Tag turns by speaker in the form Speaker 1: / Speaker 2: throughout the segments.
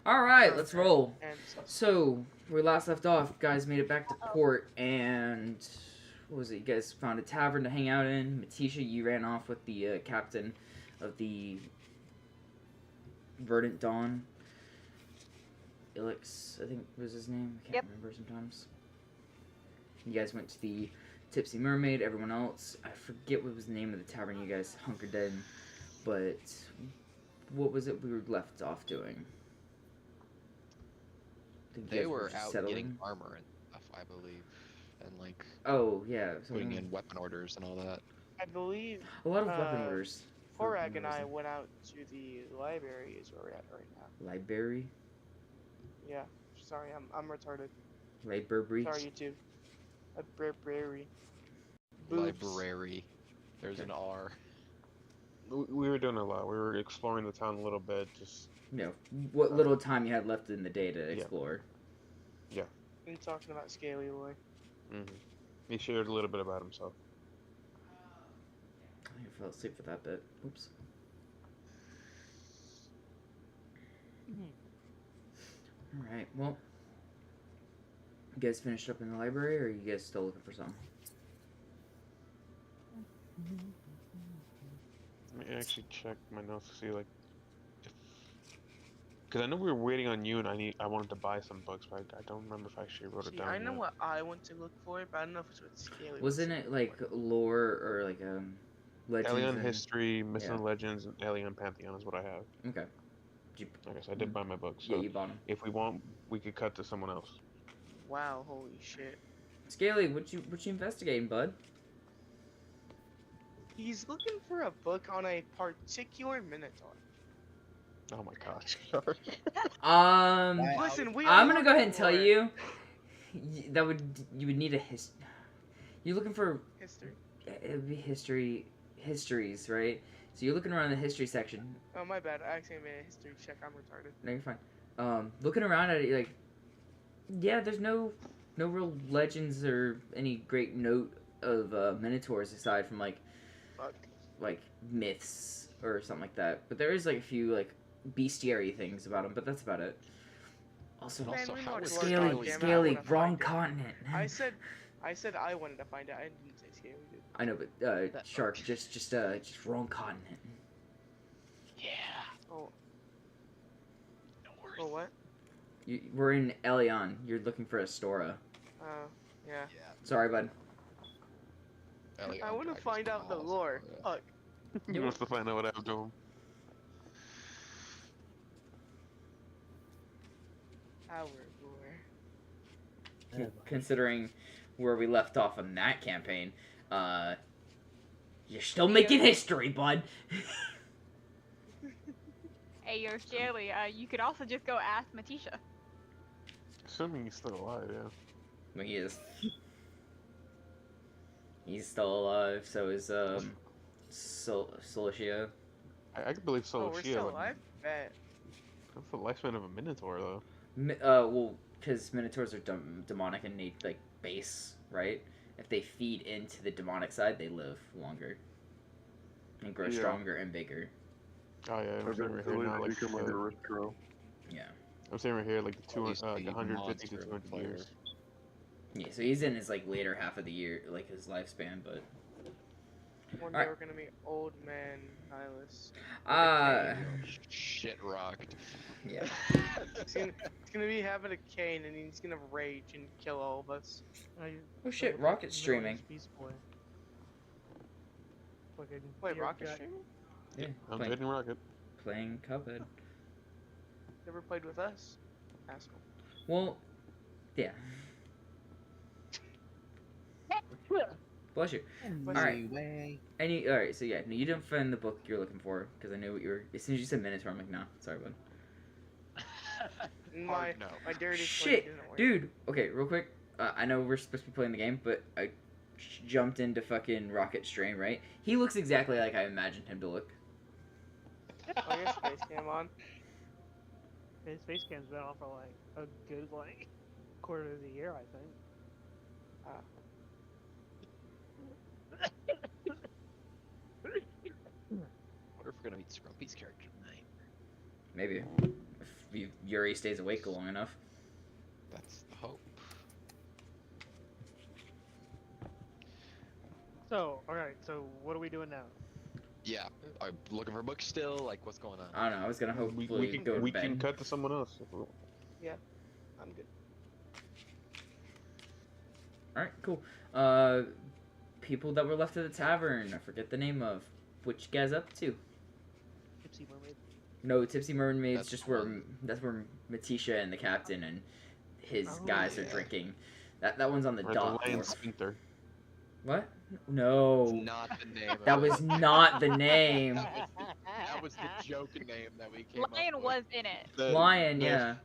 Speaker 1: Alright, let's roll.
Speaker 2: And
Speaker 1: So, where we last left off, guys made it back to port, and what was it? You guys found a tavern to hang out in. Matisha, you ran off with the captain of the Verdant Dawn. Ilix, I think was his name. I can't remember sometimes. You guys went to the Tipsy Mermaid. Everyone else, I forget what was the name of the tavern you guys hunkered in, but what was it we were left off doing?
Speaker 3: They were out getting armor and stuff, I believe, and like
Speaker 1: oh yeah,
Speaker 3: putting in weapon orders and all that.
Speaker 2: I believe
Speaker 1: a lot of weapon orders.
Speaker 2: Korag and I went out to the library. Is where we're at right now.
Speaker 1: Library.
Speaker 2: Yeah. Sorry, I'm retarded.
Speaker 1: Library.
Speaker 2: Sorry, you too. Library.
Speaker 3: Library. There's an R.
Speaker 4: We were doing a lot. We were exploring the town a little bit, just.
Speaker 1: You know, what little time you had left in the day to explore.
Speaker 4: Yeah.
Speaker 2: And talking about Scaly Boy.
Speaker 4: He shared a little bit about himself.
Speaker 1: I fell asleep for that bit. Oops. Alright, well. You guys finished up in the library, or are you guys still looking for some?
Speaker 4: Let me actually check my notes to see, like, because I know we were waiting on you, and I wanted to buy some books, but I don't remember if I actually wrote it down.
Speaker 2: I know what I want to look for, but I don't know if it's what Scaly.
Speaker 1: Wasn't it like lore or like legends?
Speaker 4: Alien history, myths and legends, and Alien Pantheon is what I have.
Speaker 1: Okay.
Speaker 4: I guess I did buy my books. So
Speaker 1: yeah, you bought them.
Speaker 4: If we want, we could cut to someone else.
Speaker 2: Wow! Holy shit!
Speaker 1: Scaly, what you investigating, bud?
Speaker 2: He's looking for a book on a particular Minotaur.
Speaker 4: Oh my gosh.
Speaker 2: Listen,
Speaker 1: I'm gonna go ahead and tell you you would need a You're looking for
Speaker 2: history.
Speaker 1: It would be histories, right? So you're looking around the history section.
Speaker 2: Oh my bad, I actually made a history check. I'm retarded.
Speaker 1: No, you're fine. Looking around at it, like, yeah, there's no real legends or any great note of minotaurs aside from like myths or something like that. But there is like a few like bestiary things about them, but that's about it. Also, Scaly, wrong continent.
Speaker 2: I said I wanted to find out. I didn't say Scaly did.
Speaker 1: I know, but Shark, just wrong continent.
Speaker 3: Yeah.
Speaker 2: Oh.
Speaker 3: No worries.
Speaker 2: Oh what?
Speaker 1: We're in Elion. You're looking for Astora.
Speaker 2: Yeah.
Speaker 1: Sorry, bud.
Speaker 2: I want to find out the lore. Fuck.
Speaker 4: He wants to find out what happened to him.
Speaker 2: Our lore.
Speaker 1: Considering where we left off on that campaign, you're still making history, bud.
Speaker 5: Hey, yo, Scaly, you could also just go ask Matisha.
Speaker 4: Assuming he's still alive, yeah.
Speaker 1: Well, he is. He's still alive, so is, Solicia.
Speaker 4: I could believe Solicia.
Speaker 2: Oh, we're still alive? Bet.
Speaker 4: That's the lifespan of a Minotaur, though.
Speaker 1: Well, because Minotaurs are demonic and need, like, base, right? If they feed into the demonic side, they live longer. And grow stronger and bigger.
Speaker 4: Oh, yeah, I'm saying right here now, like,
Speaker 1: yeah.
Speaker 4: I'm saying right here, like, the 150 to 200 years.
Speaker 1: Yeah, so he's in his, like, later half of the year, like, his lifespan, but...
Speaker 2: One day we're gonna meet old man Nihilus.
Speaker 3: Shit rocked.
Speaker 1: Yeah.
Speaker 2: He's gonna be having a cane and he's gonna rage and kill all of us.
Speaker 1: Oh shit, Rocket's streaming.
Speaker 2: Wait, Rocket's streaming?
Speaker 1: Yeah,
Speaker 4: I'm hitting Rocket.
Speaker 1: Playing Cuphead.
Speaker 2: Never played with us. Asshole.
Speaker 1: Well, yeah. Bless you. Alright. Alright, so yeah, no, you didn't find the book you're looking for, because I knew what you were... As soon as you said Minotaur, I'm like, nah, sorry, bud.
Speaker 2: My dirty
Speaker 1: shit, dude! Okay, real quick, I know we're supposed to be playing the game, but I jumped into fucking Rocket Strain, right? He looks exactly like I imagined him to look.
Speaker 2: Oh, your space cam on?
Speaker 6: His face cam's been on for like a good quarter of the year, I think.
Speaker 3: What if we're gonna meet Scrumpy's character tonight?
Speaker 1: Maybe. Yuri stays awake long enough.
Speaker 3: That's the hope.
Speaker 6: So, alright, so what are we doing now?
Speaker 3: Yeah, I'm looking for books still. Like, what's going on?
Speaker 1: I don't know. I was gonna hopefully
Speaker 4: we
Speaker 1: go to
Speaker 4: we
Speaker 1: bed.
Speaker 4: can cut to someone else.
Speaker 2: I'm good.
Speaker 1: All right, cool. People that were left at the tavern. I forget the name of. What you guys up to?
Speaker 6: Tipsy Mermaid.
Speaker 1: No, Tipsy Mermaid's
Speaker 3: That's
Speaker 1: just
Speaker 3: the
Speaker 1: where
Speaker 3: one.
Speaker 1: that's where Matisha and the captain and his
Speaker 6: Oh,
Speaker 1: guys are
Speaker 3: yeah.
Speaker 1: drinking. That one's on the
Speaker 4: Or the
Speaker 1: dock.
Speaker 4: Lion
Speaker 1: floor.
Speaker 4: Sphincter.
Speaker 1: What? No.
Speaker 3: Not the name.
Speaker 1: That
Speaker 3: of
Speaker 1: was
Speaker 3: it.
Speaker 1: not the name.
Speaker 3: That was the joke name that we came
Speaker 5: Lion
Speaker 3: up with.
Speaker 5: was in it.
Speaker 3: The-
Speaker 1: Lion,
Speaker 3: the-
Speaker 1: yeah.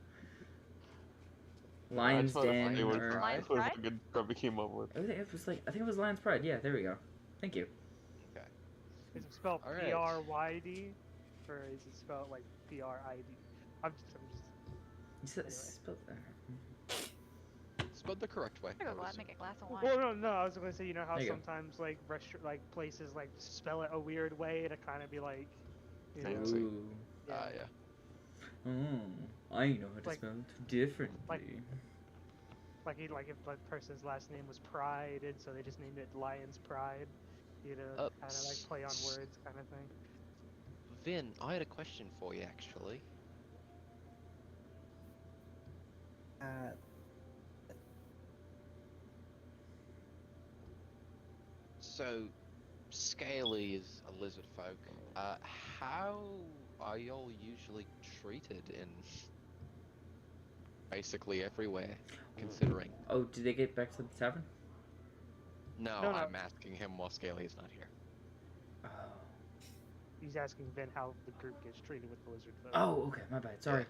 Speaker 4: I
Speaker 1: Lion's
Speaker 4: just thought
Speaker 1: Den.
Speaker 4: it was,
Speaker 1: Or...
Speaker 5: Lion's
Speaker 4: it was
Speaker 5: Pride?
Speaker 4: a good stuff we came up with.
Speaker 1: I think it was like I think it was Lion's Pride. Yeah, there we go. Thank you.
Speaker 6: Is it spelled
Speaker 3: Alright.
Speaker 6: P-R-Y-D? Or is it spelled like P-R-I-D? I'm just...
Speaker 1: You said
Speaker 6: Anyway.
Speaker 1: spelled that.
Speaker 3: Spelled the correct way.
Speaker 5: I'm
Speaker 3: I
Speaker 5: gonna
Speaker 3: would
Speaker 5: go make a glass of wine.
Speaker 6: Well, no, I was gonna say, you know how
Speaker 1: There you go.
Speaker 6: sometimes like like places like spell it a weird way to kind of be like, you know,
Speaker 3: Fancy.
Speaker 1: Ooh.
Speaker 6: yeah.
Speaker 3: Yeah.
Speaker 1: Oh, I know how to
Speaker 6: Like-
Speaker 1: spell it differently.
Speaker 6: like if the person's last name was Pride, and so they just named it Lion's Pride, you know, kind of like play on words, kind of thing.
Speaker 3: Vin, I had a question for you actually. So, Scaly is a lizard folk. How are y'all usually treated in basically everywhere, considering?
Speaker 1: Oh, did they get back to the tavern?
Speaker 3: No,
Speaker 6: No, no.
Speaker 3: I'm asking him while Scaly is not here.
Speaker 1: Oh.
Speaker 6: He's asking Ben how the group gets treated with the lizard folk.
Speaker 1: Oh, okay, my bad. Sorry.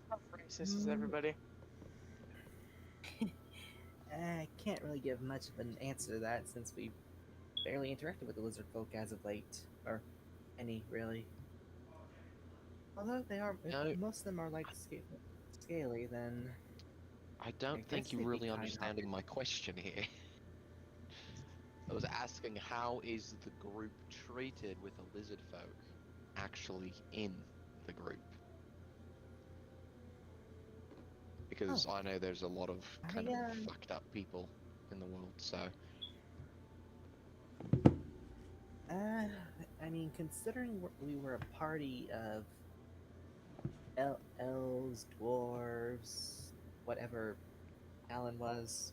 Speaker 2: How racist is everybody?
Speaker 7: I can't really give much of an answer to that since we barely interacted with the lizard folk as of late, or any really. Although they are, if
Speaker 3: No.
Speaker 7: most of them are like scaly, then
Speaker 3: I don't
Speaker 7: I
Speaker 3: think
Speaker 7: guess
Speaker 3: you're
Speaker 7: they'd be
Speaker 3: really
Speaker 7: kind-hearted.
Speaker 3: understanding my question here. I was asking how is the group treated with the lizard folk actually in the group? Because I know there's a lot of kind of fucked up people in the world, so
Speaker 7: I mean, considering we were a party of elves, dwarves, whatever Alan was.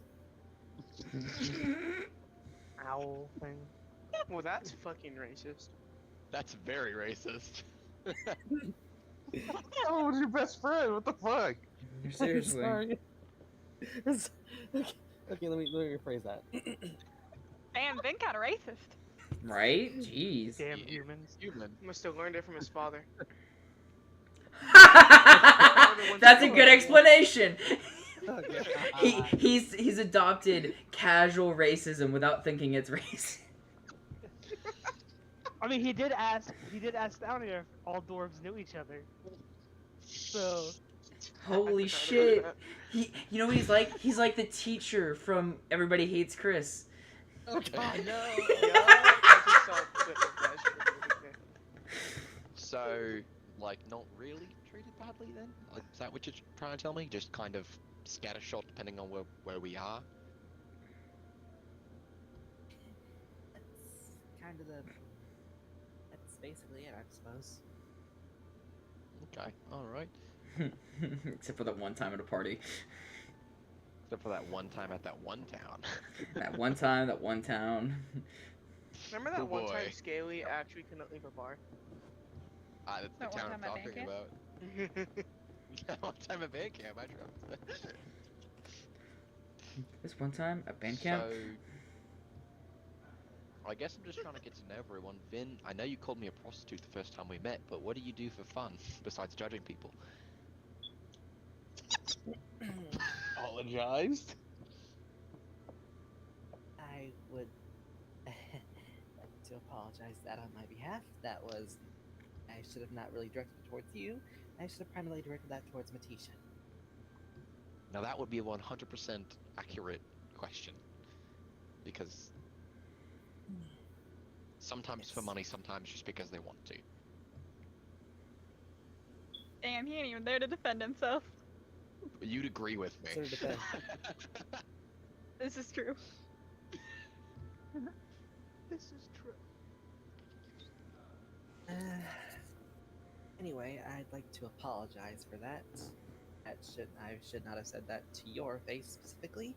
Speaker 6: Owl thing.
Speaker 2: Well, that's fucking racist.
Speaker 3: that's very racist.
Speaker 4: Oh, was your best friend? What the fuck?
Speaker 1: Seriously.
Speaker 7: Sorry. Okay, let me rephrase that.
Speaker 5: Damn, Ben kinda racist.
Speaker 1: Right? Jeez.
Speaker 6: Damn
Speaker 3: Yeah.
Speaker 6: humans.
Speaker 3: Human.
Speaker 2: Must have learned it from his father.
Speaker 1: That's a good explanation.
Speaker 7: Okay.
Speaker 1: He's adopted casual racism without thinking it's race.
Speaker 6: I mean, he did ask down here if all dwarves knew each other. So,
Speaker 1: Holy shit. You know what he's like? He's like the teacher from Everybody Hates Chris.
Speaker 3: Okay.
Speaker 7: Oh no!
Speaker 2: I just saw a clip of that shit.
Speaker 3: So, like, not really treated badly then? Like, is that what you're trying to tell me? Just kind of scattershot depending on where we are?
Speaker 7: That's kind of that's basically it, I suppose.
Speaker 3: Okay, alright.
Speaker 1: Except for that one time at a party.
Speaker 3: Except for that one time at that one town.
Speaker 1: That one time, that one town.
Speaker 2: Remember that
Speaker 3: Oh
Speaker 2: one time
Speaker 3: boy.
Speaker 2: Scaly actually couldn't leave a bar?
Speaker 3: Ah, that's
Speaker 5: That
Speaker 3: the
Speaker 5: one
Speaker 3: town I'm
Speaker 5: time at
Speaker 3: talking
Speaker 5: band
Speaker 3: about. Yeah, one time at band camp, I dropped.
Speaker 1: This one time at band camp.
Speaker 3: So, I guess I'm just trying to get to know everyone. Vin, I know you called me a prostitute the first time we met, but what do you do for fun besides judging people?
Speaker 4: Apologized?
Speaker 7: I would like to apologize that on my behalf. That was, I should have not really directed it towards you. I should have primarily directed that towards Matisha.
Speaker 3: Now that would be a 100% accurate question. Because sometimes for
Speaker 7: Yes.
Speaker 3: money, sometimes just because they want to.
Speaker 5: Damn, he ain't even there to defend himself.
Speaker 3: You'd agree with me.
Speaker 7: So it depends.
Speaker 5: This is true.
Speaker 6: This is true.
Speaker 7: Anyway, I'd like to apologize for that. I should not have said that to your face specifically.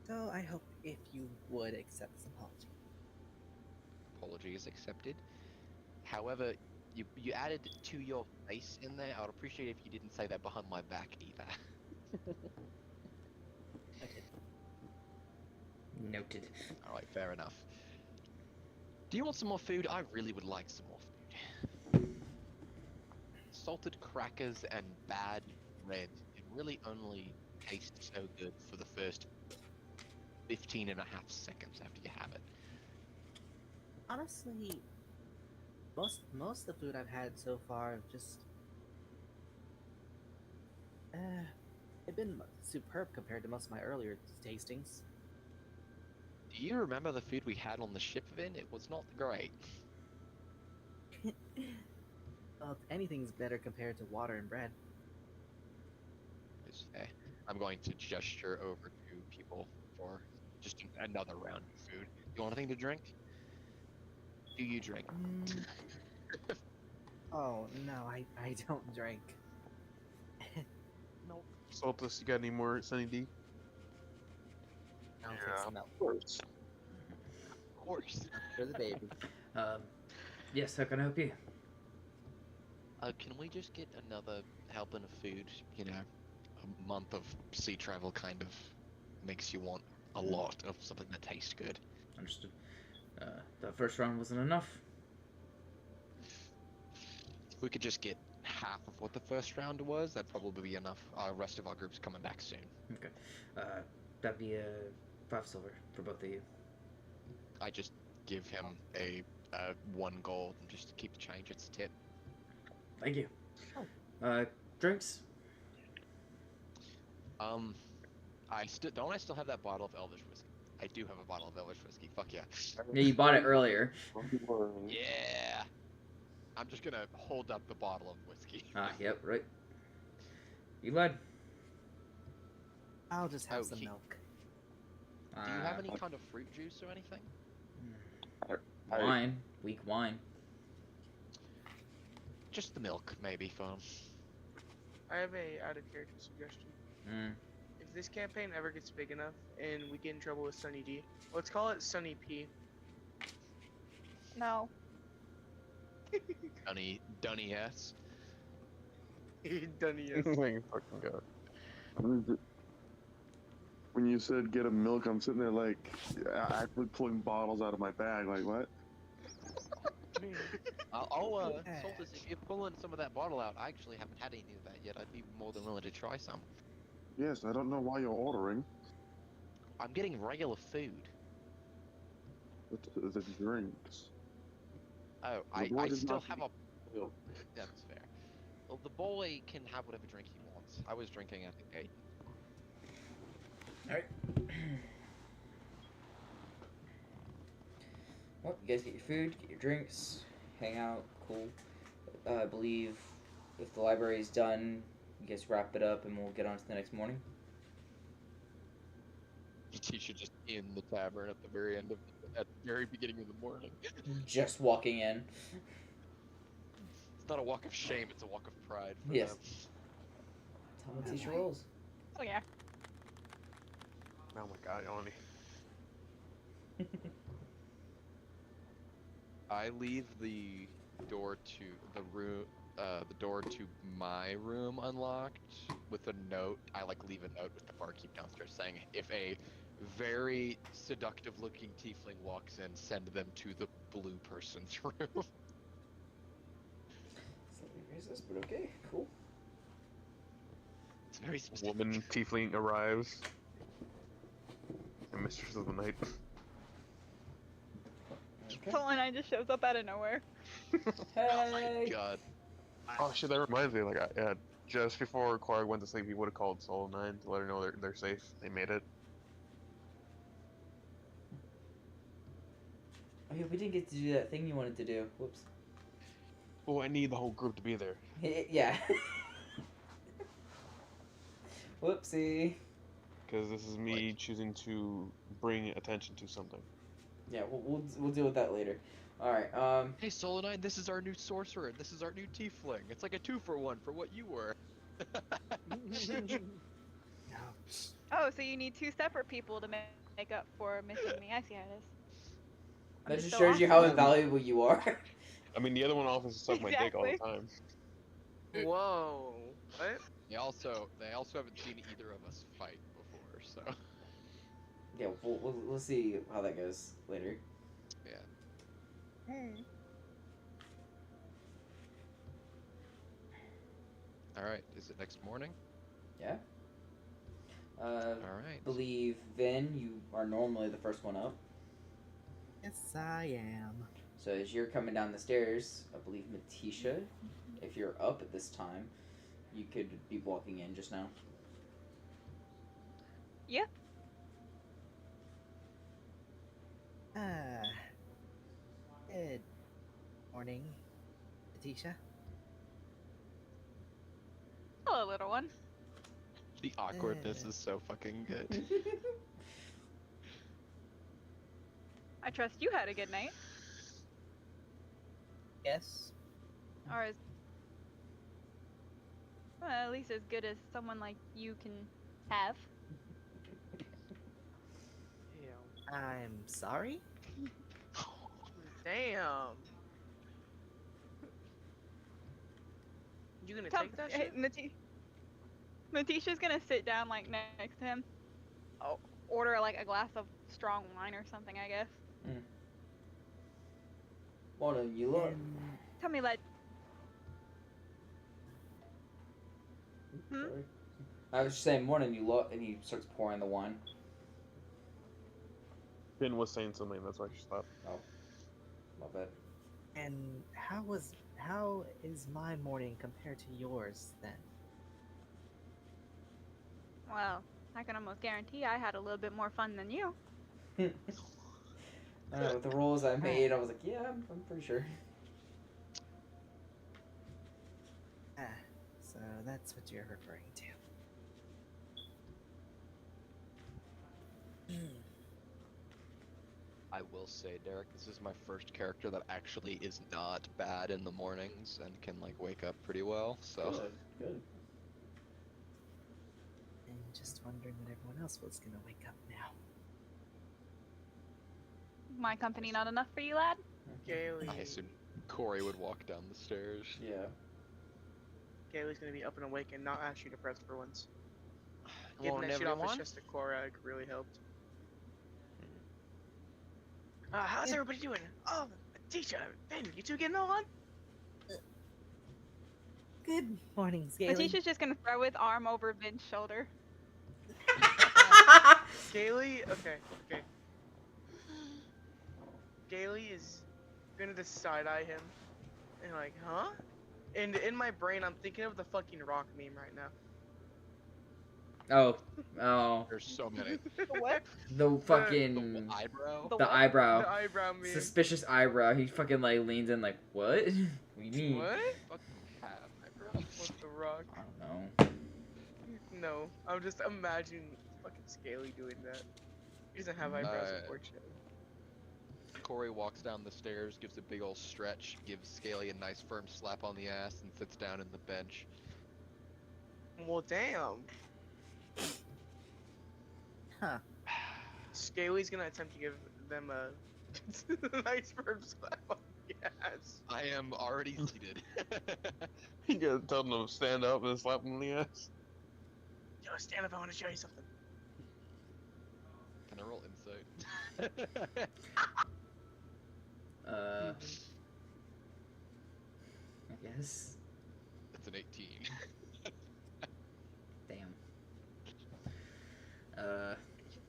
Speaker 7: So I hope if you would accept this apology.
Speaker 3: Apology is accepted. However, you added to your face in there. I would appreciate if you didn't say that behind my back either.
Speaker 7: Okay.
Speaker 1: Noted.
Speaker 3: All right, fair enough. Do you want some more food? I really would like some more food. Salted crackers and bad bread. It really only tastes so good for the first 15 and a half seconds after you have it.
Speaker 7: Honestly, most of the food I've had so far have just they've been superb compared to most of my earlier tastings.
Speaker 3: Do you remember the food we had on the ship, Vin? It was not great.
Speaker 7: Well, anything's better compared to water and bread.
Speaker 3: I'm going to gesture over to people for just another round of food. You want anything to drink? Do you drink?
Speaker 7: Oh no, I don't drink.
Speaker 6: Nope.
Speaker 4: Soltis, you got any more Sunny D?
Speaker 7: I don't
Speaker 4: Yeah.
Speaker 7: think so.
Speaker 4: Of course.
Speaker 3: Of course.
Speaker 7: For the baby.
Speaker 1: Yes, how can I help you?
Speaker 3: Can we just get another helping of food? You know, a month of sea travel kind of makes you want a lot of something that tastes good.
Speaker 1: Understood. The first round wasn't enough.
Speaker 3: If we could just get half of what the first round was, that'd probably be enough. Our rest of our group's coming back soon.
Speaker 1: Okay. That'd be 5 silver for both of you.
Speaker 3: I just give him a 1 gold and just keep the change. It's a tip.
Speaker 1: Thank you. Drinks?
Speaker 3: I still have that bottle of Elvish whiskey. I do have a bottle of Elvish whiskey. Fuck yeah.
Speaker 1: Yeah, you bought it earlier.
Speaker 3: Yeah. I'm just gonna hold up the bottle of whiskey.
Speaker 1: Yep, right. You led.
Speaker 7: I'll just have
Speaker 3: Oh,
Speaker 7: some milk.
Speaker 3: Do you have any kind of fruit juice or anything?
Speaker 1: Wine. Weak wine.
Speaker 3: Just the milk, maybe, for
Speaker 2: I have a out of character suggestion. If this campaign ever gets big enough and we get in trouble with Sunny D, let's call it Sunny P.
Speaker 5: No.
Speaker 3: Dunny S.
Speaker 2: Dunny is.
Speaker 4: Oh my fucking god.
Speaker 8: When you said get a milk, I'm sitting there like, actually pulling bottles out of my bag. Like, what?
Speaker 3: Soltis, if you're pulling some of that bottle out, I actually haven't had any of that yet. I'd be more than willing to try some.
Speaker 8: Yes, I don't know why you're ordering.
Speaker 3: I'm getting regular food.
Speaker 8: The drinks.
Speaker 3: Oh,
Speaker 8: The
Speaker 3: I
Speaker 8: boy does
Speaker 3: still
Speaker 8: not
Speaker 3: have a...
Speaker 8: Milk.
Speaker 3: That's fair. Well, the boy can have whatever drink he wants. I was drinking, I think, 8.
Speaker 1: Alright. Well, you guys get your food, get your drinks, hang out, cool. I believe if the library is done, you guys wrap it up and we'll get on to the next morning.
Speaker 3: The teacher just in the tavern at the very end of at the very beginning of the morning.
Speaker 1: Just walking in.
Speaker 3: It's not a walk of shame, it's a walk of pride for
Speaker 1: Yes.
Speaker 3: them.
Speaker 1: Tell me teacher rolls.
Speaker 5: Oh yeah.
Speaker 4: Oh my god, Oni.
Speaker 3: I leave the door to the room, the door to my room unlocked with a note. I leave a note with the barkeep downstairs saying, if a very seductive-looking tiefling walks in, send them to the blue person's room.
Speaker 1: Slightly racist, but okay, cool.
Speaker 3: It's very specific.
Speaker 4: Woman tiefling arrives. And Mistress of the Night.
Speaker 1: Okay.
Speaker 5: Someone I just shows up out of nowhere.
Speaker 3: Oh my
Speaker 1: Hey!
Speaker 3: god.
Speaker 4: Oh shit, that reminds me, yeah, just before Quark went to sleep, he would have called Soul 9 to let her know they're safe. They made it.
Speaker 1: Oh yeah, we didn't get to do that thing you wanted to do. Whoops.
Speaker 4: Oh, I need the whole group to be there.
Speaker 1: Yeah. Whoopsie.
Speaker 4: Because this is me choosing to bring attention to something.
Speaker 1: Yeah, we'll deal with that later. All right.
Speaker 3: Hey, Solo Knight, this is our new sorcerer. This is our new tiefling. It's like a 2-for-1 for what you were.
Speaker 7: Ouch.
Speaker 5: Oh, so you need two separate people to make up for missing me. I see how it is. I'm
Speaker 1: That just
Speaker 5: so
Speaker 1: shows you how
Speaker 5: awesome.
Speaker 1: invaluable you are.
Speaker 4: I mean, the other one offers to suck my dick all the time.
Speaker 2: Whoa. What?
Speaker 3: They also haven't seen either of us fight before, so
Speaker 1: Yeah, we'll see how that goes later.
Speaker 3: yeah. All right, is it next morning?
Speaker 1: Yeah.
Speaker 3: All right.
Speaker 1: Believe Vin, you are normally the first one up.
Speaker 7: Yes, I am.
Speaker 1: So as you're coming down the stairs, I believe Matisha, if you're up at this time, you could be walking in just now.
Speaker 5: Yeah.
Speaker 7: Good morning, Letitia.
Speaker 5: Hello, little one.
Speaker 3: The awkwardness is so fucking good.
Speaker 5: I trust you had a good night.
Speaker 7: Yes.
Speaker 5: Or as well, at least as good as someone like you can have.
Speaker 7: I'm sorry?
Speaker 2: Damn. You gonna
Speaker 5: Come,
Speaker 2: take that
Speaker 5: hey,
Speaker 2: shit?
Speaker 5: Matisha's gonna sit down like next to him. Oh, order like a glass of strong wine or something, I guess.
Speaker 1: Morning, you look.
Speaker 5: Tell me, lad. Hmm?
Speaker 1: Sorry. I was just saying, morning, you look, and he starts pouring the wine.
Speaker 4: Finn was saying something, that's why she stopped.
Speaker 1: Oh, love it.
Speaker 7: And how is my morning compared to yours then?
Speaker 5: Well, I can almost guarantee I had a little bit more fun than you.
Speaker 1: With the rolls I made, I was like, yeah, I'm pretty sure.
Speaker 7: So that's what you're referring to.
Speaker 3: I will say, Derek, this is my first character that actually is not bad in the mornings and can like wake up pretty well. So
Speaker 1: Good.
Speaker 7: And just wondering when everyone else was gonna wake up now.
Speaker 5: My company not enough for you, lad?
Speaker 2: Gailey.
Speaker 3: I assume Corey would walk down the stairs.
Speaker 1: Yeah.
Speaker 2: Gailey's gonna be up and awake and not ask you to press for once.
Speaker 3: Hello,
Speaker 2: Getting that shit off his
Speaker 3: everyone.
Speaker 2: chest to Korag really helped. How's everybody doing? Oh, Tisha, Ben, you two getting on?
Speaker 7: Good morning, Scaly.
Speaker 5: Matisha's just gonna throw his arm over Vin's shoulder.
Speaker 2: Gailey, okay. Gailey is gonna just side-eye him. And like, huh? And in my brain, I'm thinking of the fucking rock meme right now.
Speaker 1: Oh.
Speaker 3: There's so many.
Speaker 5: What?
Speaker 1: The
Speaker 3: The
Speaker 1: fucking
Speaker 3: eyebrow.
Speaker 5: The
Speaker 1: the
Speaker 5: what?
Speaker 1: eyebrow.
Speaker 2: The eyebrow meme.
Speaker 1: Suspicious eyebrow. He fucking like leans in like, what? What do you mean?
Speaker 2: What?
Speaker 3: Fucking cat eyebrow.
Speaker 2: What's the rock?
Speaker 1: I don't know.
Speaker 2: No, I'm just imagining fucking Scaly doing that. He doesn't have eyebrows, unfortunately.
Speaker 3: Corey walks down the stairs, gives a big old stretch, gives Scaly a nice firm slap on the ass, and sits down in the bench.
Speaker 2: Well, damn.
Speaker 7: Huh.
Speaker 2: Scaly's gonna attempt to give them a nice firm slap on the ass.
Speaker 3: I am already seated.
Speaker 4: You gotta tell them to stand up and slap them in the ass.
Speaker 2: Yo, stand up, I wanna show you something.
Speaker 3: Can I roll insight?
Speaker 1: I guess.
Speaker 3: It's an 18.
Speaker 1: Damn.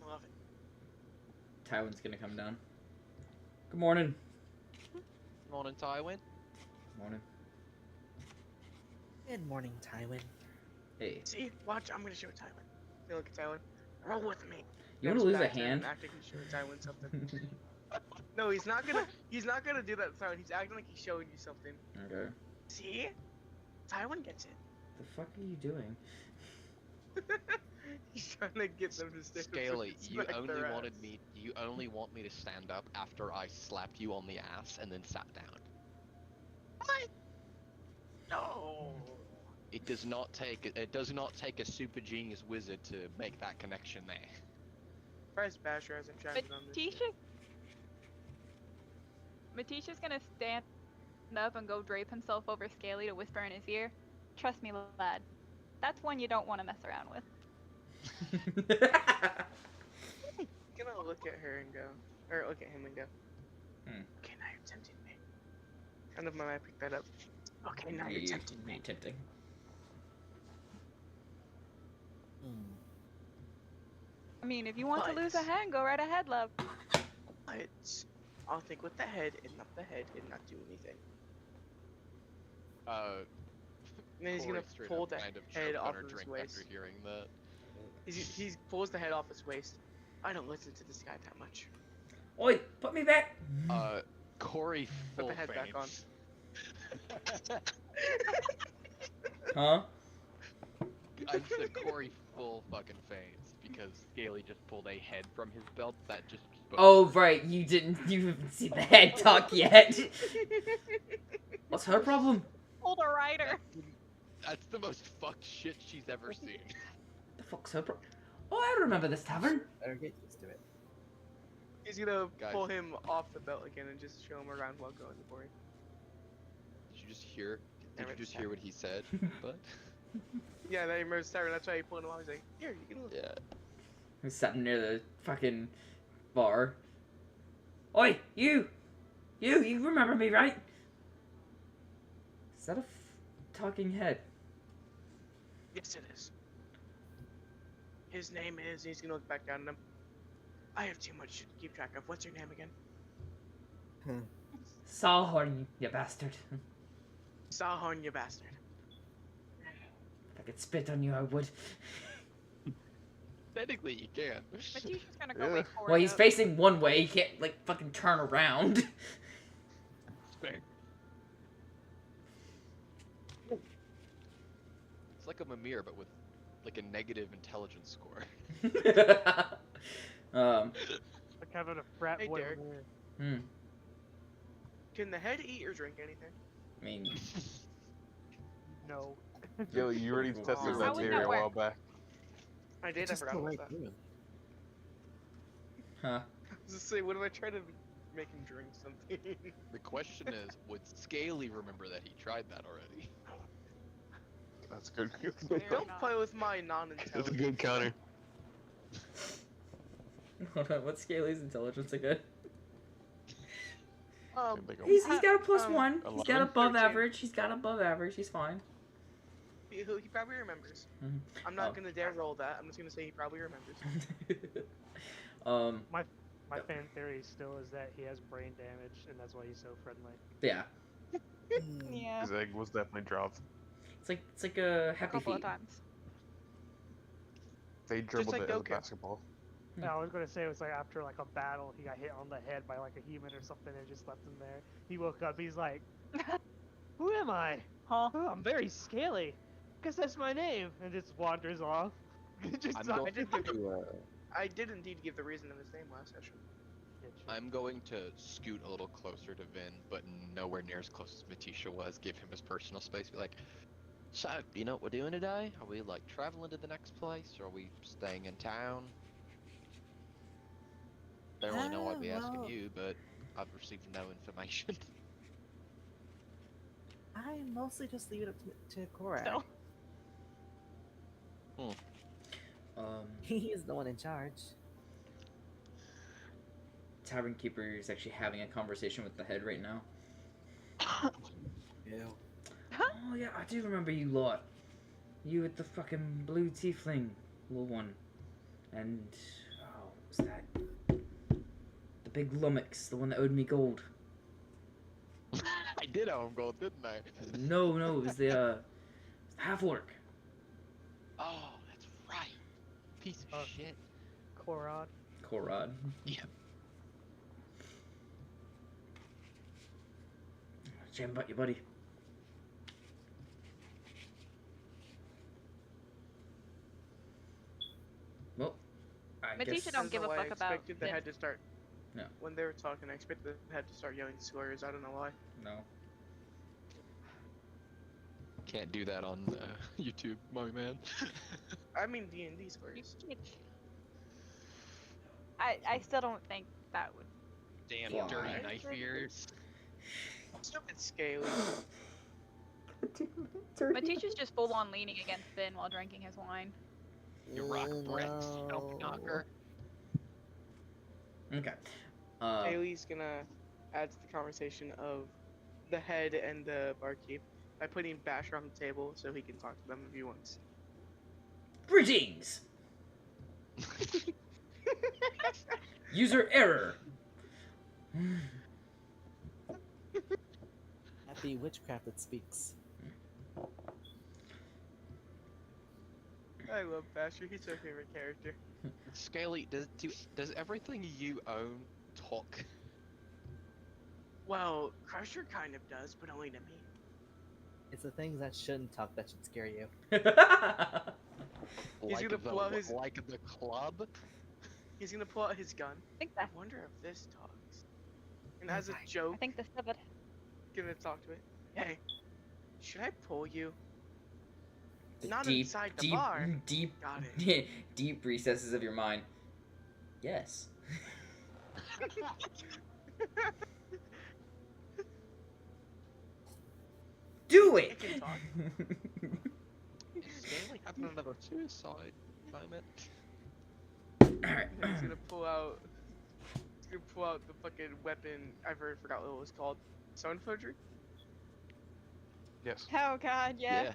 Speaker 2: Love it.
Speaker 1: Tywin's gonna come down. Good morning.
Speaker 3: Morning, Tywin.
Speaker 1: Morning.
Speaker 7: Good morning, Tywin.
Speaker 1: Hey.
Speaker 2: See, watch, I'm gonna show Tywin. Hey, look at Tywin. Roll with me.
Speaker 1: You wanna
Speaker 2: Goes
Speaker 1: lose a
Speaker 2: back to
Speaker 1: hand?
Speaker 2: Acting he's showing Tywin something. No, he's not gonna do that sound. He's acting like he's showing you something.
Speaker 1: Okay.
Speaker 2: See? Tywin gets it.
Speaker 1: The fuck are you doing?
Speaker 2: trying to get them to stay.
Speaker 3: Scaly, you only want me to stand up after I slapped you on the ass and then sat down.
Speaker 2: What? No.
Speaker 3: It does not take a super genius wizard to make that connection there.
Speaker 2: Price Basher hasn't chatted on this.
Speaker 5: Matisha's gonna stand up and go drape himself over Scaly to whisper in his ear. Trust me, lad. That's one you don't want to mess around with.
Speaker 2: I'm gonna look at her and go, or look at him and go. Okay, now you're tempting me. Kind of my pick that up. Okay, now you're tempting me.
Speaker 1: Tempting.
Speaker 5: I mean, if you want to lose a hand, go right ahead, love.
Speaker 2: But I'll think with the head and not the head and not do anything. And then he's gonna pull the head off of his waist.
Speaker 3: After hearing that.
Speaker 2: He pulls the head off his waist. I don't listen to this guy that much.
Speaker 1: Oi, put me back.
Speaker 3: Corey
Speaker 2: Put
Speaker 3: full
Speaker 2: the head back on.
Speaker 1: Huh?
Speaker 3: I said Corey full fucking faints because Scaly just pulled a head from his belt that just.
Speaker 1: Oh right, you haven't seen the head talk yet. What's her problem?
Speaker 5: Hold a rider.
Speaker 3: That's the most fucked shit she's ever seen.
Speaker 1: The fuck's her problem? Oh, I remember this tavern.
Speaker 7: Better get used to it.
Speaker 2: He's gonna
Speaker 3: Guys.
Speaker 2: pull him off the belt again and just show him around while going to Corey.
Speaker 3: Did you just hear? Did
Speaker 2: Never
Speaker 3: you just hear what he said? But
Speaker 2: Yeah, that he remembers Tyrant. That's why he pulled him off. He's like, here, you can look.
Speaker 3: yeah.
Speaker 1: Who's sitting near the fucking bar? Oi, you remember me, right? Is that a talking head?
Speaker 2: Yes, it is. His name is. He's gonna look back down at him. I have too much to keep track of. What's your name again?
Speaker 1: Sawhorn, you bastard.
Speaker 2: Sawhorn, you bastard.
Speaker 1: If I could spit on you, I would.
Speaker 3: Technically, you can.
Speaker 5: Matisha's gonna go wake Corey
Speaker 1: Well, he's
Speaker 5: up.
Speaker 1: facing one way. He can't like fucking turn around.
Speaker 3: Fair. It's like a Mimir, but with like a negative intelligence score.
Speaker 6: Like having a frat
Speaker 2: Hey,
Speaker 6: boy.
Speaker 2: Derek.
Speaker 6: over
Speaker 2: Can the head eat or drink anything?
Speaker 1: I mean,
Speaker 6: there. No.
Speaker 8: Yo, you already tested
Speaker 2: How
Speaker 8: that
Speaker 5: would
Speaker 8: theory
Speaker 5: that
Speaker 8: a while back.
Speaker 2: I did. I
Speaker 7: Just
Speaker 2: forgot
Speaker 7: go
Speaker 2: about
Speaker 7: right
Speaker 2: that.
Speaker 7: through him.
Speaker 1: huh?
Speaker 2: Just say, what if I try to make him drink something?
Speaker 3: The question is, would Scaly remember that he tried that already?
Speaker 8: That's good.
Speaker 2: Don't play with my
Speaker 8: That's a
Speaker 2: non-intelligence.
Speaker 8: good counter.
Speaker 1: Hold on, what's Scaly's intelligence again?
Speaker 8: He's
Speaker 1: He's got a plus one. He's got
Speaker 8: 11?
Speaker 1: above
Speaker 2: 13.
Speaker 1: average. He's got above average. He's fine.
Speaker 2: He probably remembers.
Speaker 1: Mhm.
Speaker 2: I'm not
Speaker 1: Oh.
Speaker 2: gonna dare roll that. I'm just gonna say he probably remembers.
Speaker 6: My fan theory still is that he has brain damage, and that's why he's so friendly.
Speaker 1: Yeah.
Speaker 5: Yeah,
Speaker 8: His egg was definitely dropped.
Speaker 1: It's like a
Speaker 5: a
Speaker 1: happy
Speaker 5: couple of
Speaker 1: feet.
Speaker 5: times.
Speaker 8: They dribbled
Speaker 2: like
Speaker 8: it as a
Speaker 2: Goku.
Speaker 8: basketball.
Speaker 6: No, I was gonna say it was like after like a battle, he got hit on the head by like a human or something, and just left him there. He woke up, he's like, "Who am I?
Speaker 5: Huh?
Speaker 6: Oh, I'm very scaly. Guess that's my name," and just wanders off. Just
Speaker 3: I'm
Speaker 6: not-
Speaker 3: going
Speaker 2: I did give I did indeed give the reason of his name last session.
Speaker 6: Yeah, true.
Speaker 3: I'm going to scoot a little closer to Vin, but nowhere near as close as Matisha was. Give him his personal space. Be like, so, do you know what we're doing today? Are we like traveling to the next place, or are we staying in town? I don't really know why I'd be asking
Speaker 7: well-
Speaker 3: you, but I've received no information.
Speaker 7: I mostly just leave it up to Korak.
Speaker 5: So-
Speaker 7: He is the one in charge.
Speaker 1: Tavern Keeper is actually having a conversation with the head right now.
Speaker 7: Ew.
Speaker 1: Oh yeah, I do remember you lot. You with the fucking blue tiefling, little one, and oh, what was that? The big lummox, the one that owed me gold.
Speaker 3: I did owe him gold, didn't I?
Speaker 1: No, it was the half orc.
Speaker 3: Oh, that's right. Piece of
Speaker 6: Oh.
Speaker 3: shit.
Speaker 6: Korod.
Speaker 1: Korod.
Speaker 3: Yeah.
Speaker 1: Shame about you, buddy.
Speaker 5: Matisha
Speaker 1: guess.
Speaker 5: don't give a
Speaker 2: I
Speaker 5: fuck about
Speaker 2: expected the
Speaker 5: Vince.
Speaker 2: head to start.
Speaker 1: No.
Speaker 2: When they were talking, I expected the head to start yelling slurs. I don't know why.
Speaker 1: No.
Speaker 3: Can't do that on YouTube, my man.
Speaker 2: I mean D&D slurs.
Speaker 5: I still don't think that would.
Speaker 3: Damn
Speaker 1: Why?
Speaker 3: dirty knife ears.
Speaker 2: Stupid Scaly.
Speaker 5: Matisha's just full on leaning against Finn while drinking his wine.
Speaker 3: You rock bricks, stomp knocker.
Speaker 1: Okay.
Speaker 2: Scaly's gonna add to the conversation of the head and the barkeep by putting Basher on the table so he can talk to them if he wants.
Speaker 1: Greetings! User error!
Speaker 7: Happy witchcraft that speaks.
Speaker 2: I love Basher. He's my favorite character.
Speaker 3: Scaly, does everything you own talk?
Speaker 2: Well, Crusher kind of does, but only to me.
Speaker 7: It's the things that shouldn't talk that should scare you.
Speaker 2: He's
Speaker 3: Like
Speaker 2: gonna pull out his-
Speaker 3: like the club?
Speaker 2: He's gonna pull out his gun.
Speaker 5: I think
Speaker 2: I
Speaker 5: that.
Speaker 2: wonder if this talks. And as a joke,
Speaker 5: I think this of it.
Speaker 2: gonna talk to it. Hey, should I pull you? Not
Speaker 1: deep,
Speaker 2: inside the
Speaker 1: deep,
Speaker 2: bar.
Speaker 1: deep,
Speaker 2: Got it.
Speaker 1: deep recesses of your mind. Yes. Do
Speaker 2: I
Speaker 1: it!
Speaker 2: can talk.
Speaker 3: Is Scaly having another suicide moment?
Speaker 1: Alright.
Speaker 2: He's gonna pull out. He's gonna pull out the fucking weapon. I forgot what it was called. Stone Forgery.
Speaker 4: Yes.
Speaker 5: Oh god, yeah.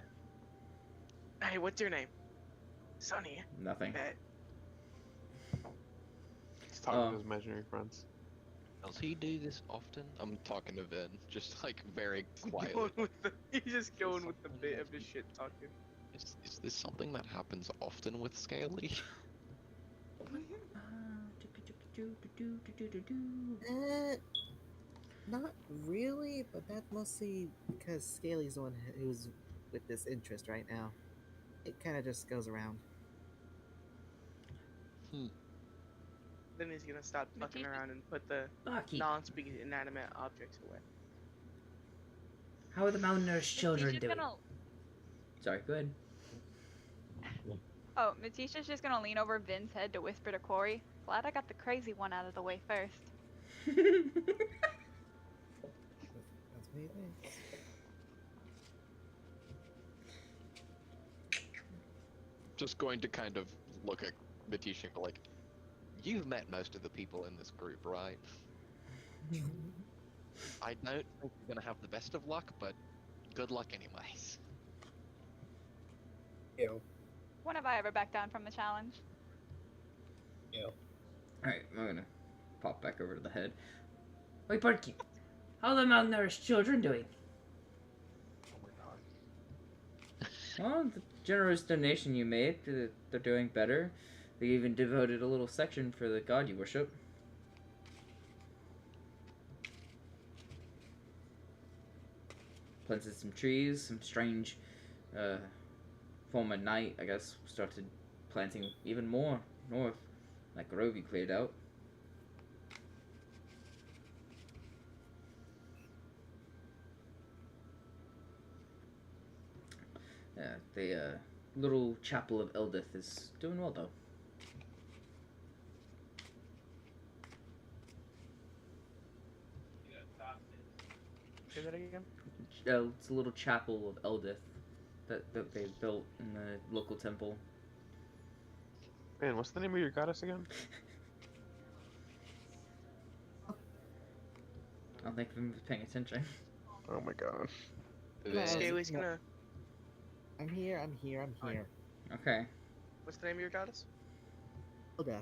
Speaker 2: Hey, what's your name? Sonny.
Speaker 1: Nothing.
Speaker 2: Bet.
Speaker 4: He's talking to his imaginary friends.
Speaker 3: Does he do this often? I'm talking to Vin, just like very quietly.
Speaker 2: Going with the, he's just going with the bit of his shit talking.
Speaker 3: Is this something that happens often with Scaly?
Speaker 7: Not really, but that's mostly because Scaly's the one who's with this interest right now. It kind of just goes around.
Speaker 2: Then he's gonna stop fucking
Speaker 5: Matisha?
Speaker 2: around and put the
Speaker 1: Barkeep,
Speaker 2: non-speaking inanimate objects away.
Speaker 1: how are the malnourished children
Speaker 5: Matisha's
Speaker 1: doing?
Speaker 5: gonna.
Speaker 1: Sorry, go ahead.
Speaker 5: Oh, Matisha's just gonna lean over Vin's head to whisper to Corey. Glad I got the crazy one out of the way first.
Speaker 7: That's what he thinks.
Speaker 3: Just going to kind of look at Matisha like, you've met most of the people in this group, right? I don't think you're gonna have the best of luck, but good luck anyways.
Speaker 7: Ew.
Speaker 5: When have I ever backed down from the challenge?
Speaker 7: Ew.
Speaker 1: Alright, I'm gonna pop back over to the head. Wait, Barkeep, how are the malnourished children doing? Well, the generous donation you made, they're doing better. They even devoted a little section for the god you worship. Planted some trees, some strange form of night, I guess, started planting even more north. That grove you cleared out. Yeah, the little chapel of Eldith is doing well, though.
Speaker 6: Say that again?
Speaker 1: It's a little chapel of Eldith that they built in the local temple.
Speaker 4: Man, what's the name of your goddess again?
Speaker 1: I don't think I'm paying attention.
Speaker 4: Oh my god.
Speaker 7: Yeah,
Speaker 2: Scaly's
Speaker 7: yeah.
Speaker 2: gonna.
Speaker 7: I'm here, I'm here, I'm here.
Speaker 1: Okay.
Speaker 2: What's the name of your goddess?
Speaker 7: Hilda.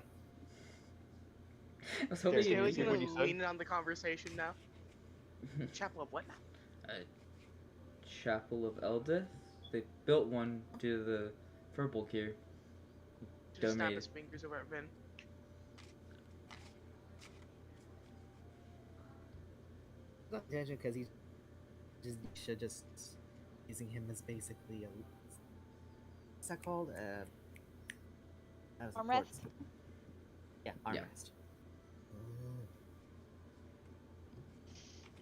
Speaker 1: I was hoping
Speaker 4: Yeah,
Speaker 1: you
Speaker 2: Scaly's
Speaker 4: what
Speaker 2: gonna
Speaker 4: you said?
Speaker 2: lean in on the conversation now. Chapel of what now?
Speaker 1: Chapel of Eldith. They built one due to the Furbulk here.
Speaker 2: Just snap
Speaker 1: Domain.
Speaker 2: his fingers over at Vin.
Speaker 7: Not attention because he should just using him as basically a what's that called?
Speaker 5: Armrest?
Speaker 7: Yeah, armrest.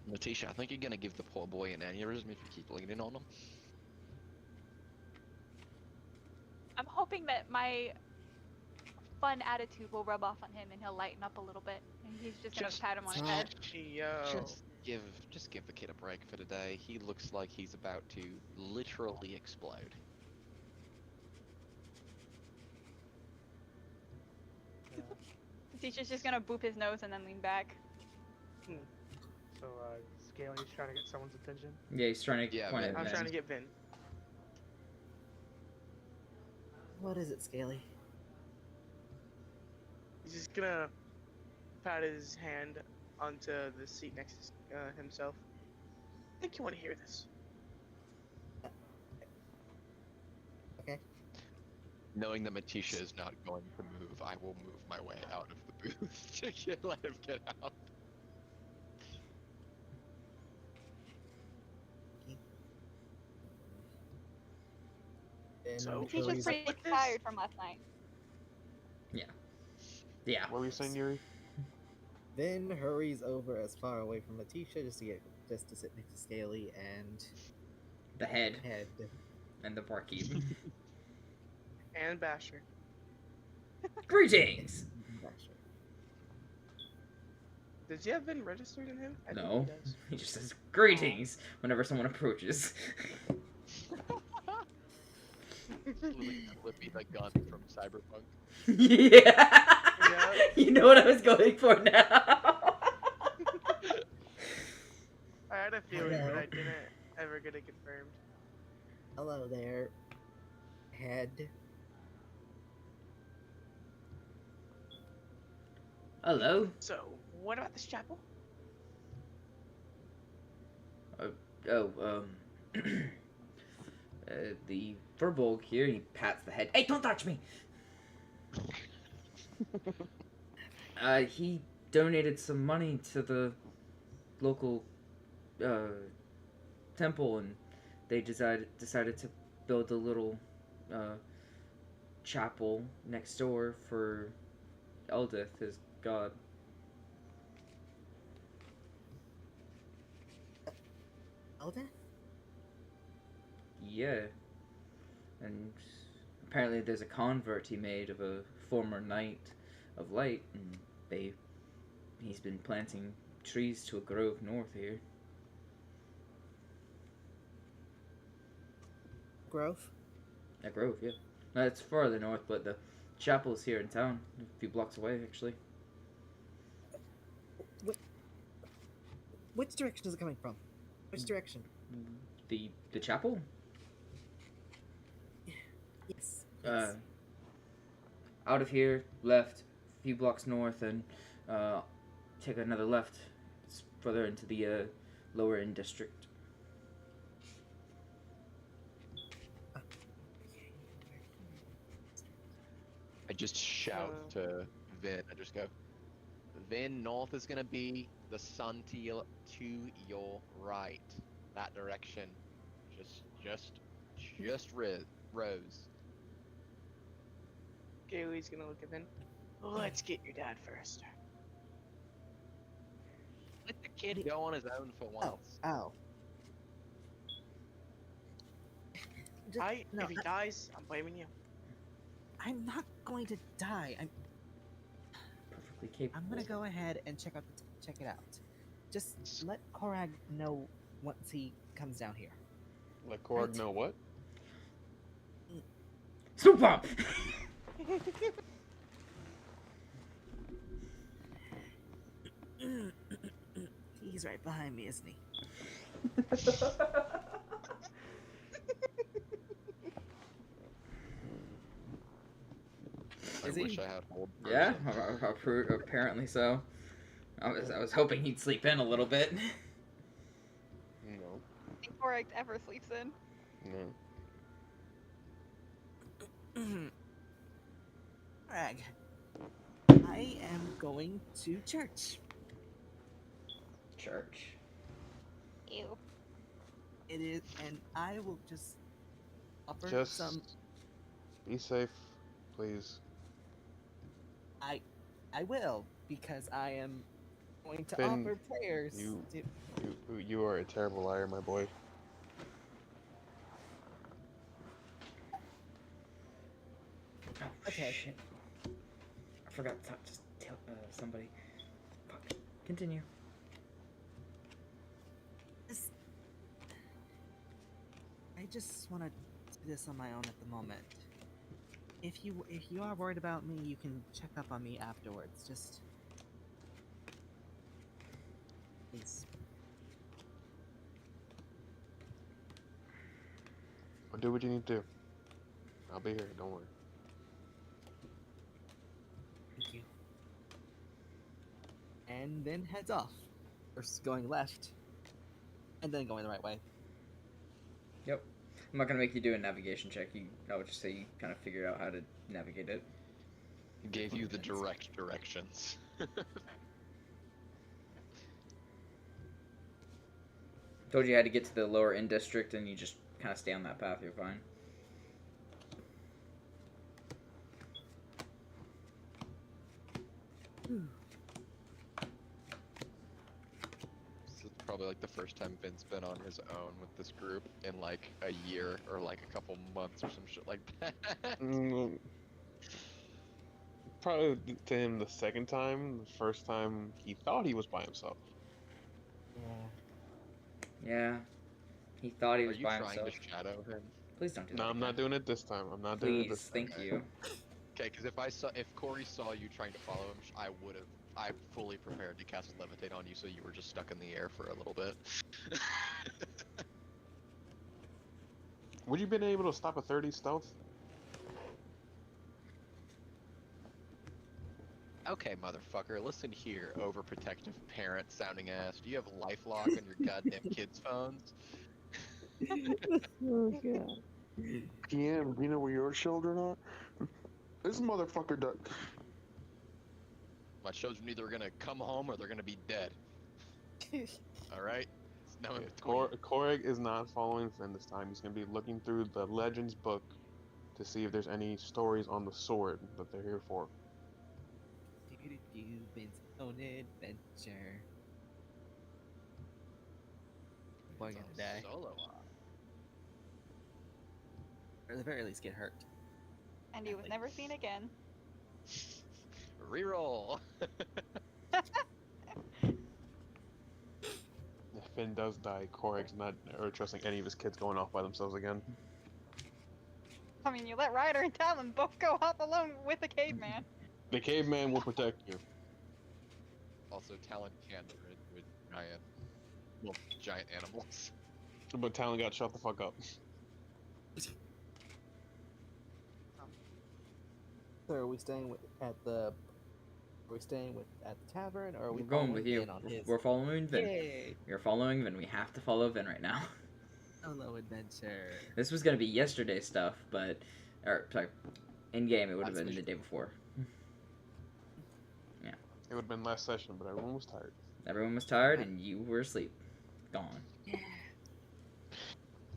Speaker 3: Letitia, I think you're gonna give the poor boy an aneurysm if you keep leaning on him.
Speaker 5: I'm hoping that my fun attitude will rub off on him and he'll lighten up a little bit. And he's just gonna pat him on his head.
Speaker 2: Yo.
Speaker 3: Just give the kid a break for today. He looks like he's about to literally explode.
Speaker 5: The teacher's just gonna boop his nose and then lean back.
Speaker 6: So, Scaly's trying to get someone's attention.
Speaker 1: Yeah, he's trying to point at
Speaker 2: I'm
Speaker 1: Vin.
Speaker 2: trying to get Vin.
Speaker 7: What is it, Scaly?
Speaker 2: He's just gonna pat his hand onto the seat next to himself. I think you want to hear this.
Speaker 7: Okay.
Speaker 3: Knowing that Matisha is not going to move, I will move my way out of the booth to let him get out.
Speaker 2: So,
Speaker 5: He's just pretty tired from last night.
Speaker 1: Yeah.
Speaker 4: What were you saying, Yuri?
Speaker 7: Then hurries over as far away from Letitia just to sit next to Scaly and
Speaker 1: The head
Speaker 7: head.
Speaker 1: and the barkeep.
Speaker 2: And Basher.
Speaker 1: Greetings!
Speaker 7: Basher.
Speaker 2: Does he have Vin registered in him? I
Speaker 1: No.
Speaker 2: think he does.
Speaker 1: He just says greetings whenever someone approaches.
Speaker 3: Would be the gun from Cyberpunk.
Speaker 1: Yeah.
Speaker 2: Yeah.
Speaker 1: You know what I was going for now.
Speaker 2: I had a feeling,
Speaker 7: Hello.
Speaker 2: but I didn't ever get it confirmed.
Speaker 7: Hello there, head.
Speaker 1: Hello.
Speaker 2: So, what about this chapel?
Speaker 1: The Furbolg here, he pats the head. Hey, don't touch me! He donated some money to the local, temple, and they decided to build a little, chapel next door for Eldith, his god.
Speaker 7: Elden?
Speaker 1: Yeah. And apparently there's a convert he made of a former knight of light, and he's been planting trees to a grove north here.
Speaker 7: Grove?
Speaker 1: A grove, yeah. No, it's farther north, but the chapel's here in town, a few blocks away, actually.
Speaker 7: Which direction is it coming from? Which direction?
Speaker 1: The chapel?
Speaker 7: Yes.
Speaker 1: Out of here, left, a few blocks north, and take another left. It's further into the lower end district.
Speaker 3: I just shout to Vin. I just go, Vin, north is gonna be the sun to your right. That direction. Just rose.
Speaker 2: Gailey's gonna look at Vin. Let's get your dad first.
Speaker 3: Let the kid go on his own for once.
Speaker 7: Oh.
Speaker 2: If he dies, I'm blaming you.
Speaker 7: I'm not going to die.
Speaker 1: Perfectly capable.
Speaker 7: I'm gonna go ahead and check it out. Just let Korag know once he comes down here.
Speaker 4: Let Korg
Speaker 7: Right.
Speaker 4: know what?
Speaker 1: Snoop Bomb!
Speaker 7: He's right behind me, isn't he?
Speaker 3: I
Speaker 7: Is he?
Speaker 3: wish I had hold.
Speaker 1: Yeah, apparently so. I was hoping he'd sleep in a little bit.
Speaker 4: No.
Speaker 5: Before I ever sleeps in.
Speaker 4: No.
Speaker 7: Korag, I am going to church.
Speaker 1: Church.
Speaker 5: Ew.
Speaker 7: It is, and I will just offer
Speaker 4: Just
Speaker 7: some.
Speaker 4: be safe, please.
Speaker 7: I will, because I am going to
Speaker 4: Finn,
Speaker 7: offer players
Speaker 4: you-
Speaker 7: to...
Speaker 4: You are a terrible liar, my boy.
Speaker 1: Oh,
Speaker 7: Okay.
Speaker 1: shit. I forgot to just tell somebody. Fuck. Continue.
Speaker 7: I just want to do this on my own at the moment. If you are worried about me, you can check up on me afterwards. Just please.
Speaker 4: Well, do what you need to do. I'll be here. Don't worry.
Speaker 7: Thank you. And then heads off. First going left, and then going the right way.
Speaker 1: Yep. I'm not gonna make you do a navigation check. I would just say you kind of figure out how to navigate it.
Speaker 3: Gave you the direct directions.
Speaker 1: Told you how to get to the lower end district, and you just kind of stay on that path. You're fine.
Speaker 3: This is probably like the first time Vin's been on his own with this group in like a year or like a couple months or some shit like that.
Speaker 4: Probably to him the second time. The first time he thought he was by himself.
Speaker 1: Yeah. He thought he
Speaker 3: Are
Speaker 1: was
Speaker 3: you
Speaker 1: by
Speaker 3: trying
Speaker 1: himself.
Speaker 3: to shadow him?
Speaker 1: Please don't do that.
Speaker 4: No, I'm not doing it this time. I'm not doing it this
Speaker 1: Please,
Speaker 4: time.
Speaker 1: thank you.
Speaker 3: Okay, because if Corey saw you trying to follow him, I fully prepared to cast Levitate on you, so you were just stuck in the air for a little bit.
Speaker 4: Would you been able to stop a 30 stealth?
Speaker 3: Okay, motherfucker, listen here, overprotective parent sounding ass. Do you have LifeLock on your goddamn kids' phones?
Speaker 7: Oh god.
Speaker 8: Yeah, you know where your children are? This motherfucker does.
Speaker 3: My children either gonna come home or they're gonna be dead. Alright? It's no in between.
Speaker 4: Korg is not following Finn this time. He's going to be looking through the Legends book to see if there's any stories on the sword that they're here for.
Speaker 7: Ben's own adventure. Boy,
Speaker 3: It's
Speaker 7: gonna
Speaker 3: on
Speaker 7: die.
Speaker 3: Solo op.
Speaker 7: Or at the very least, get hurt.
Speaker 5: And he was never seen again.
Speaker 3: Reroll!
Speaker 4: If Finn does die, Korg's not trusting any of his kids going off by themselves again.
Speaker 5: I mean, you let Ryder and Talon both go off alone with the caveman.
Speaker 4: The caveman will protect you.
Speaker 3: Also, Talon can rid with giant animals.
Speaker 4: But Talon got shut the fuck up.
Speaker 7: So are we staying at the tavern, or are we
Speaker 1: We're going
Speaker 7: following
Speaker 1: with you.
Speaker 7: Vin on his
Speaker 1: We're following Vin.
Speaker 7: Yay!
Speaker 1: We're following Vin. We have to follow Vin right now.
Speaker 7: Solo adventure?
Speaker 1: This was gonna be yesterday's stuff, but sorry, in game it would have
Speaker 7: Last
Speaker 1: been the
Speaker 7: session.
Speaker 1: day before.
Speaker 4: It would have been last session, but everyone was tired.
Speaker 1: Everyone was tired and you were asleep, gone.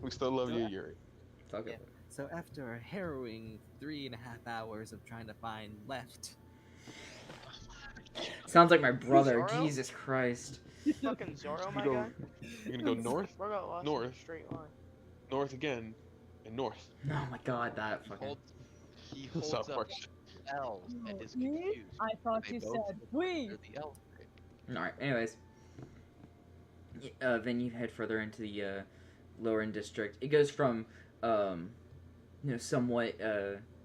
Speaker 4: We still love you,
Speaker 7: Yeah.
Speaker 4: Yuri.
Speaker 1: It's all good.
Speaker 7: Yeah. So after a harrowing 3.5 hours of trying to find left,
Speaker 1: Sounds like my brother.
Speaker 2: Zoro?
Speaker 1: Jesus Christ.
Speaker 2: Fucking Zoro, my
Speaker 4: You
Speaker 2: guy.
Speaker 4: You're gonna go north,
Speaker 2: Bro got lost
Speaker 4: North.
Speaker 2: in a straight line.
Speaker 4: north again, and north.
Speaker 1: Oh my god, that
Speaker 3: He
Speaker 1: fucking.
Speaker 3: holds
Speaker 4: South
Speaker 3: up
Speaker 4: Park.
Speaker 3: L's and is
Speaker 9: Me?
Speaker 3: confused.
Speaker 9: I thought
Speaker 3: They
Speaker 9: you
Speaker 3: both
Speaker 9: said
Speaker 3: look
Speaker 9: we.
Speaker 3: like they're the L grade.
Speaker 1: Alright, anyways. Then you head further into the lower end district. It goes from, somewhat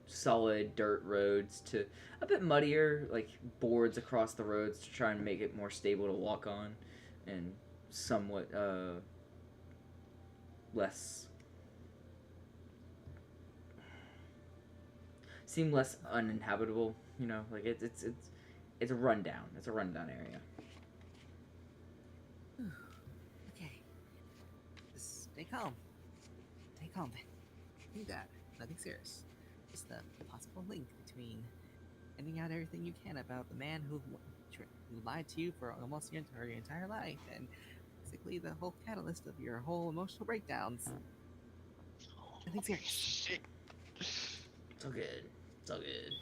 Speaker 1: solid dirt roads to a bit muddier, like boards across the roads to try and make it more stable to walk on, and somewhat less. Seem less uninhabitable, like it's a rundown. It's a rundown area.
Speaker 7: okay. Just stay calm. Stay calm. Do that. Nothing serious. Just the possible link between finding out everything you can about the man who lied to you for almost your entire life, and basically the whole catalyst of your whole emotional breakdowns. Nothing serious.
Speaker 3: Shit.
Speaker 1: It's all good. It's all good.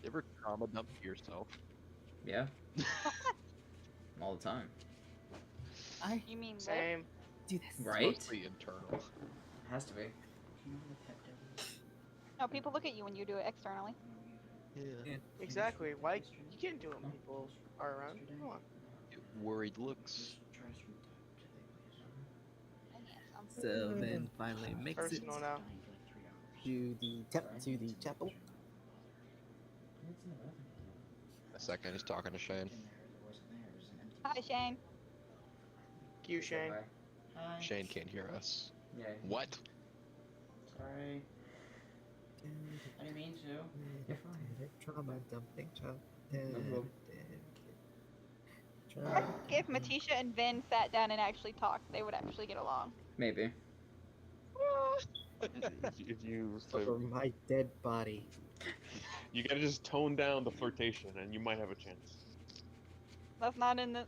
Speaker 3: You ever trauma dump yourself?
Speaker 1: Yeah. All the time.
Speaker 7: I
Speaker 5: You mean live?
Speaker 2: Same.
Speaker 7: do this.
Speaker 1: Right?
Speaker 3: Mostly internal.
Speaker 1: Has to be.
Speaker 5: No, people look at you when you do it externally.
Speaker 3: Yeah.
Speaker 2: Exactly. Why you can't do it when people are around? Come on.
Speaker 3: Worried looks.
Speaker 7: So then finally makes it
Speaker 2: Personal now.
Speaker 7: to the chapel.
Speaker 3: A second, he's talking to Shane.
Speaker 5: Hi, Shane.
Speaker 2: You, Shane.
Speaker 3: Shane can't hear us.
Speaker 1: Yeah.
Speaker 3: What?
Speaker 1: Sorry. I didn't mean to. You're fine.
Speaker 7: Trauma dumping child.
Speaker 1: problem.
Speaker 5: If Matisha and Vin sat down and actually talked, they would actually get along.
Speaker 1: Maybe.
Speaker 4: If you
Speaker 7: Over my dead body.
Speaker 4: you gotta just tone down the flirtation, and you might have a chance.
Speaker 5: That's not in the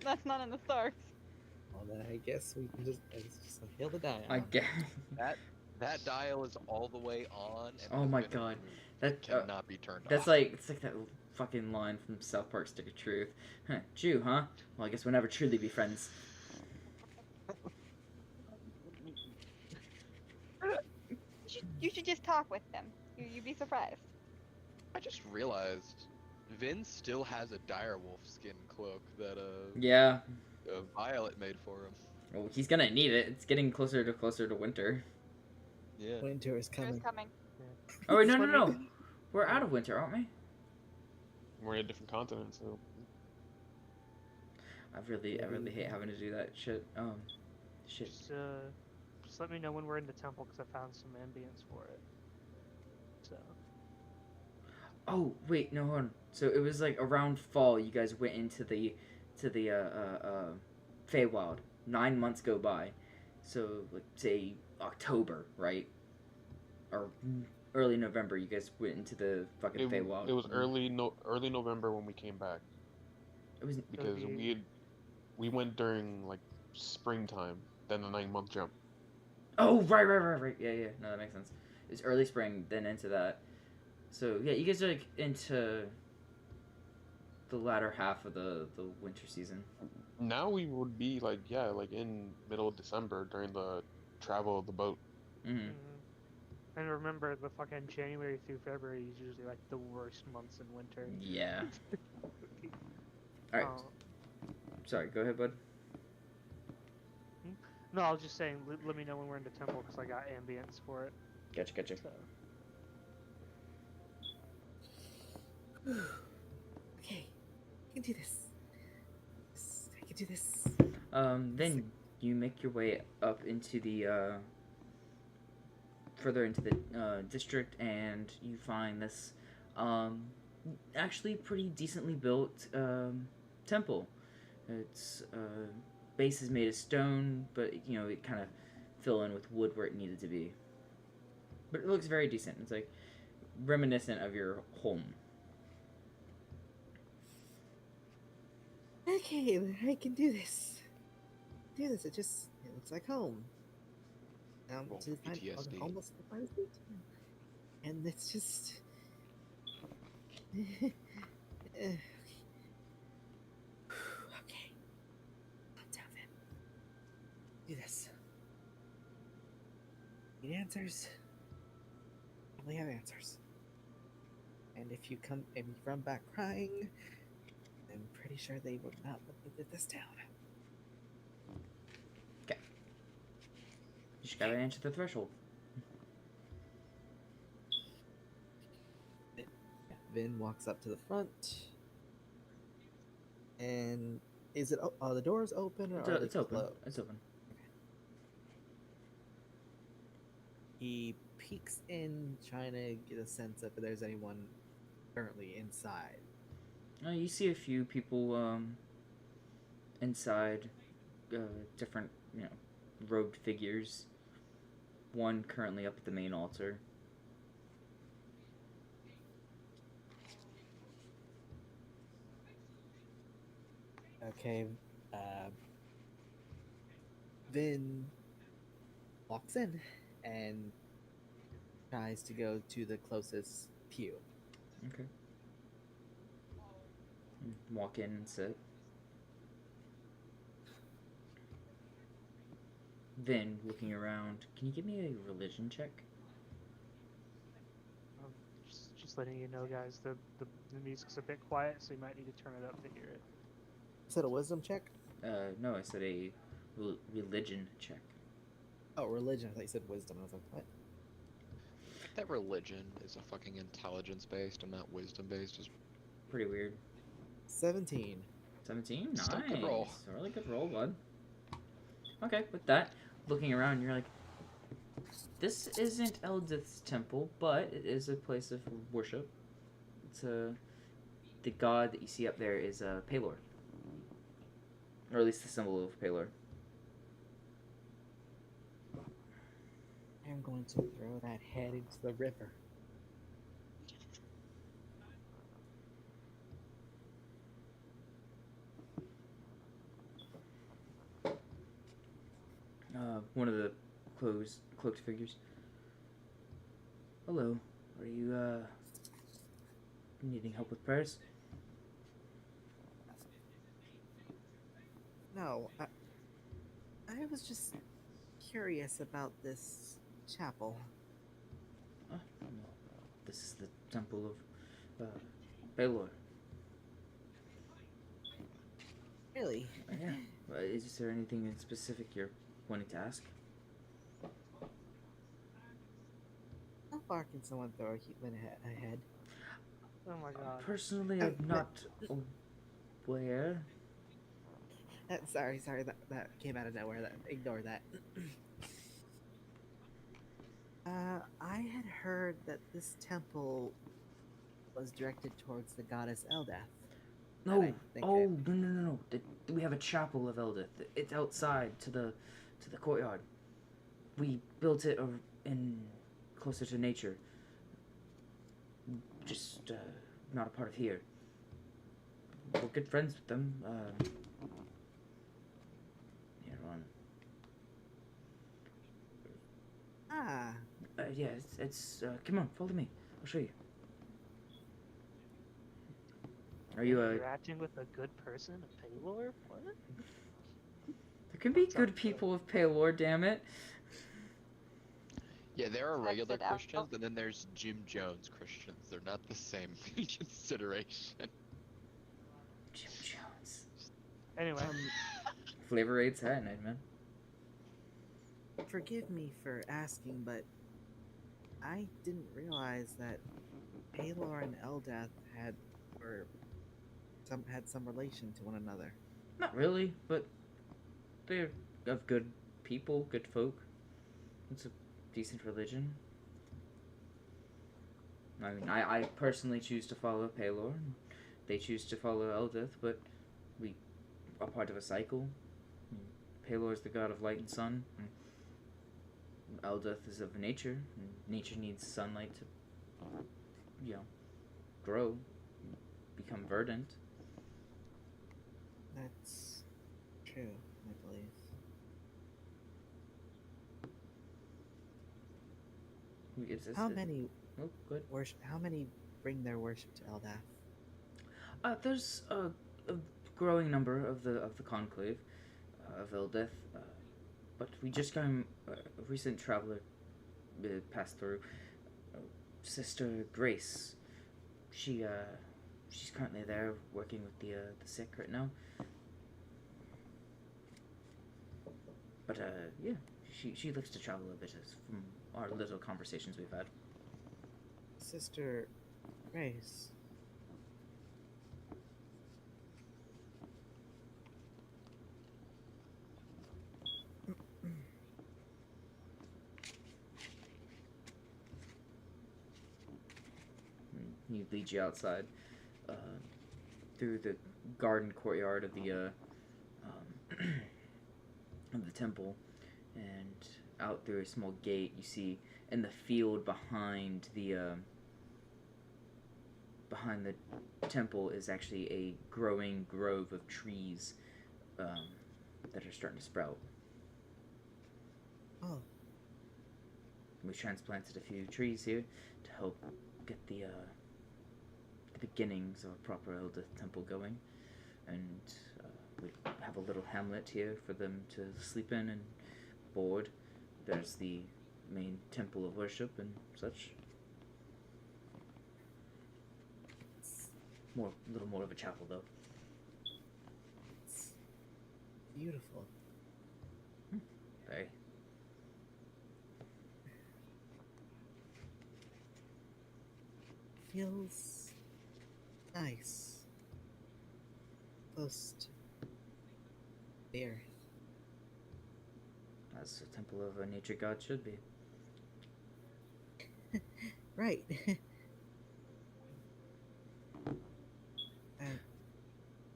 Speaker 5: stars.
Speaker 7: Well, then I guess we can just heal the die.
Speaker 1: I guess.
Speaker 3: That dial is all the way on. And
Speaker 1: Oh
Speaker 3: has
Speaker 1: my
Speaker 3: been
Speaker 1: god.
Speaker 3: removed.
Speaker 1: That
Speaker 3: Cannot be turned
Speaker 1: That's
Speaker 3: off.
Speaker 1: like it's like that fucking line from South Park Stick of Truth. Huh, Jew, huh? Well, I guess we'll never truly be friends.
Speaker 5: You should just talk with them. You'd be surprised.
Speaker 3: I just realized Vin still has a direwolf skin cloak that
Speaker 1: Yeah.
Speaker 3: Violet made for him.
Speaker 1: Well, he's gonna need it. It's getting closer to winter.
Speaker 3: Yeah.
Speaker 7: Winter is
Speaker 5: Winter's
Speaker 7: coming.
Speaker 5: coming.
Speaker 1: Oh wait, no. We're out of winter, aren't we?
Speaker 4: We're in a different continent, so
Speaker 1: I really hate having to do that shit. Shit.
Speaker 6: Just let me know when we're in the temple because I found some ambience for it. So.
Speaker 1: Oh wait, no, hold on. So it was like around fall. You guys went into the Feywild. 9 months go by, so like say October, right? Or early November. You guys went into the fucking Feywild.
Speaker 4: it was early November when we came back
Speaker 1: It was
Speaker 4: because we went during like springtime, then the 9-month jump.
Speaker 1: Oh, right. Yeah. No, that makes sense. It's early spring, then into that. So, yeah, you guys are, like, into the latter half of the winter season.
Speaker 4: Now we would be, like, yeah, like, in middle of December during the travel of the boat.
Speaker 1: Mm-hmm.
Speaker 6: And remember, the fucking January through February is usually, like, the worst months in winter.
Speaker 1: Yeah. Alright. Sorry, go ahead, bud.
Speaker 6: No, I was just saying, let me know when we're in the temple because I got ambience for it.
Speaker 1: Gotcha.
Speaker 6: So.
Speaker 7: Okay, I can do this. I can do this.
Speaker 1: Then you make your way up into the, further into the, district, and you find this, actually pretty decently built, temple. It's, base is made of stone, but, you know, it kind of fill in with wood where it needed to be. But it looks very decent. It's, like, reminiscent of your home.
Speaker 7: Okay, I can do this. It looks like home.
Speaker 3: Roll
Speaker 7: To find
Speaker 3: PTSD.
Speaker 7: almost the finest route. And it's just. Okay. Calm down, then. Do this. Need answers? Probably have answers. And if you run back crying, I'm pretty sure they would not let me live this down.
Speaker 1: Okay. You just gotta enter the threshold.
Speaker 7: Vin walks up to the front. And is it the doors open or are
Speaker 1: It's
Speaker 7: they
Speaker 1: open.
Speaker 7: closed?
Speaker 1: It's open.
Speaker 7: He peeks in, trying to get a sense of if there's anyone currently inside.
Speaker 1: You see a few people inside, different, robed figures. One currently up at the main altar.
Speaker 7: Okay, Vin walks in and tries to go to the closest pew.
Speaker 1: Okay. Walk in and sit. Then, looking around, can you give me a religion check?
Speaker 6: Just letting you know, guys, the music's a bit quiet, so you might need to turn it up to hear it.
Speaker 7: Is that a wisdom check?
Speaker 1: No, I said a religion check.
Speaker 7: Oh, religion. I thought you said wisdom. I was like, what?
Speaker 3: That religion is a fucking intelligence based and not wisdom based. Is
Speaker 1: Pretty weird.
Speaker 7: 17.
Speaker 1: 17?
Speaker 3: Still
Speaker 1: Nice.
Speaker 3: good roll.
Speaker 1: A really good roll, bud. Okay, with that, looking around, you're like, this isn't Eldith's temple, but it is a place of worship. It's the god that you see up there is Pelor. Or at least the symbol of Pelor.
Speaker 7: I'm going to throw that head into the river.
Speaker 1: One of the cloaked figures. Hello. Are you, needing help with prayers?
Speaker 7: No, I was just curious about this chapel.
Speaker 1: Oh, well, this is the temple of, Pelor.
Speaker 7: Really?
Speaker 1: Yeah. Is there anything in specific you're wanting to ask?
Speaker 7: How far can someone throw a human ahead?
Speaker 6: Oh my god.
Speaker 1: Personally, I'm not aware.
Speaker 7: Sorry, that came out of nowhere. Ignore that. I had heard that this temple was directed towards the goddess Eldath.
Speaker 1: No. No. We have a chapel of Eldith. It's outside to the courtyard. We built it in closer to nature. Just not a part of here. We're good friends with them. Yeah, Ron.
Speaker 7: Ah.
Speaker 1: Yeah, it's come on, follow me. I'll show you. Are you
Speaker 6: interacting with a good person, a Pelor? What?
Speaker 1: There can be good people of Pelor, damn it.
Speaker 3: Yeah, there are regular
Speaker 5: Exit out.
Speaker 3: Christians, and then there's Jim Jones Christians. They're not the same consideration.
Speaker 1: Jim Jones.
Speaker 6: Anyway.
Speaker 1: Flavor Aid's hat, man.
Speaker 7: Forgive me for asking, but I didn't realize that Pelor and Eldath had some relation to one another.
Speaker 1: Not really, but they're of good people, good folk. It's a decent religion. I mean, I personally choose to follow Pelor. They choose to follow Eldith, but we are part of a cycle. Pelor is the god of light and sun. And Eldith is of nature. And nature needs sunlight to, grow, become verdant.
Speaker 7: That's true, I believe. How many bring their worship to Eldath?
Speaker 1: There's a growing number of the conclave of Eldith, but we just got a recent traveler passed through. Sister Grace, she's currently there working with the sick right now. But yeah, she likes to travel a bit, from our little conversations we've had.
Speaker 7: Sister Grace.
Speaker 1: He leads you outside through the garden courtyard of the of the temple, and out through a small gate. You see in the field behind the temple is actually a growing grove of trees that are starting to sprout.
Speaker 7: Oh.
Speaker 1: We transplanted a few trees here to help get the beginnings of a proper Eldith temple going, and we have a little hamlet here for them to sleep in and board. There's the main temple of worship and such. A little more of a chapel, though.
Speaker 7: It's beautiful.
Speaker 1: Very.
Speaker 7: Feels nice. Close to the earth.
Speaker 1: As a temple of a nature god should be.
Speaker 7: Right.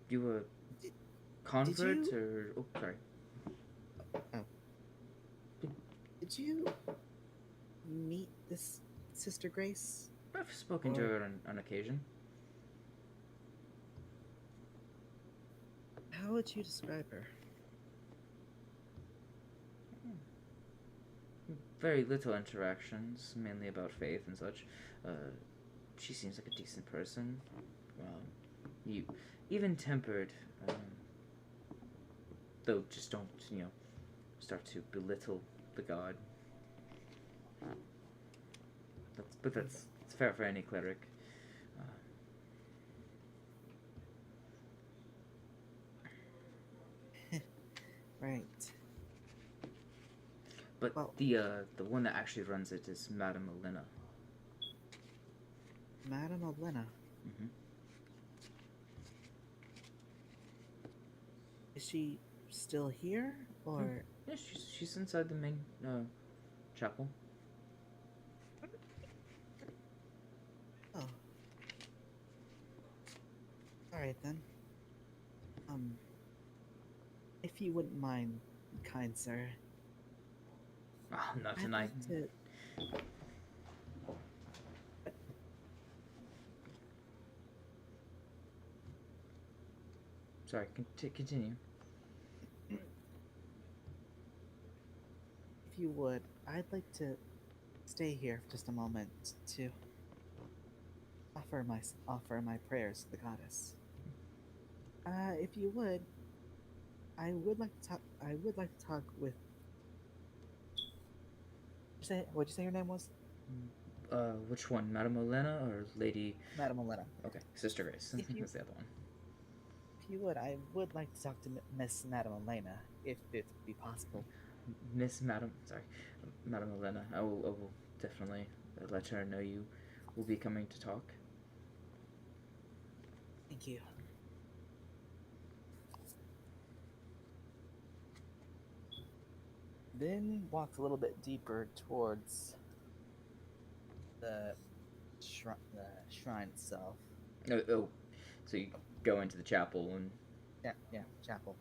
Speaker 1: You were convert or... Oh, sorry.
Speaker 7: Oh. Did you meet this Sister Grace?
Speaker 1: I've spoken to her on occasion.
Speaker 7: How would you describe her?
Speaker 1: Very little interactions, mainly about faith and such. She seems like a decent person. You even tempered, though just don't, start to belittle the god. That's fair for any cleric.
Speaker 7: Right.
Speaker 1: But the one that actually runs it is Madame Elena.
Speaker 7: Madame Elena.
Speaker 1: Mm-hmm.
Speaker 7: Is she still here, or?
Speaker 1: Yeah, she's inside the main chapel.
Speaker 7: Oh. All right then. If you wouldn't mind, kind sir.
Speaker 1: Oh, not tonight. Sorry, continue.
Speaker 7: If you would, I'd like to stay here for just a moment to offer my prayers to the goddess. If you would, I would like to talk with. What'd you say your name was?
Speaker 1: Which one, Madame Elena or Lady?
Speaker 7: Madame Elena.
Speaker 1: Okay, Sister Grace. That's the other one.
Speaker 7: If you would, I would like to talk to Miss Madame Elena, if it would be possible.
Speaker 1: Madame Elena. I will definitely let her know you will be coming to talk.
Speaker 7: Thank you. Then walks a little bit deeper towards the shrine itself.
Speaker 1: Oh, so you go into the chapel and...
Speaker 7: Yeah, chapel.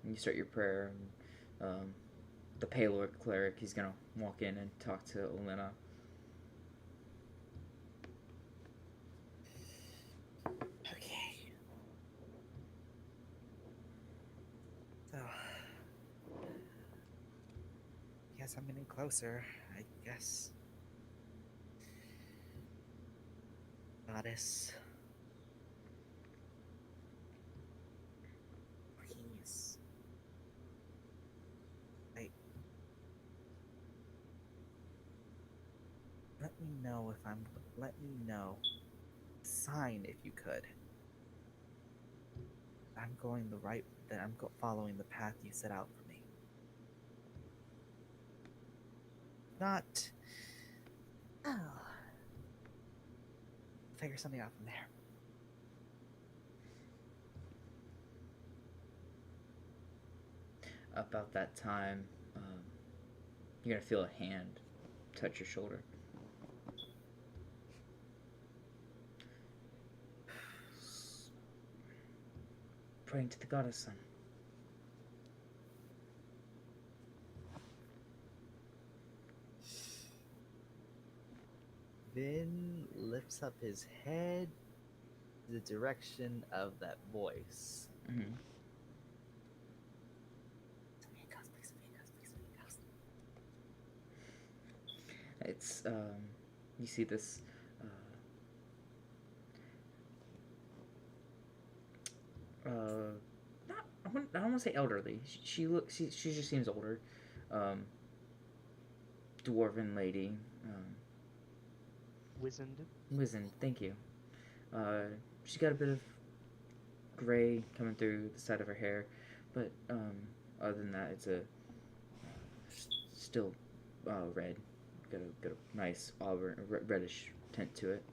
Speaker 1: And you start your prayer, and the Palor cleric, he's gonna walk in and talk to Olena.
Speaker 7: Okay. So, guess I'm getting closer, I guess. Goddess. Archenius. Right. Let me know. Sign if you could. I'm going that I'm following the path you set out for me. Not. Oh. Figure something out from there.
Speaker 1: About that time, you're gonna feel a hand touch your shoulder. Praying to the goddess, son.
Speaker 7: Then lifts up his head to the direction of that voice.
Speaker 1: Mm-hmm. It's you see this not I don't want to say elderly. She just seems older. Dwarven lady.
Speaker 6: Wizened.
Speaker 1: Wizened, thank you. She's got a bit of gray coming through the side of her hair, but other than that, it's still red. Got a nice auburn, reddish tint to it.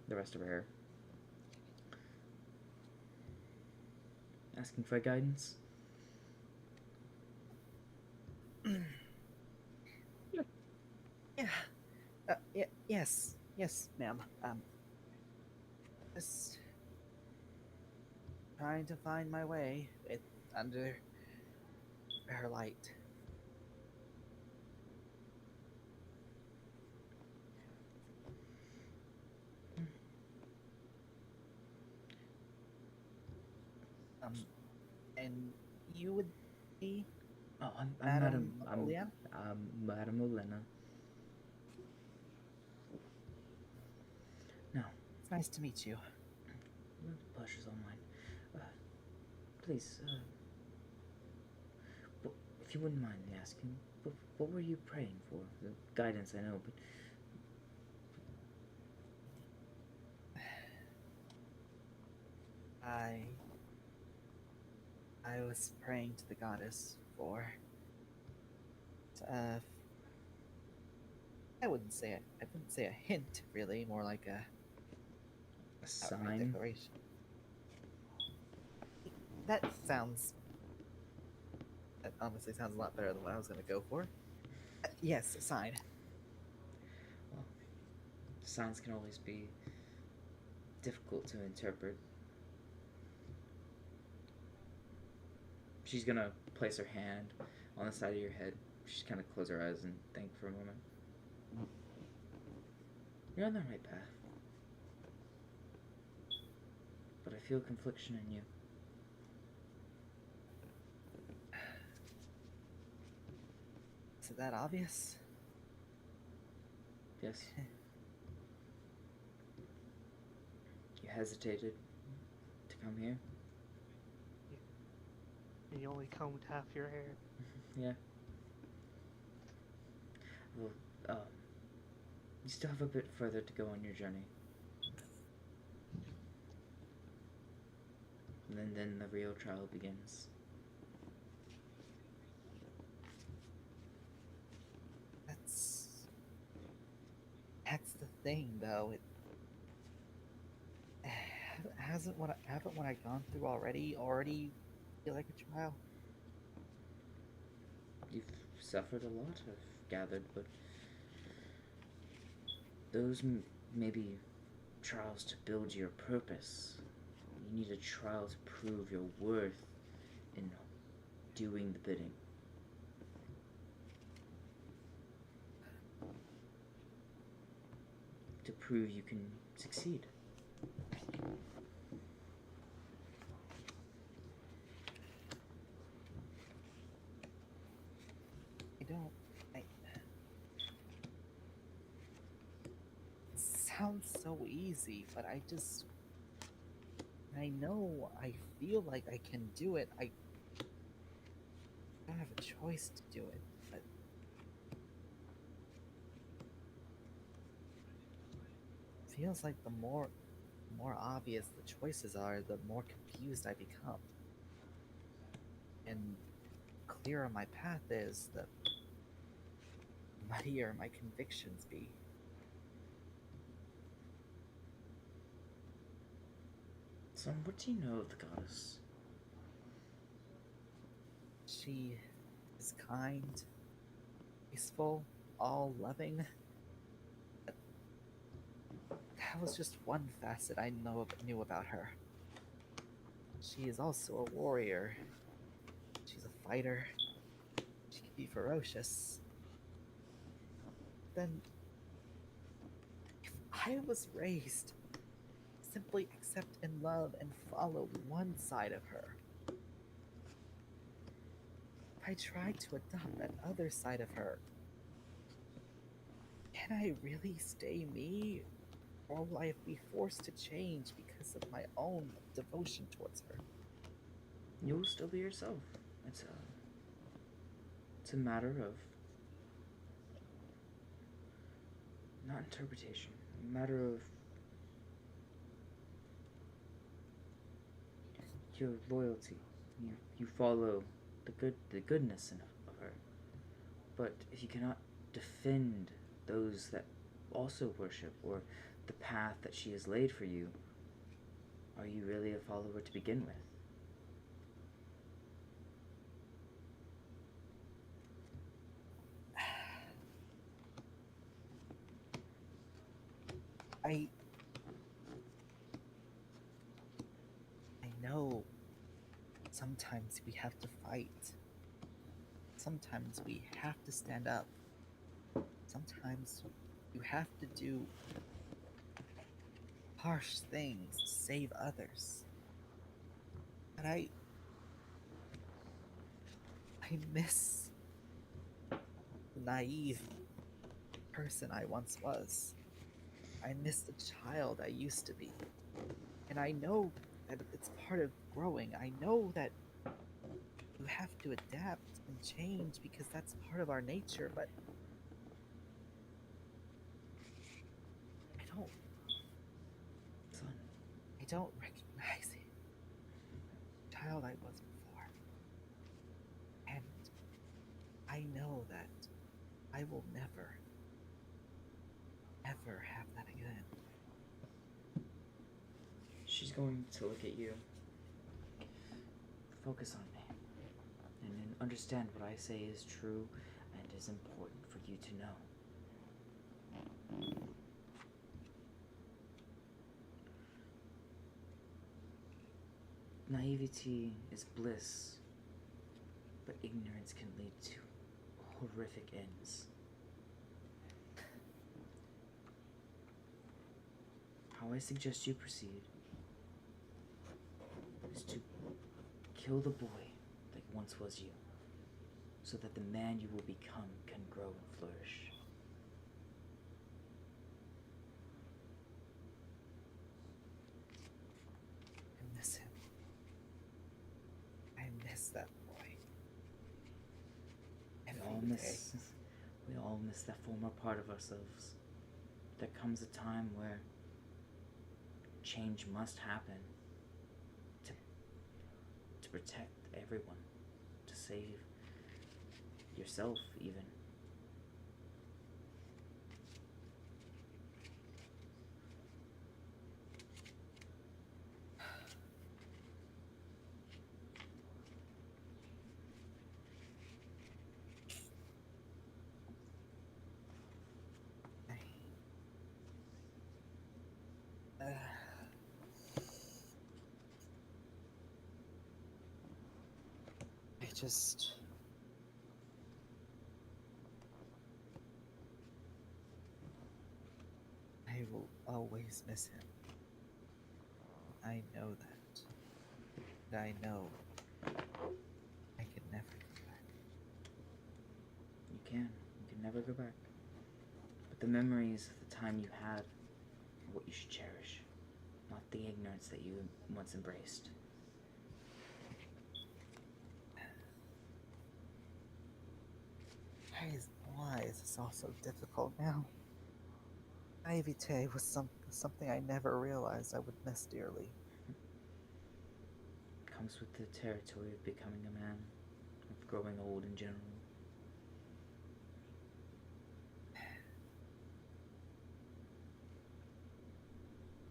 Speaker 1: The rest of her hair. Asking for guidance.
Speaker 7: Yeah. Yes, ma'am. Just trying to find my way under her light. And you would be?
Speaker 1: Oh, I'm
Speaker 7: Madam
Speaker 1: Madam.
Speaker 7: Oleana?
Speaker 1: Madam Olena. No.
Speaker 7: It's nice to meet you.
Speaker 1: The pleasure's all mine. Please, if you wouldn't mind me asking, what were you praying for? The guidance, I know, but...
Speaker 7: I was praying to the goddess for... I wouldn't say a hint, really, more like a
Speaker 1: sign?
Speaker 7: declaration. That honestly sounds a lot better than what I was going to go for. Yes, a sign.
Speaker 1: Well, signs can always be difficult to interpret. She's gonna place her hand on the side of your head. She's kind of close her eyes and think for a moment. You're on the right path. But I feel confliction in you.
Speaker 7: Is it that obvious?
Speaker 1: Yes. You hesitated to come here?
Speaker 6: And you only combed half your hair.
Speaker 1: Yeah. Well, you still have a bit further to go on your journey. And then the real trial begins.
Speaker 7: That's the thing, though. Haven't what I've gone through already feel like a trial?
Speaker 1: You've suffered a lot, I've gathered, but those may be trials to build your purpose. You need a trial to prove your worth in doing the bidding. To prove you can succeed.
Speaker 7: It sounds so easy, but I know I feel like I can do it. I don't have a choice to do it, but it feels like the more obvious the choices are, the more confused I become. And clearer my path is, the muddier my convictions be.
Speaker 1: Son, what do you know of the goddess?
Speaker 7: She is kind, peaceful, all-loving. That was just one facet I knew about her. She is also a warrior. She's a fighter. She can be ferocious. Then, if I was raised simply accept and love and follow one side of her, if I tried to adopt that other side of her, can I really stay me? Or will I be forced to change because of my own devotion towards her?
Speaker 1: You'll still be yourself. It's a matter of not interpretation, a matter of your loyalty. You follow the goodness of her. But if you cannot defend those that also worship or the path that she has laid for you, are you really a follower to begin with?
Speaker 7: I know sometimes we have to fight. Sometimes we have to stand up. Sometimes you have to do harsh things to save others. But I miss the naive person I once was. I miss the child I used to be. And I know that it's part of growing. I know that you have to adapt and change because that's part of our nature, but
Speaker 1: Son.
Speaker 7: I don't recognize the child I was before. And I know that I will never, ever have that again.
Speaker 1: She's going to look at you. Focus on me. And then understand what I say is true and is important for you to know. Naivety is bliss, but ignorance can lead to horrific ends. How I suggest you proceed is to kill the boy that once was you, so that the man you will become can grow and flourish.
Speaker 7: I miss him. I miss that boy.
Speaker 1: We all miss that former part of ourselves. There comes a time where change must happen to protect everyone, to save yourself even.
Speaker 7: I will always miss him. I know that. And I know I can never go back.
Speaker 1: You can never go back. But the memories of the time you had are what you should cherish, not the ignorance that you once embraced.
Speaker 7: Why is this all so difficult now? Naivete was something I never realized I would miss dearly.
Speaker 1: Comes with the territory of becoming a man, of growing old in general.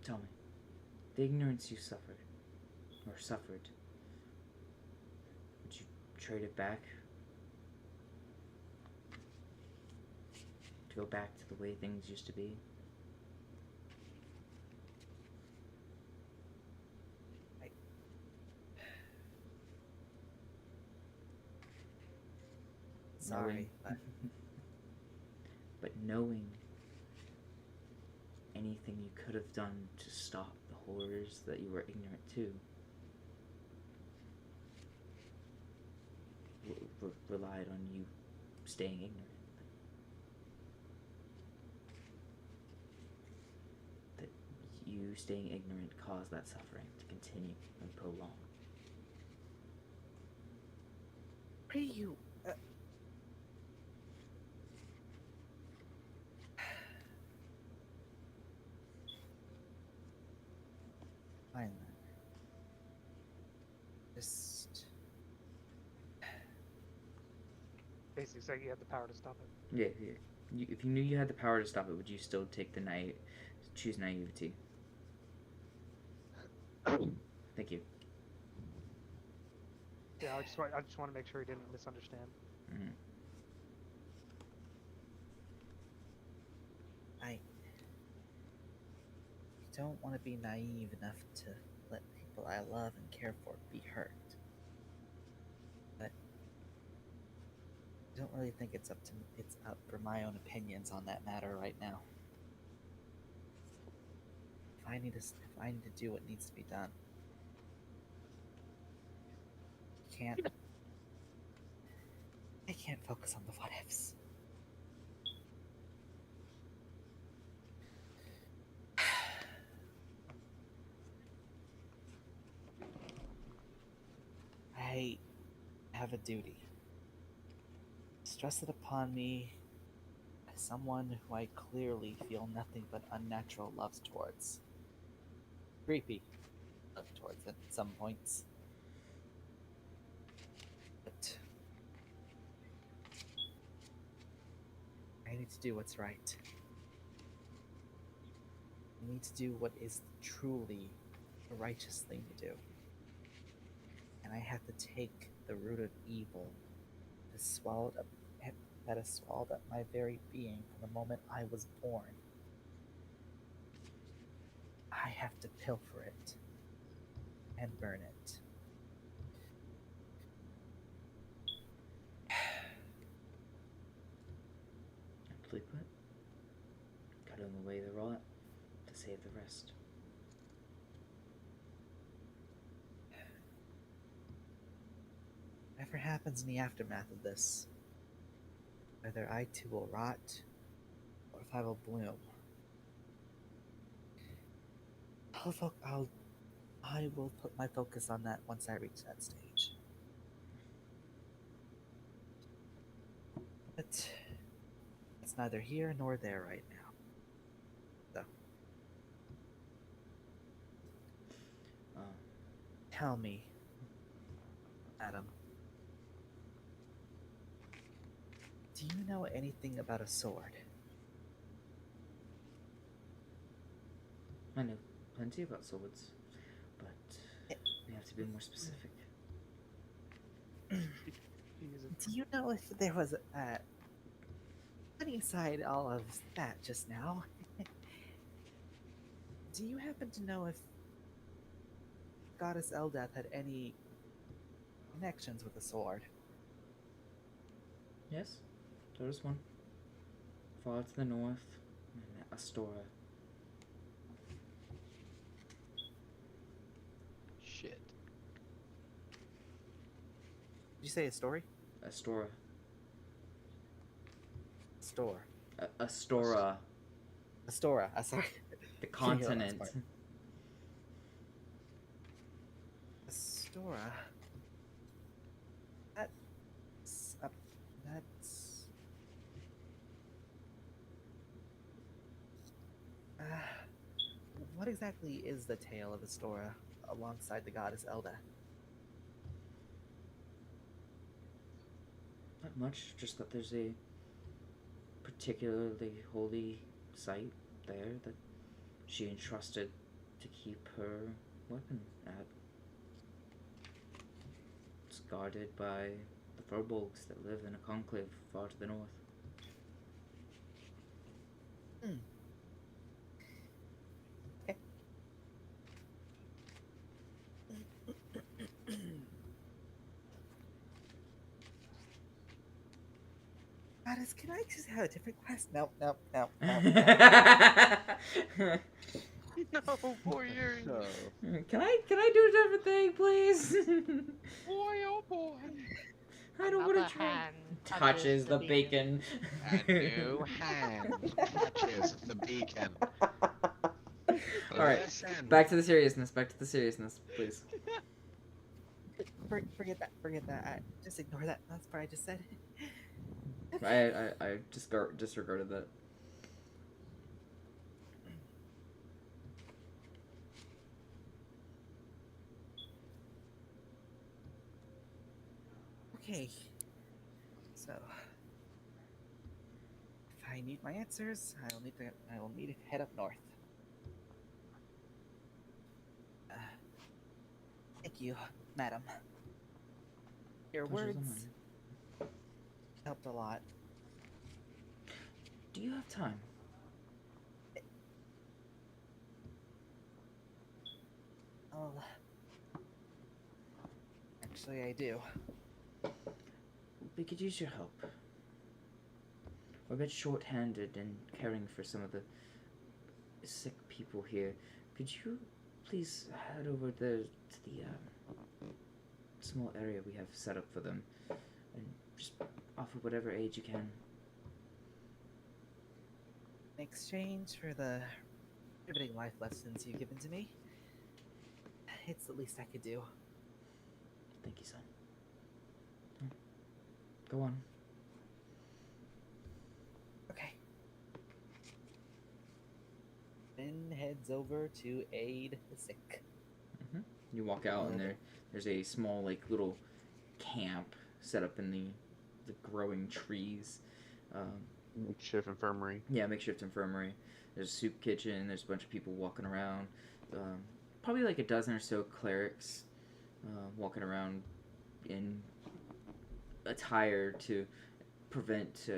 Speaker 1: Tell me, the ignorance you suffered, would you trade it back? To go back to the way things used to be?
Speaker 7: Sorry,
Speaker 1: but knowing anything you could have done to stop the horrors that you were ignorant to relied on you staying ignorant. you staying ignorant cause that suffering to continue and prolong?
Speaker 7: What are you? Fine then. Just.
Speaker 6: Basically saying you have the power to stop it.
Speaker 1: Yeah, yeah. If you knew you had the power to stop it, would you still take the choose naivety? Thank you.
Speaker 6: Yeah, I just want to make sure he didn't misunderstand.
Speaker 1: Mm-hmm.
Speaker 7: I don't want to be naive enough to let people I love and care for be hurt. But I don't really think it's up for my own opinions on that matter right now. If I need to do what needs to be done, I can't focus on the what ifs. I have a duty. Stress it upon me as someone who I clearly feel nothing but unnatural love towards. Creepy love towards at some points. But I need to do what's right. I need to do what is truly a righteous thing to do. And I have to take the root of evil that has swallowed up my very being from the moment I was born. I have to pilfer it and burn it.
Speaker 1: Aptly put. Cut in the way the rot to save the rest.
Speaker 7: Whatever happens in the aftermath of this, whether I too will rot or if I will bloom, I will put my focus on that once I reach that stage. But it's neither here nor there right now. So, tell me, Adam, do you know anything about a sword?
Speaker 1: I know plenty about swords, but we have to be more specific.
Speaker 7: Do you know if there was putting aside all of that just now, do you happen to know if Goddess Eldath had any connections with the sword?
Speaker 1: Yes, there is one. Far to the north, in Astora.
Speaker 3: Shit.
Speaker 7: Did you say a story?
Speaker 1: Astora.
Speaker 7: Store.
Speaker 1: Astora.
Speaker 7: Astora. Sorry.
Speaker 1: The continent.
Speaker 7: Astora. That's. What exactly is the tale of Astora alongside the goddess Eldath?
Speaker 1: Not much, just that there's a particularly holy site there that she entrusted to keep her weapon at. It's guarded by the Furbolgs that live in a conclave far to the north.
Speaker 7: Okay. Goddess, can I just have a different quest? No.
Speaker 2: No, poor Yuri.
Speaker 8: So,
Speaker 1: Can I do a different thing, please?
Speaker 2: Boy, oh boy.
Speaker 1: I don't want to try. Touches the beacon.
Speaker 3: A new hand touches the beacon.
Speaker 1: All right, back to the seriousness. Back to the seriousness, please.
Speaker 7: Forget that. Forget that. Just ignore that last part I just said.
Speaker 1: I disregarded that.
Speaker 7: Okay. So, if I need my answers, I will need to head up north. Thank you, madam. Your
Speaker 1: Pleasure's
Speaker 7: words helped a lot.
Speaker 1: Do you have time?
Speaker 7: Oh, actually, I do.
Speaker 1: We could use your help. We're a bit short-handed in caring for some of the sick people here. Could you please head over there to the small area we have set up for them and just offer whatever aid you can?
Speaker 7: In exchange for the riveting life lessons you've given to me, it's the least I could do.
Speaker 1: Thank you, son. Go on.
Speaker 7: Okay. Then heads over to aid the sick.
Speaker 1: You walk out and there's a small little camp set up in the growing trees.
Speaker 4: Makeshift infirmary.
Speaker 1: Yeah, makeshift infirmary. There's a soup kitchen. There's a bunch of people walking around. Probably like a dozen or so clerics walking around in attire to prevent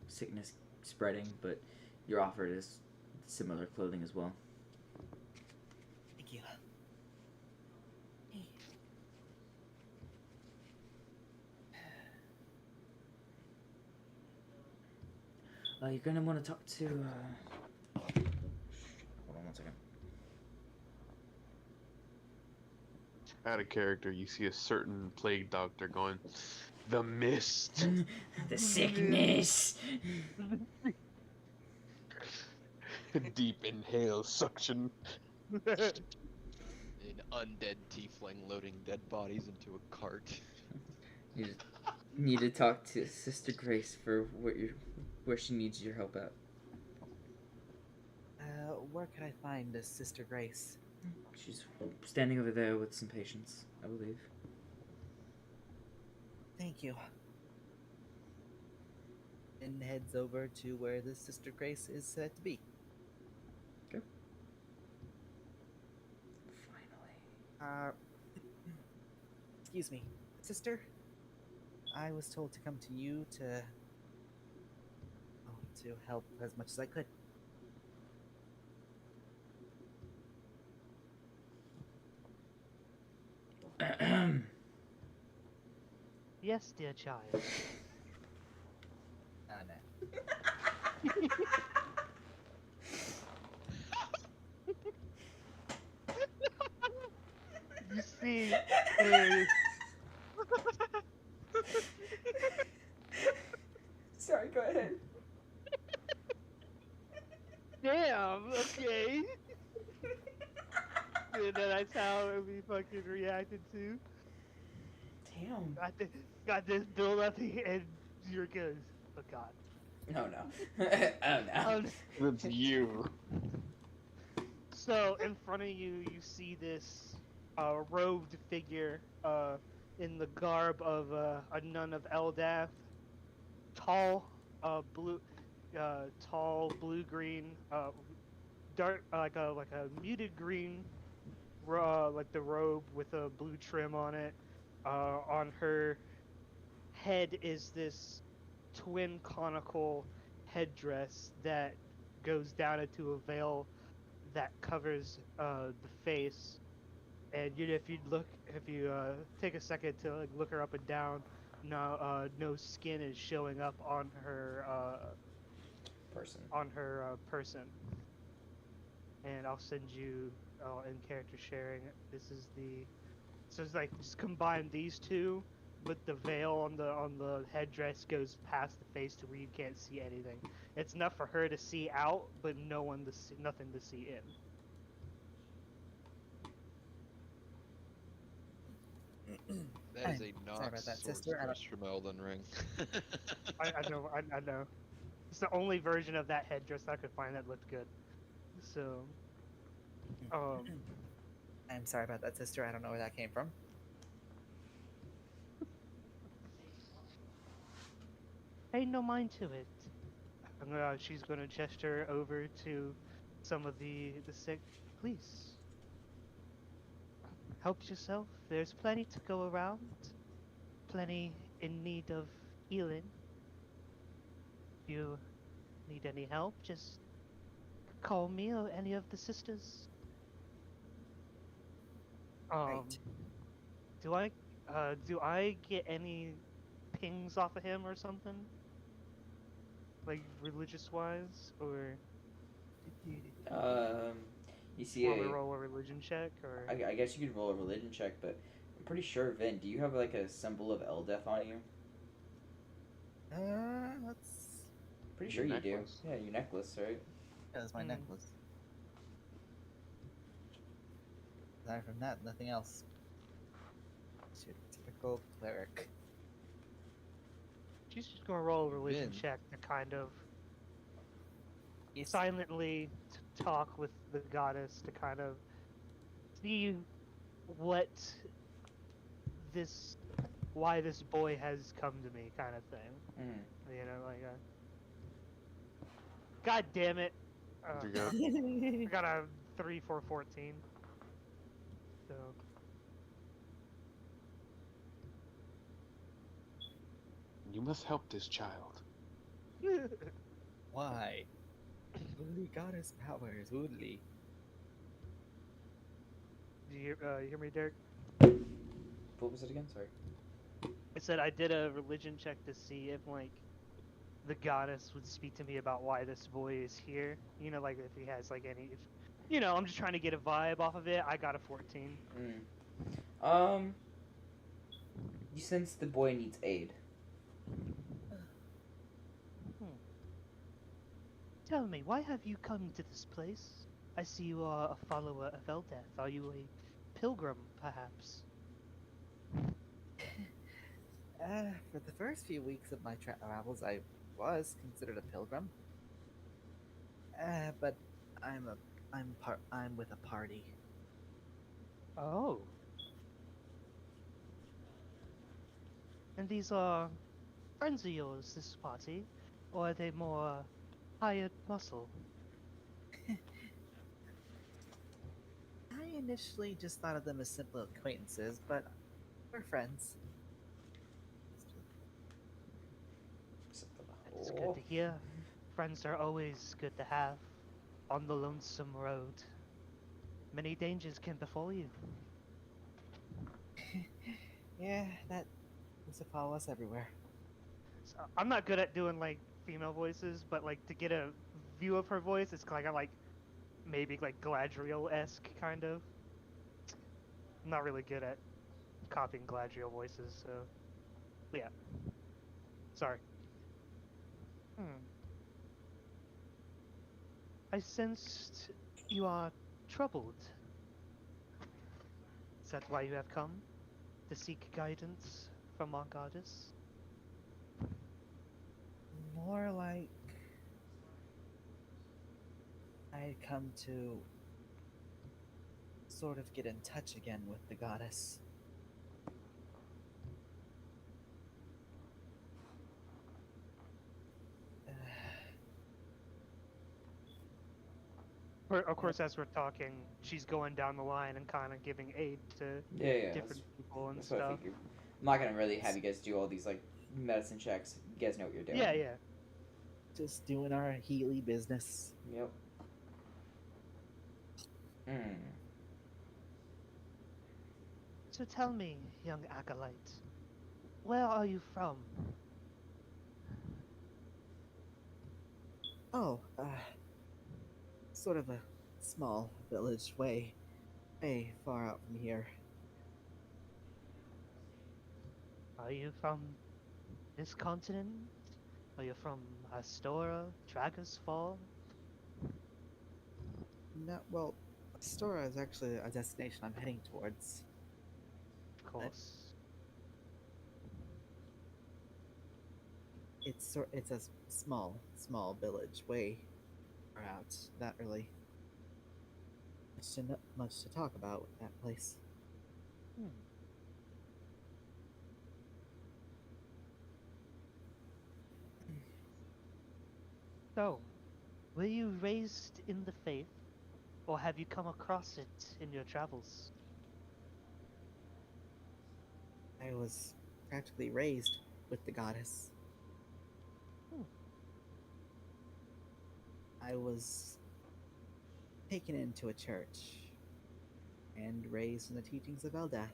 Speaker 1: sickness spreading, but you're offered is similar clothing as well.
Speaker 7: Thank you.
Speaker 1: You're gonna want to talk to. Hold on 1 second.
Speaker 4: Out of character, you see a certain plague doctor going, "The mist."
Speaker 1: The sickness.
Speaker 4: Deep inhale, suction.
Speaker 3: An undead tiefling loading dead bodies into a cart.
Speaker 1: You need to talk to Sister Grace for where she needs your help at.
Speaker 7: Where can I find Sister Grace?
Speaker 1: She's standing over there with some patients, I believe.
Speaker 7: Thank you. And heads over to where the Sister Grace is said to be.
Speaker 1: Okay. Finally.
Speaker 7: Excuse me, sister? I was told to come to you to help as much as I could.
Speaker 6: Yes, dear child.
Speaker 7: No.
Speaker 6: You see a...
Speaker 1: Sorry, go ahead.
Speaker 6: Damn, okay. Yeah, that's how it would be fucking reacted to.
Speaker 1: Damn.
Speaker 6: Got this build up and you're good. Oh god.
Speaker 1: Oh no. Oh no.
Speaker 4: That's you.
Speaker 6: So in front of you, you see this robed figure in the garb of a nun of Eldath. Tall, blue green, dark like a muted green, like the robe with a blue trim on it. On her head is this twin conical headdress that goes down into a veil that covers the face. And if you take a second to look her up and down, no skin is showing up on her person. And I'll send you in character sharing. So it's like just combine these two, but the veil on the headdress goes past the face to where you can't see anything. It's enough for her to see out, but nothing to see in.
Speaker 3: That is
Speaker 7: I'm
Speaker 3: a not
Speaker 7: sorry about that,
Speaker 3: sword
Speaker 7: sister. I don't-
Speaker 3: stretch from Elden Ring.
Speaker 6: I know, I know. It's the only version of that headdress I could find that looked good. So,
Speaker 7: I'm sorry about that, sister. I don't know where that came from.
Speaker 6: pay no mind to it. She's gonna gesture over to some of the sick. Please, help yourself. There's plenty to go around. Plenty in need of healing. If you need any help, just call me or any of the sisters.
Speaker 7: Right.
Speaker 6: Do I get any pings off of him or something? Like religious wise, or
Speaker 1: You see
Speaker 6: will we roll a religion check, or?
Speaker 1: I guess you could roll a religion check, but I'm pretty sure, Vin, do you have like a symbol of Eldeth on you?
Speaker 7: Let's.
Speaker 1: Pretty
Speaker 4: Your
Speaker 1: sure you
Speaker 4: necklace.
Speaker 1: do. Yeah, your necklace, right?
Speaker 7: That was my necklace. Aside from that, nothing else. Shit, typical cleric.
Speaker 6: She's just gonna roll a religion
Speaker 3: Vin.
Speaker 6: check to kind of
Speaker 7: Yes.
Speaker 6: silently talk with the goddess to kind of see what why this boy has come to me, kind of thing.
Speaker 1: Mm.
Speaker 6: You know, like God damn it!
Speaker 4: You got
Speaker 6: I got a 3 for 14. So
Speaker 4: You must help this child.
Speaker 7: Why? Holy goddess powers, holy.
Speaker 6: you hear me, Derek?
Speaker 1: What was it again? Sorry.
Speaker 6: I said I did a religion check to see if like the goddess would speak to me about why this boy is here. You know, like if he has like any, I'm just trying to get a vibe off of it. I got a 14.
Speaker 1: You sense the boy needs aid.
Speaker 6: Tell me, why have you come to this place? I see you are a follower of Eldeth. Are you a pilgrim, perhaps?
Speaker 7: For the first few weeks of my travels, I was considered a pilgrim. But I'm with a party.
Speaker 6: Oh. And these are friends of yours, this party? Or are they more hired muscle?
Speaker 7: I initially just thought of them as simple acquaintances, but we're friends.
Speaker 6: It's good to hear. Friends are always good to have on the lonesome road. Many dangers can befall you.
Speaker 7: Yeah, that used to follow us everywhere.
Speaker 6: So, I'm not good at doing like female voices, but like to get a view of her voice, it's kind of like maybe like Galadriel-esque kind of. I'm not really good at copying Galadriel voices, so yeah. Sorry. I sensed you are troubled. Is that why you have come? To seek guidance from our goddess?
Speaker 7: More like I come to sort of get in touch again with the goddess.
Speaker 6: Of course, as we're talking, she's going down the line and kind of giving aid to
Speaker 1: Yeah,
Speaker 6: different people and
Speaker 1: that's what I
Speaker 6: stuff.
Speaker 1: figured. I'm not gonna really have you guys do all these like medicine checks. You guys know what you're doing.
Speaker 6: Yeah, yeah.
Speaker 7: Just doing our Healy business.
Speaker 1: Yep.
Speaker 6: So tell me, young acolyte, where are you from?
Speaker 7: Oh, sort of a small village way far out from here.
Speaker 6: Are you from this continent? Are you from Astora, Dragus Fall?
Speaker 7: No, well, Astora is actually a destination I'm heading towards.
Speaker 6: Of course.
Speaker 7: It's a small village, way far out. Not really much to talk about with that place.
Speaker 6: Hmm. So, were you raised in the faith, or have you come across it in your travels?
Speaker 7: I was practically raised with the goddess.
Speaker 6: Hmm.
Speaker 7: I was taken into a church and raised in the teachings of Eldath.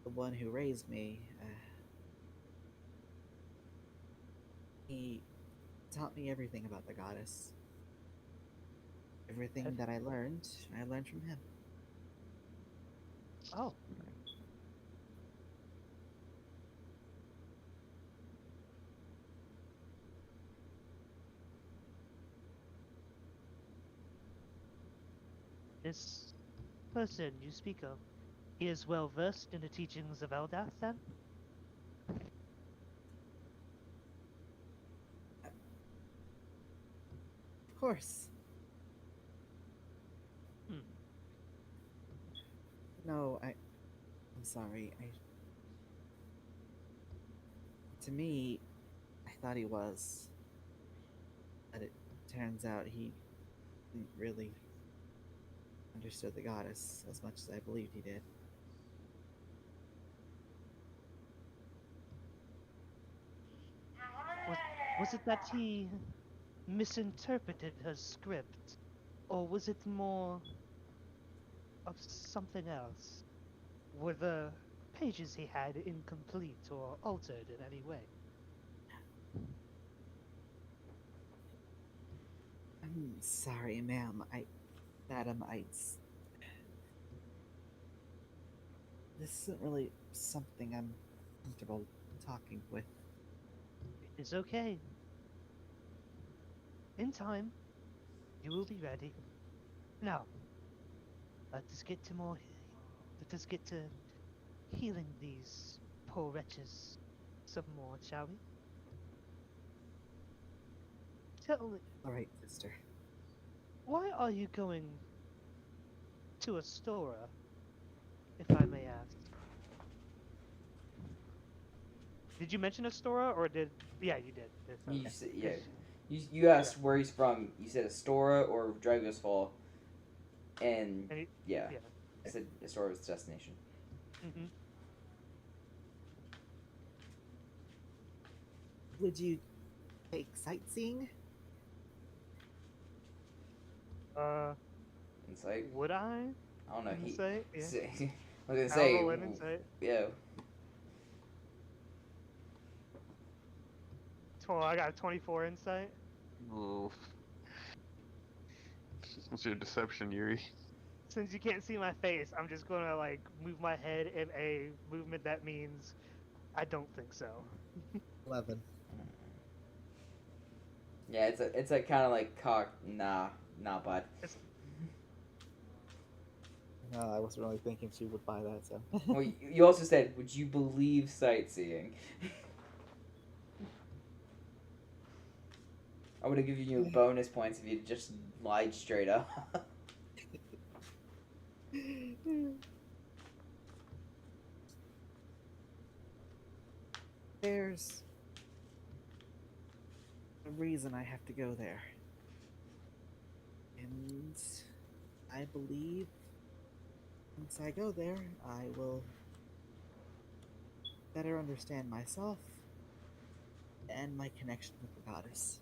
Speaker 7: The one who raised me, he taught me everything about the goddess. Everything that I learned from him.
Speaker 6: Oh. This person you speak of, he is well versed in the teachings of Eldath, then?
Speaker 7: Of course.
Speaker 6: Hmm.
Speaker 7: No, I'm sorry. To me, I thought he was, but it turns out he didn't really understood the goddess as much as I believed he did.
Speaker 6: Was it that he misinterpreted her script, or was it more of something else? Were the pages he had incomplete or altered in any way?
Speaker 7: I'm sorry, ma'am. Madam, this isn't really something I'm comfortable talking with.
Speaker 6: It is okay. In time, you will be ready. Now, let us get to healing these poor wretches some more, shall we? Tell me,
Speaker 7: All right, sister.
Speaker 6: why are you going to Astora, if I may ask? Did you mention Astora, or did... Yeah, you did. It's
Speaker 1: You
Speaker 6: okay.
Speaker 1: said, yeah. You asked where he's from. You said Astora or Dragos Fall, and yeah, I said Astora was the destination.
Speaker 6: Mm-hmm.
Speaker 7: Would you take sightseeing?
Speaker 1: Insight.
Speaker 6: Would I?
Speaker 1: I don't know.
Speaker 6: Insight? Yeah.
Speaker 1: I was gonna
Speaker 6: I'll
Speaker 1: say.
Speaker 6: roll in insight.
Speaker 1: Yeah.
Speaker 6: I got 24 insight.
Speaker 4: Oh. What's your deception, Yuri?
Speaker 6: Since you can't see my face, I'm just gonna like move my head in a movement that means I don't think so.
Speaker 7: 11.
Speaker 1: Yeah, it's a kind of like cock. Nah, bud.
Speaker 7: No, I wasn't really thinking she would buy that, so.
Speaker 1: Well, you also said, would you believe sightseeing? I would have given you bonus points if you just lied straight up.
Speaker 7: There's a reason I have to go there. And I believe once I go there, I will better understand myself and my connection with the goddess.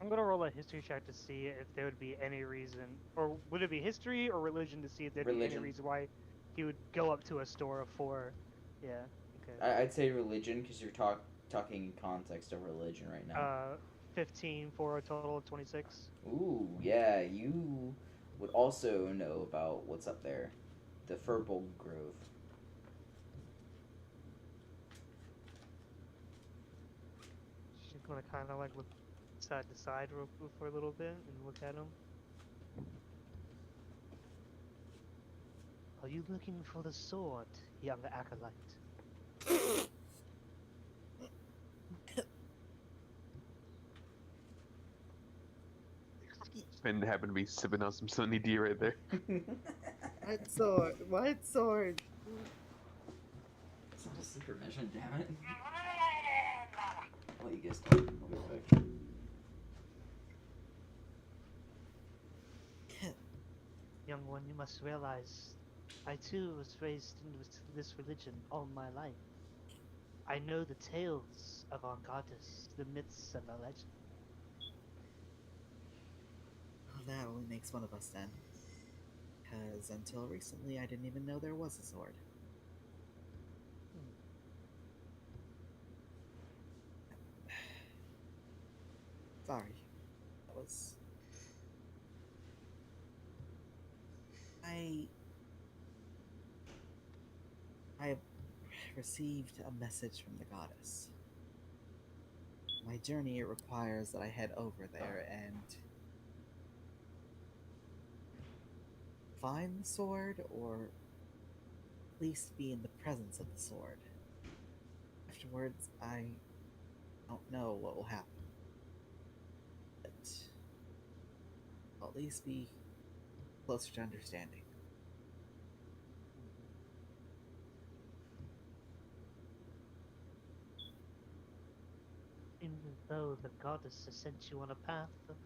Speaker 6: I'm gonna roll a history check to see if there would be any reason, or would it be history or religion to see if there'd be any reason why he would go up to Astora for. Yeah. Okay.
Speaker 1: I'd say religion because you're talking in context of religion right now.
Speaker 6: 15 for a total of 26.
Speaker 1: Ooh, yeah, you would also know about what's up there, the Furbolg Grove.
Speaker 6: She's gonna kind of like look side to side for a little bit and look at him. Are you looking for the sword, young acolyte?
Speaker 4: Finn happened to be sipping on some Sunny D right there.
Speaker 7: What sword? What sword?
Speaker 1: It's not a secret mission, damn it. I'll let you guys talk. I'll be right back.
Speaker 6: Young one, you must realize, I too was raised in this religion all my life. I know the tales of our goddess, the myths and the legends.
Speaker 7: Well, that only makes one of us then. Because until recently, I didn't even know there was a sword. Sorry. That was... I received a message from the goddess. My journey requires that I head over there and find the sword, or at least be in the presence of the sword. Afterwards, I don't know what will happen. But I'll at least be closer to understanding.
Speaker 6: Even though the goddess has sent you on a path of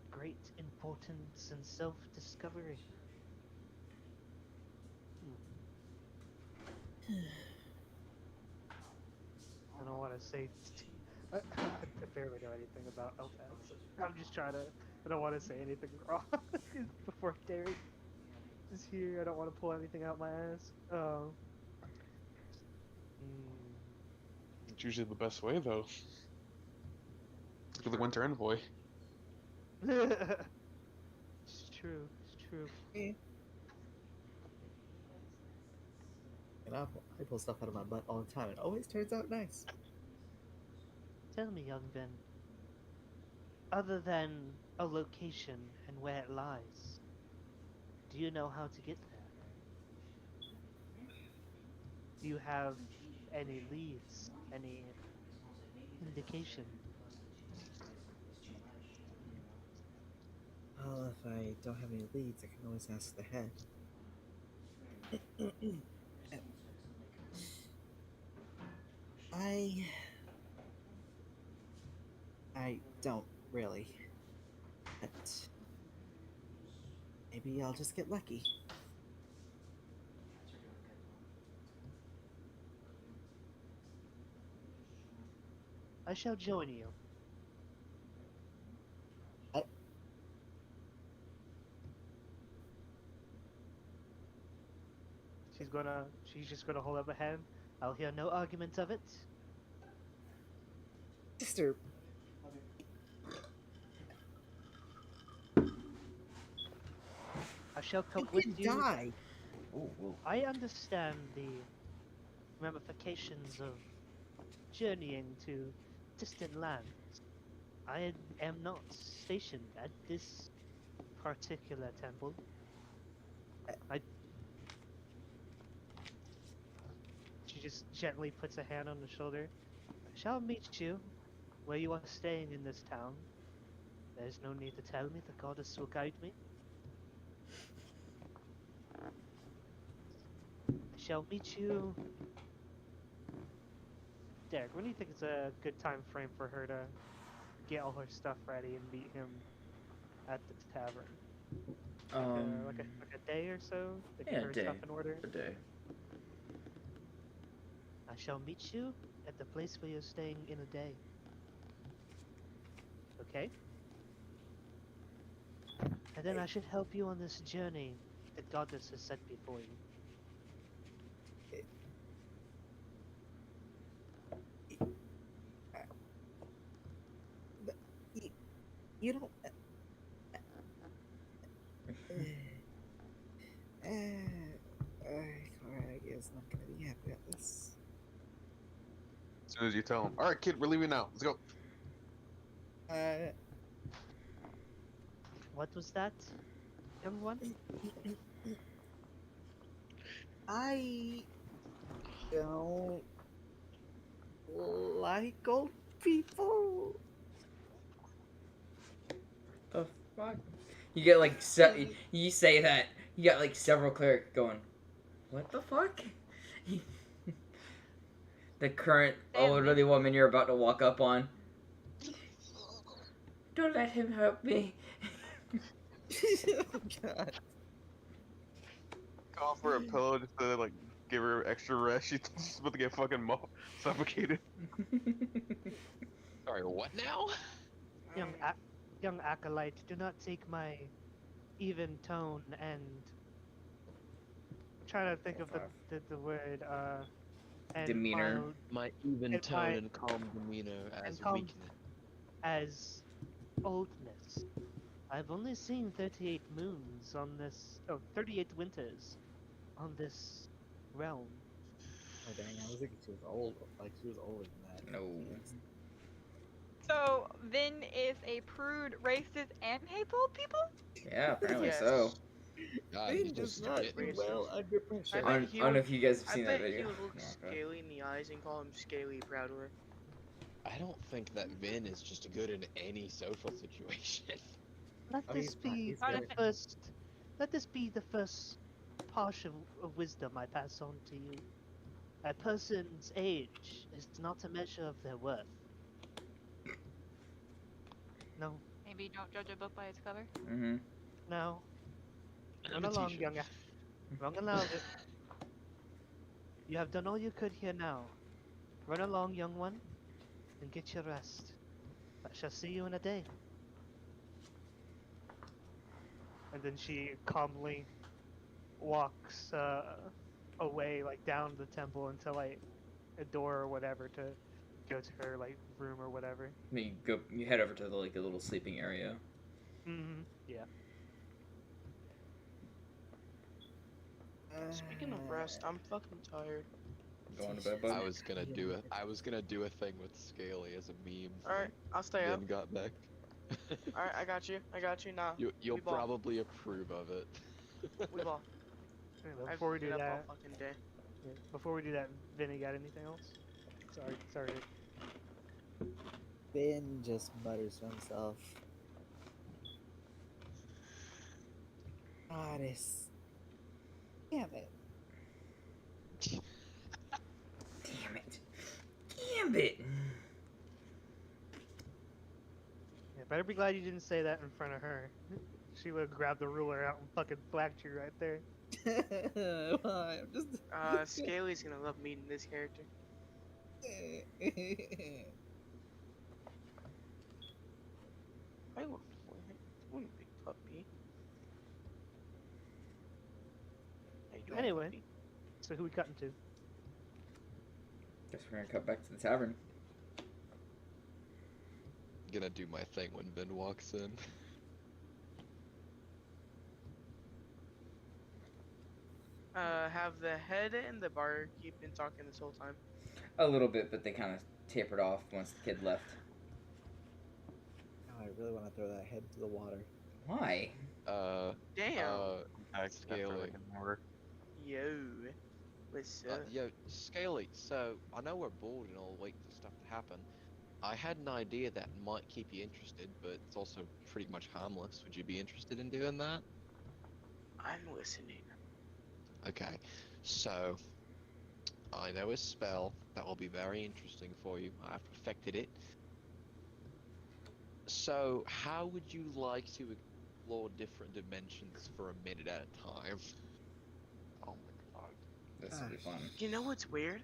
Speaker 6: great importance and self-discovery. I don't want to say. I barely know anything about Elfaz. I'm just trying to. I don't want to say anything wrong before Derek is here. I don't want to pull anything out my ass.
Speaker 4: It's usually the best way, though. Look at the Winter Envoy.
Speaker 6: It's true. It's true.
Speaker 7: And I pull stuff out of my butt all the time. It always turns out nice.
Speaker 6: Tell me, young Ben. Other than a location and where it lies, do you know how to get there? Do you have any leads? Any indication?
Speaker 7: Well, if I don't have any leads, I can always ask the head. I don't really. But maybe I'll just get lucky.
Speaker 6: I shall join you. She's just gonna hold up a hand. I'll hear no argument of it.
Speaker 7: Sister,
Speaker 6: I shall come
Speaker 7: you
Speaker 6: with
Speaker 7: can
Speaker 6: you.
Speaker 7: die.
Speaker 1: Oh, whoa.
Speaker 6: I understand the ramifications of journeying to distant lands. I am not stationed at this particular temple. She just gently puts a hand on the shoulder. I shall meet you where you are staying in this town. There's no need to tell me, the goddess will guide me. I shall meet you. Derek, when do you think it's a good time frame for her to get all her stuff ready and meet him at the tavern? Like a day or so to get her stuff in order?
Speaker 1: A day.
Speaker 6: I shall meet you at the place where you're staying in a day. Okay? And then I should help you on this journey the goddess has set before you.
Speaker 7: You don't. Corey is not gonna be happy about this.
Speaker 4: As soon as you tell him, "Alright, kid, we're leaving now. Let's go."
Speaker 6: What was that, young one?
Speaker 7: I don't like old people.
Speaker 1: The fuck? You get like you say that you got like several clerics going. What the fuck? The current elderly woman you're about to walk up on. Don't let him help me.
Speaker 7: Oh god.
Speaker 4: Call for a pillow just to like give her extra rest. She's about to get fucking suffocated.
Speaker 3: Sorry, what now?
Speaker 6: Young acolyte, do not take my even tone and I'm trying to think of the word and
Speaker 1: Demeanor.
Speaker 3: My even
Speaker 6: And
Speaker 3: tone
Speaker 6: my-
Speaker 3: and calm demeanor as
Speaker 6: and calm-
Speaker 3: weakness.
Speaker 6: as oldness. I've only seen 38 moons on this 38 winters on this realm.
Speaker 7: Oh dang, I was thinking she was old. Like she was older than that.
Speaker 1: No.
Speaker 5: So Vin is a prude, racist, and hates old people?
Speaker 1: Yeah, apparently
Speaker 2: Yes.
Speaker 1: so.
Speaker 3: God,
Speaker 7: Finn
Speaker 3: he's
Speaker 7: does
Speaker 3: just
Speaker 7: not
Speaker 3: spitting.
Speaker 7: do
Speaker 2: racist.
Speaker 7: well under pressure.
Speaker 2: I
Speaker 1: I
Speaker 2: bet
Speaker 1: don't
Speaker 2: he
Speaker 1: know
Speaker 2: would-
Speaker 1: if you guys have
Speaker 2: I
Speaker 1: seen
Speaker 2: bet
Speaker 1: that video.
Speaker 2: he would look
Speaker 1: No, okay.
Speaker 2: Scaly in the eyes and call him Scaly proudly.
Speaker 3: I don't think that Vin is just good in any social situation.
Speaker 6: Let
Speaker 7: Oh,
Speaker 6: this
Speaker 7: he's fine,
Speaker 6: be
Speaker 7: he's
Speaker 5: Not
Speaker 6: the
Speaker 5: good.
Speaker 6: first. Let this be the first partial of wisdom I pass on to you. A person's age is not a measure of their worth. No,
Speaker 5: Maybe don't judge a book by its cover.
Speaker 1: Mm-hmm.
Speaker 6: no. Run
Speaker 3: And a
Speaker 6: along,
Speaker 3: t-shirt.
Speaker 6: young. Run along. You have done all you could here now. Run along, young one, and get your rest. I shall see you in a day. And then she calmly walks away, like down the temple until like a door or whatever to go to her like room or whatever.
Speaker 1: You head over to the like a little sleeping area.
Speaker 6: Mm-hmm. Yeah.
Speaker 2: Speaking of rest, I'm fucking tired.
Speaker 1: Going to bed, bud.
Speaker 3: I was gonna do a thing with Scaly as a meme.
Speaker 2: Alright, I'll stay up.
Speaker 3: Then got back.
Speaker 2: Alright, I got you. I got you now.
Speaker 3: You'll
Speaker 2: We ball.
Speaker 3: probably approve of it.
Speaker 2: We ball.
Speaker 6: Anyway,
Speaker 2: I've
Speaker 6: before we
Speaker 2: been
Speaker 6: do
Speaker 2: up all
Speaker 6: that,
Speaker 2: fucking day.
Speaker 6: before we do that, Vinny, got anything else? Sorry.
Speaker 7: Finn just mutters to himself. Goddess. Damn it.
Speaker 1: Damn it. Damn it.
Speaker 6: Yeah, better be glad you didn't say that in front of her. She would have grabbed the ruler out and fucking whacked you right there.
Speaker 7: Why? I'm just.
Speaker 2: Scaly's gonna love meeting this character. I want one big puppy. How you doing,
Speaker 6: Anyway.
Speaker 2: puppy?
Speaker 6: So who we cutting to?
Speaker 1: Guess we're gonna cut back to the tavern.
Speaker 3: Gonna do my thing when Vin walks in.
Speaker 2: Have the head and the barkeep been talking this whole time?
Speaker 1: A little bit, but they kind of tapered off once the kid left.
Speaker 7: Oh, I really want to throw that head into the water.
Speaker 1: Why?
Speaker 2: Damn.
Speaker 3: Scaly.
Speaker 2: Yo. What's up?
Speaker 3: Yo, Scaly, so I know we're bored and all waiting for stuff to happen. I had an idea that might keep you interested, but it's also pretty much harmless. Would you be interested in doing that?
Speaker 2: I'm listening.
Speaker 3: Okay, so I know a spell that will be very interesting for you. I've perfected it. So, how would you like to explore different dimensions for a minute at a time?
Speaker 4: Oh my god.
Speaker 1: This will be fun.
Speaker 2: You know what's weird?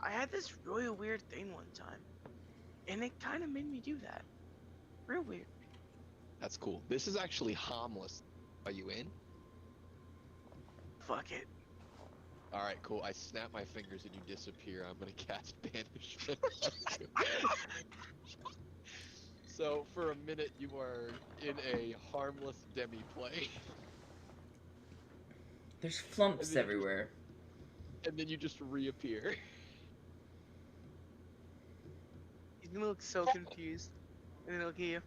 Speaker 2: I had this really weird thing one time, and it kind of made me do that. Real weird.
Speaker 3: That's cool. This is actually harmless. Are you in?
Speaker 2: Fuck it.
Speaker 3: Alright, cool. I snap my fingers and you disappear. I'm gonna cast Banishment. So, for a minute, you are in a harmless demi-play.
Speaker 1: There's flumps
Speaker 3: And then-
Speaker 1: everywhere.
Speaker 3: And then you just reappear.
Speaker 2: He's gonna look so confused. And then look at you.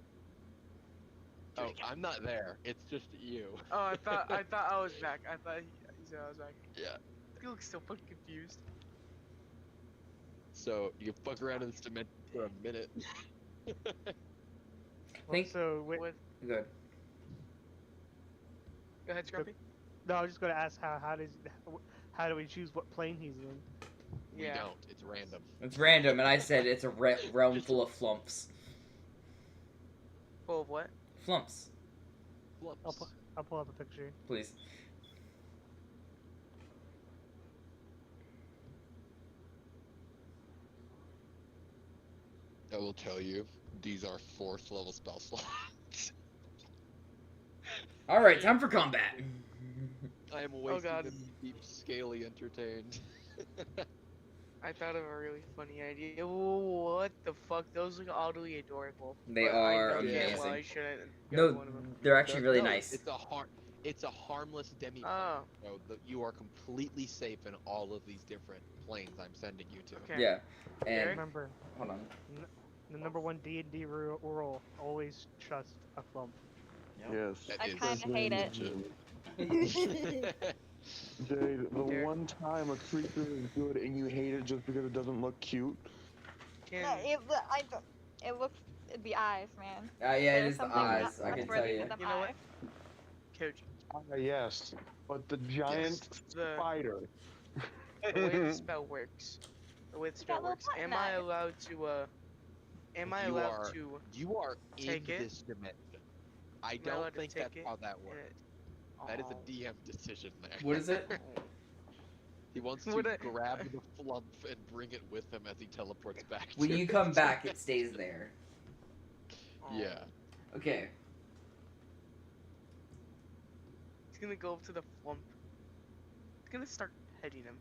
Speaker 3: Oh, I'm not there. It's just you.
Speaker 2: Oh, I thought I was back. I thought he's it. I was like,
Speaker 3: Yeah.
Speaker 2: he looks so fucking confused.
Speaker 3: So you fuck around in this dimension for a minute.
Speaker 1: Think-
Speaker 6: So wait,
Speaker 2: What?
Speaker 1: Good.
Speaker 2: Go ahead, Scrumpy.
Speaker 6: no, I was just gonna ask how do we choose what plane he's in?
Speaker 3: We
Speaker 2: Yeah.
Speaker 3: don't. It's random.
Speaker 1: It's random, and I said it's a realm full of flumps.
Speaker 2: Full of what?
Speaker 1: Flumps,
Speaker 6: I'll pull up a picture.
Speaker 1: please.
Speaker 3: I will tell you, these are 4th level spell slots.
Speaker 1: All right, time for combat.
Speaker 3: I am wasting
Speaker 2: God.
Speaker 3: them to keep Scaly entertained.
Speaker 2: I thought of a really funny idea. Ooh, what the fuck? Those look oddly adorable.
Speaker 1: They
Speaker 2: but
Speaker 1: are
Speaker 2: I know damn well
Speaker 1: amazing.
Speaker 2: I shouldn't
Speaker 1: No,
Speaker 2: got one of them.
Speaker 1: they're actually really
Speaker 3: No,
Speaker 1: nice.
Speaker 3: It's a harmless demi.
Speaker 2: Oh,
Speaker 3: So you are completely safe in all of these different planes I'm sending you to.
Speaker 2: okay.
Speaker 1: Yeah,
Speaker 2: Derek?
Speaker 1: and
Speaker 6: Remember,
Speaker 1: hold on.
Speaker 6: the number one D&D rule: always trust a flump.
Speaker 8: Yes.
Speaker 3: That
Speaker 5: I
Speaker 3: is
Speaker 5: kinda hate it.
Speaker 3: legit.
Speaker 8: Jade, the
Speaker 2: Derek?
Speaker 8: one time a creature is good and you hate it just because it doesn't look cute.
Speaker 2: Can,
Speaker 5: It looks the eyes, man.
Speaker 1: Yeah, it
Speaker 5: There's
Speaker 1: is the
Speaker 5: something
Speaker 1: eyes. I can tell
Speaker 5: trustworthy
Speaker 1: you.
Speaker 5: with them
Speaker 2: You know what?
Speaker 5: eyes.
Speaker 2: Coach,
Speaker 8: Yes, but the giant
Speaker 2: the
Speaker 8: spider.
Speaker 2: way the spell works. The way the spell
Speaker 5: little
Speaker 2: works.
Speaker 5: button
Speaker 2: Am I
Speaker 5: eyes.
Speaker 2: allowed to, am I
Speaker 3: You
Speaker 2: allowed
Speaker 3: are-
Speaker 2: to
Speaker 3: You are in
Speaker 2: Take it?
Speaker 3: this dimension. I
Speaker 2: Am I allowed
Speaker 3: don't
Speaker 2: to
Speaker 3: think
Speaker 2: take
Speaker 3: that's
Speaker 2: it
Speaker 3: how that
Speaker 2: in
Speaker 3: works.
Speaker 2: it?
Speaker 3: That is
Speaker 2: Oh.
Speaker 3: a DM decision there.
Speaker 1: What is it?
Speaker 3: He wants to
Speaker 2: What I-
Speaker 3: grab the flump and bring it with him as he teleports back.
Speaker 1: When
Speaker 3: to
Speaker 1: you
Speaker 3: it.
Speaker 1: come back, it stays there.
Speaker 2: Oh.
Speaker 3: Yeah.
Speaker 1: Okay.
Speaker 2: He's gonna go up to the flump. He's gonna start petting him.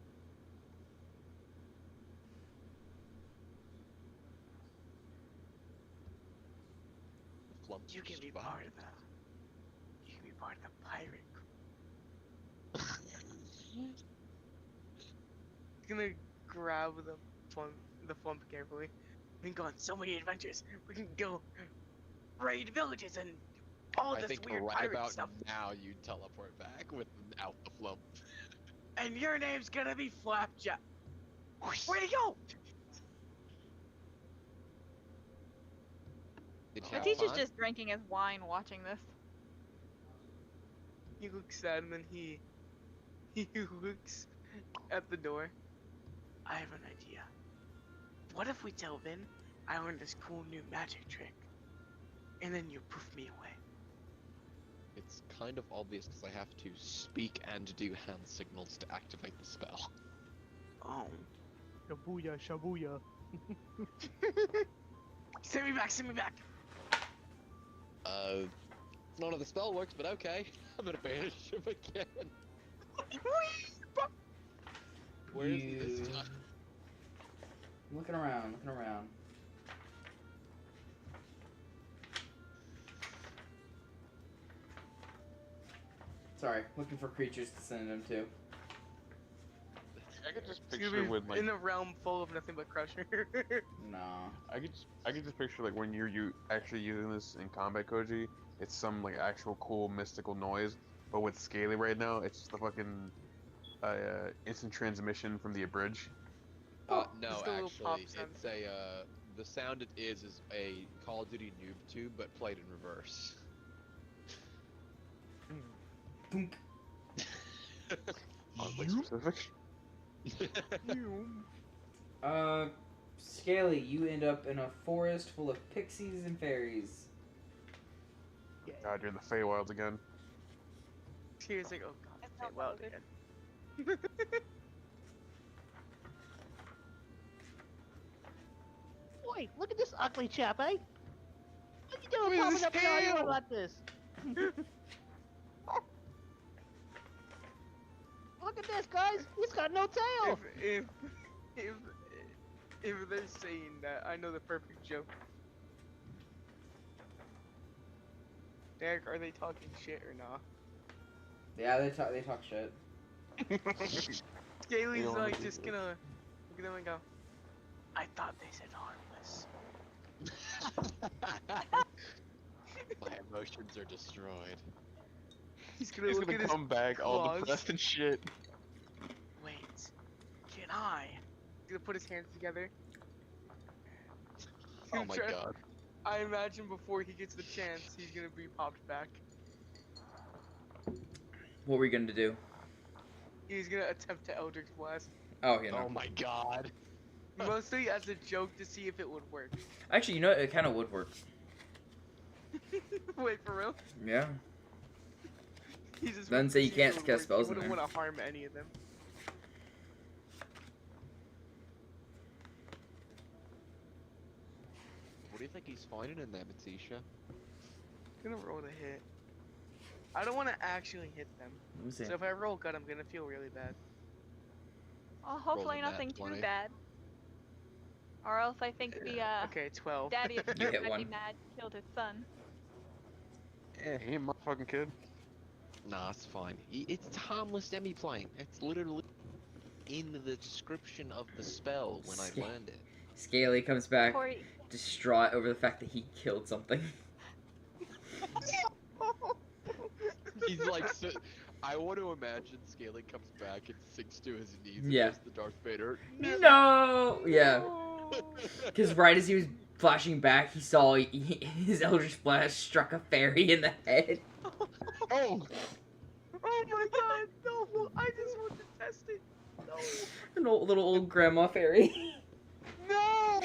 Speaker 3: Flump's
Speaker 2: You can be
Speaker 3: spot.
Speaker 2: part of the. You can be part of the pirate crew. He's gonna grab the flump carefully. We can go on so many adventures. We can go raid villages and all
Speaker 3: I
Speaker 2: this
Speaker 3: think
Speaker 2: weird
Speaker 3: right
Speaker 2: pirate
Speaker 3: about
Speaker 2: stuff.
Speaker 3: now you teleport back without the flump.
Speaker 2: And your name's gonna be Flapjack. Where'd he go?
Speaker 3: Did you
Speaker 5: The
Speaker 3: have
Speaker 5: teacher's
Speaker 3: fun?
Speaker 5: just drinking his wine watching this.
Speaker 2: He looks sad and then he looks at the door. I have an idea. What if we tell Vin I learned this cool new magic trick, and then you poof me away?
Speaker 3: It's kind of obvious because I have to speak and do hand signals to activate the spell.
Speaker 2: Oh.
Speaker 6: Shabuya, shabuya.
Speaker 2: Send me back, send me back!
Speaker 3: None of the spell works, but okay. I'm gonna banish him again. Where is he this time?
Speaker 1: Looking around, looking around. Sorry, looking for creatures to send him to.
Speaker 4: I could just
Speaker 2: It's gonna
Speaker 4: picture
Speaker 2: be
Speaker 4: with like
Speaker 2: in a realm full of nothing but Crusher.
Speaker 1: Nah.
Speaker 4: I could just picture like when you're actually using this in combat, Koji, it's some like actual cool mystical noise. But with Scaly right now, it's just the fucking instant transmission from the abridge.
Speaker 3: No,
Speaker 2: Just a little pop
Speaker 3: actually,
Speaker 2: sound.
Speaker 3: it's a the sound it is a Call of Duty noob tube, but played in reverse.
Speaker 1: Punk.
Speaker 4: Oddly specific.
Speaker 1: Scaly, you end up in a forest full of pixies and fairies.
Speaker 4: God, you're in the Feywilds again.
Speaker 2: He was like, oh god,
Speaker 5: It's
Speaker 2: okay,
Speaker 5: not
Speaker 2: well
Speaker 5: loaded.
Speaker 2: again.
Speaker 6: Boy, look at this ugly chap, eh? What you
Speaker 2: Look
Speaker 6: doing
Speaker 2: at
Speaker 6: popping
Speaker 2: his
Speaker 6: up in our
Speaker 2: tail.
Speaker 6: yard like this? Look at this, guys. He's got no tail.
Speaker 2: if they're saying that, I know the perfect joke. Derek, are they talking shit or not?
Speaker 1: Yeah, they talk shit.
Speaker 2: Scaly's
Speaker 4: don't wanna
Speaker 2: like
Speaker 4: do
Speaker 2: just
Speaker 4: this.
Speaker 2: gonna look at them and go, I thought they said harmless.
Speaker 3: My emotions are destroyed.
Speaker 2: He's gonna
Speaker 4: He's
Speaker 2: look
Speaker 4: gonna
Speaker 2: at
Speaker 4: come back all
Speaker 2: claws.
Speaker 4: depressed and shit.
Speaker 2: die. He's gonna put his hands together.
Speaker 3: Oh my god.
Speaker 2: I imagine before he gets the chance, he's gonna be popped back.
Speaker 1: What were you gonna do?
Speaker 2: He's gonna attempt to Eldritch Blast.
Speaker 1: Oh, you know.
Speaker 3: Oh my god.
Speaker 2: Mostly as a joke to see if it would work.
Speaker 1: Actually, you know, it kind of would work.
Speaker 2: Wait, for real?
Speaker 1: Yeah.
Speaker 2: He just
Speaker 1: Doesn't
Speaker 2: wants
Speaker 1: say
Speaker 2: to
Speaker 1: you
Speaker 2: see
Speaker 1: can't
Speaker 2: if it would
Speaker 1: cast
Speaker 2: work.
Speaker 1: spells
Speaker 2: He
Speaker 1: in
Speaker 2: wouldn't
Speaker 1: there.
Speaker 2: want to harm any of them.
Speaker 3: What do you think he's finding in there, Matisha?
Speaker 2: I'm gonna roll to hit. I don't want to actually hit them.
Speaker 1: Let me see.
Speaker 2: So if I roll good, I'm gonna feel really bad.
Speaker 5: Well, hopefully
Speaker 3: Rolling that
Speaker 5: nothing
Speaker 3: 20.
Speaker 5: too bad. Or else I think the
Speaker 2: Okay, 12.
Speaker 5: daddy of
Speaker 1: You
Speaker 5: Stuart
Speaker 1: hit
Speaker 5: might be
Speaker 1: one.
Speaker 5: mad he killed his son.
Speaker 4: He ain't my fucking kid.
Speaker 3: Nah, it's fine. It's harmless demi-plane. It's literally in the description of the spell when I
Speaker 1: Sca-
Speaker 3: learned it.
Speaker 1: Scaly comes back,
Speaker 5: Corey,
Speaker 1: distraught over the fact that he killed something.
Speaker 3: He's like, I want to imagine Scaly comes back and sinks to his knees
Speaker 1: Yeah.
Speaker 3: against the Darth Vader.
Speaker 1: No! Yeah. Because right as he was flashing back, he saw his Eldritch Blast struck a fairy in the head.
Speaker 3: Oh!
Speaker 2: Oh my god, no! I just want to test it. No!
Speaker 1: An little old grandma fairy.
Speaker 2: No!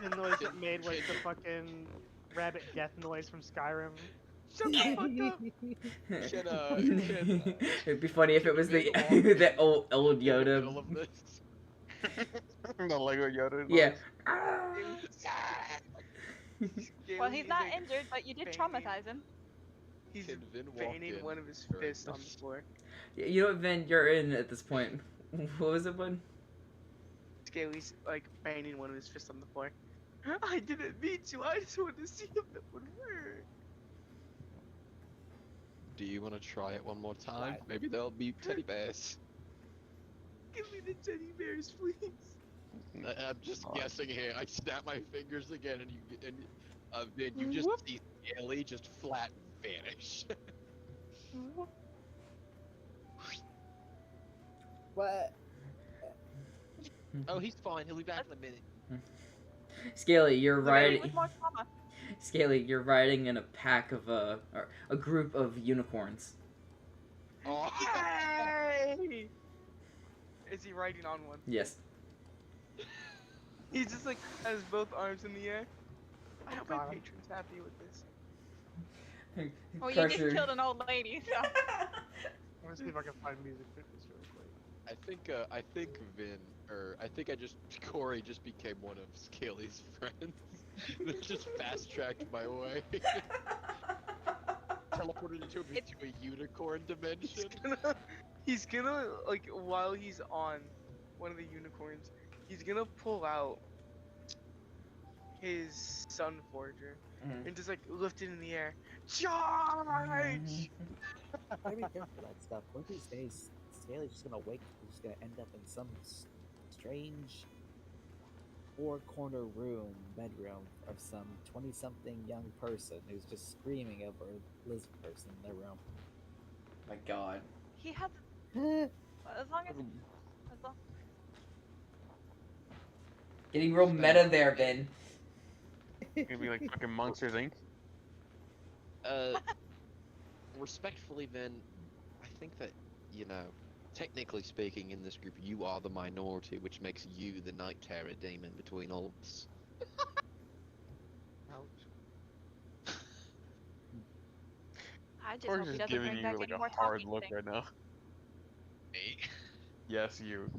Speaker 6: The noise it made was the fucking rabbit death noise from Skyrim.
Speaker 2: Shut the fuck up!
Speaker 3: Can
Speaker 1: It'd be funny if it was the
Speaker 3: Vin walk
Speaker 1: the old
Speaker 3: in the middle
Speaker 1: Yoda.
Speaker 3: of this?
Speaker 4: The Lego Yoda.
Speaker 1: Yeah.
Speaker 5: well, he's not
Speaker 2: like,
Speaker 5: injured, but you did
Speaker 2: feigning-
Speaker 5: traumatize him.
Speaker 2: He's
Speaker 3: Can Vin walk
Speaker 2: feigning
Speaker 3: in
Speaker 2: one of his
Speaker 3: during
Speaker 2: fists on the
Speaker 3: this?
Speaker 2: floor.
Speaker 1: You know what, Vin? You're in at this point. What was it, bud?
Speaker 2: Scaly's like banging one of his fists on the floor. I didn't mean to. I just wanted to see if it would work.
Speaker 3: Do you want to try it one more time? Maybe there'll be teddy bears.
Speaker 2: Give me the teddy bears, please.
Speaker 3: I'm just
Speaker 4: Oh.
Speaker 3: guessing here. I snap my fingers again, and then you just
Speaker 2: Whoop.
Speaker 3: see Scaly just flat vanish.
Speaker 7: What?
Speaker 3: Oh, he's fine. He'll be back in a minute.
Speaker 1: Scaly, you're
Speaker 5: Maybe
Speaker 1: riding.
Speaker 5: with more trauma.
Speaker 1: Scaly, you're riding in a pack of or a group of unicorns.
Speaker 3: Oh,
Speaker 2: Yay! Is he riding on one?
Speaker 1: Yes.
Speaker 2: He just like has both arms in the air. I hope my
Speaker 6: Got him.
Speaker 2: patron's happy with this.
Speaker 5: Well, you
Speaker 1: Crusher.
Speaker 5: just killed an old lady, so.
Speaker 6: I'm gonna see if I can find music for this really quick.
Speaker 3: I think Vin, or I think Corey just became one of Scaly's friends. That just fast-tracked my way. Teleported into a unicorn dimension.
Speaker 2: He's gonna like while he's on one of the unicorns, he's gonna pull out his Sun Forger and just like lift it in the air. Charge!
Speaker 7: Gotta be careful with that stuff. One of these days, Scaly's just gonna wake. He's just gonna end up in some strange four-corner bedroom of some 20-something young person who's just screaming over a lizard person in their room.
Speaker 1: My God.
Speaker 5: He has. As long as. As long,
Speaker 1: Getting real meta there, Vin.
Speaker 4: Gonna be like fucking Monsters Inc.
Speaker 3: Respectfully, Vin, I think that, technically speaking, in this group, you are the minority, which makes you the Night Terror demon between all of us.
Speaker 5: I just
Speaker 4: Corey's
Speaker 5: hope he
Speaker 4: just
Speaker 5: doesn't
Speaker 4: giving
Speaker 5: bring
Speaker 4: you
Speaker 5: back
Speaker 4: like
Speaker 5: any
Speaker 4: a
Speaker 5: more
Speaker 4: hard
Speaker 5: talking
Speaker 4: look
Speaker 5: things.
Speaker 4: right now.
Speaker 3: Me?
Speaker 4: Yes, you.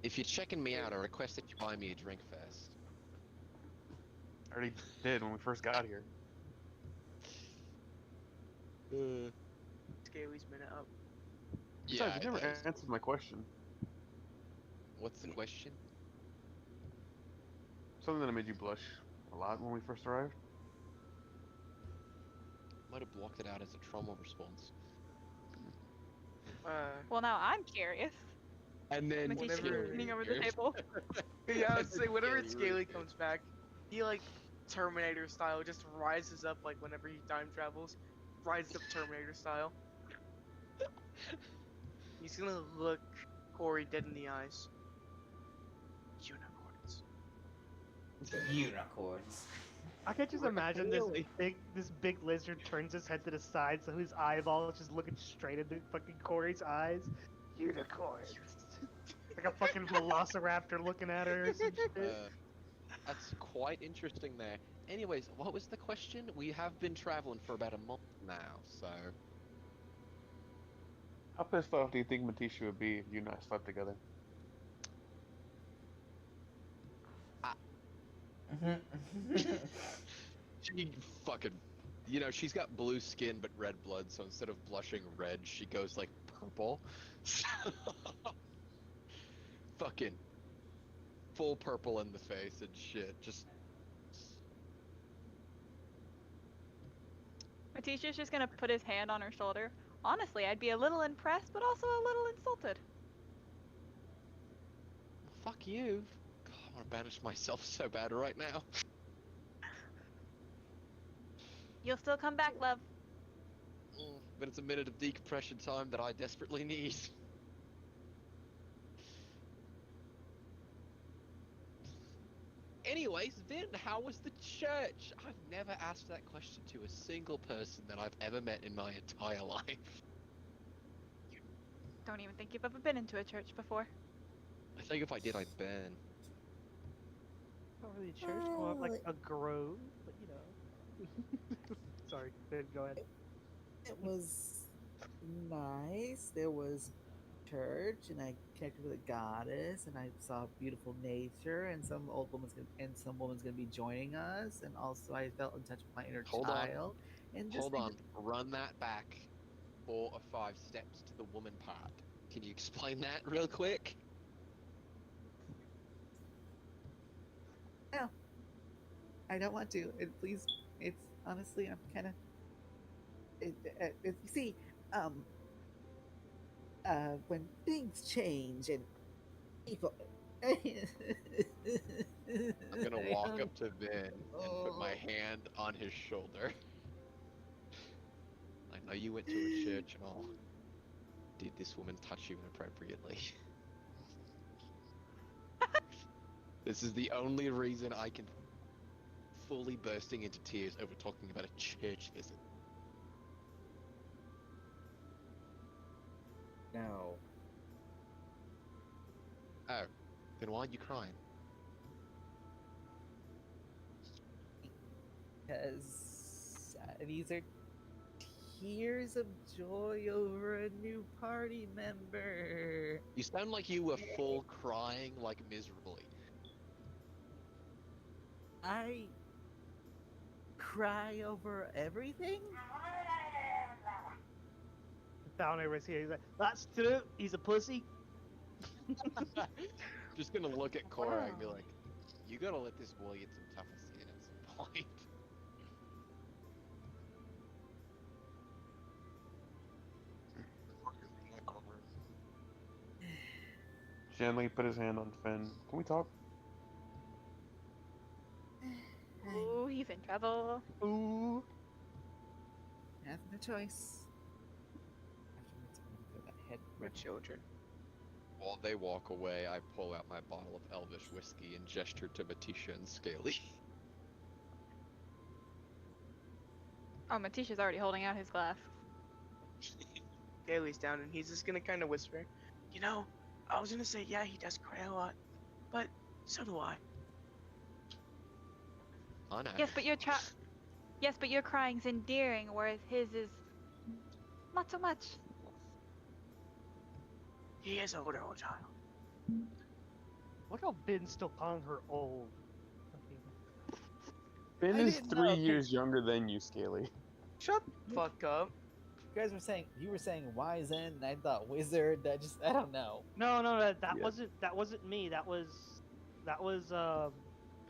Speaker 3: If you're checking me out, I request that you buy me a drink first.
Speaker 4: I already did when we first got here.
Speaker 2: Scaly's minute up.
Speaker 4: Besides, you
Speaker 3: it
Speaker 4: never
Speaker 3: has.
Speaker 4: answered my question.
Speaker 3: What's the question?
Speaker 4: Something that made you blush a lot when we first arrived.
Speaker 3: Might have blocked it out as a trauma response.
Speaker 5: Well, now I'm curious.
Speaker 3: And then
Speaker 5: Matisha
Speaker 2: whenever-
Speaker 5: leaning over the table.
Speaker 2: Yeah, I would say whenever
Speaker 3: Scaly
Speaker 2: Scaly
Speaker 3: really-
Speaker 2: comes back, he like Terminator style just rises up like whenever he time travels, rises up Terminator style. He's gonna look Corey dead in the eyes. Unicorns.
Speaker 1: Unicorns.
Speaker 6: I can just imagine this
Speaker 3: Really?
Speaker 6: big lizard turns his head to the side, so his eyeball is just looking straight into fucking Corey's eyes. Unicorns. Like a fucking velociraptor looking at her or some shit.
Speaker 3: That's quite interesting there. Anyways, what was the question? We have been traveling for about a month now, so...
Speaker 4: How pissed off do you think Matisha would be if you and I slept together?
Speaker 3: She fucking... You know, she's got blue skin but red blood, so instead of blushing red, she goes, like, purple. Fucking... full purple in the face and shit, just...
Speaker 5: Matisha's just gonna put his hand on her shoulder. Honestly, I'd be a little impressed, but also a little insulted.
Speaker 3: Fuck you. God, I want to banish myself so bad right now.
Speaker 5: You'll still come back, love.
Speaker 3: But it's a minute of decompression time that I desperately need. Anyways, Vin, how was the church? I've never asked that question to a single person that I've ever met in my entire life.
Speaker 5: Don't even think you've ever been into a church before.
Speaker 3: I think if I did, I'd burn.
Speaker 6: Not really a church, more like a grove, but you know. Sorry, go ahead.
Speaker 7: It was nice. There was church, and I connected with a goddess, and I saw beautiful nature, and some woman's gonna be joining us, and also I felt in touch with my inner
Speaker 3: Hold on.
Speaker 7: child. And just
Speaker 3: Hold on, run that back 4 or 5 steps to the woman part. Can you explain that real quick?
Speaker 7: No, I don't want to. Please, it's honestly, I'm kind of. You see, when things change and people.
Speaker 3: I'm gonna walk up to Vin and put my hand on his shoulder. I know you went to a church and all. Did this woman touch you inappropriately? This is the only reason I can fully bursting into tears over talking about a church visit.
Speaker 7: No.
Speaker 3: Oh, then why are you crying?
Speaker 7: Because these are tears of joy over a new party member.
Speaker 3: You sound like you were full crying, like miserably.
Speaker 7: I cry over everything?
Speaker 6: Downer was here. He's like, "That's true. He's a pussy."
Speaker 3: Just gonna look at Cora and be like, you gotta let this boy get some tougher skin at some point.
Speaker 4: Shanley put his hand on Finn. Can we talk?
Speaker 5: Ooh, he's in trouble.
Speaker 6: Ooh.
Speaker 7: Have no choice. Afterwards, I'm gonna go that head
Speaker 2: We're children.
Speaker 3: While they walk away, I pull out my bottle of Elvish whiskey and gesture to Matisha and Scaly.
Speaker 5: Oh, Matisha's already holding out his glass.
Speaker 2: Gailey's down and he's just gonna kind of whisper, you know, I was gonna say, yeah, he does cry a lot, but so do I.
Speaker 3: I know.
Speaker 5: Yes, but your crying's endearing, whereas his is not so much.
Speaker 2: He is a literal child.
Speaker 6: Look how Ben's still calling her old.
Speaker 4: Finn
Speaker 7: I
Speaker 4: is
Speaker 7: didn't
Speaker 4: 3
Speaker 7: know.
Speaker 4: years younger than you, Scaly.
Speaker 2: Shut the fuck up.
Speaker 7: You were saying wise end, and I thought wizard. I don't know.
Speaker 6: No, that
Speaker 4: Yeah.
Speaker 6: wasn't me. That was
Speaker 3: A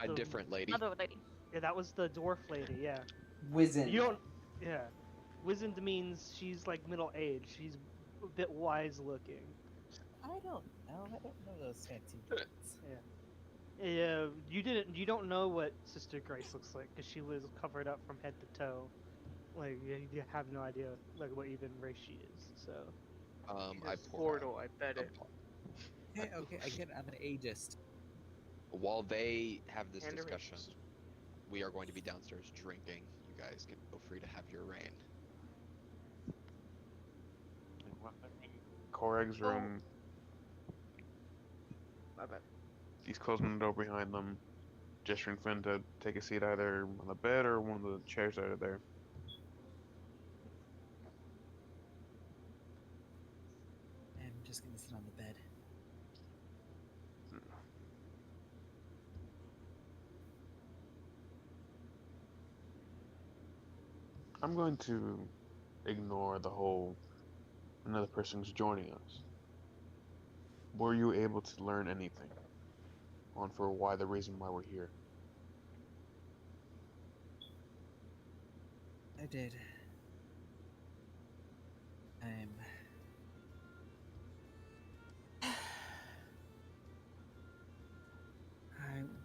Speaker 6: the-
Speaker 3: different lady.
Speaker 5: Other lady.
Speaker 6: yeah, that was the dwarf lady. Yeah.
Speaker 1: Wizen.
Speaker 6: You don't. Yeah. Wizened means she's like middle aged. She's a bit wise looking.
Speaker 7: I don't know. I don't know those fancy words.
Speaker 6: Yeah. You don't know what Sister Grace looks like because she was covered up from head to toe. Like you have no idea like what even race she is. So.
Speaker 3: I
Speaker 2: This
Speaker 3: pour
Speaker 2: portal, I bet
Speaker 3: a
Speaker 2: it.
Speaker 7: Okay, okay, I get it. I'm an ageist.
Speaker 3: While they have this
Speaker 2: And a
Speaker 3: discussion,
Speaker 2: racist.
Speaker 3: we are going to be downstairs drinking. You guys can feel free to have your reign.
Speaker 4: And when they're in Korag's
Speaker 2: Oh.
Speaker 4: room,
Speaker 2: My bad.
Speaker 4: he's closing the door behind them, gesturing Finn to take a seat either on the bed or one of the chairs that are there.
Speaker 7: I'm just gonna sit on the bed.
Speaker 4: I'm going to ignore the whole another person's joining us. Were you able to learn anything on for why the reason why we're here?
Speaker 7: I did.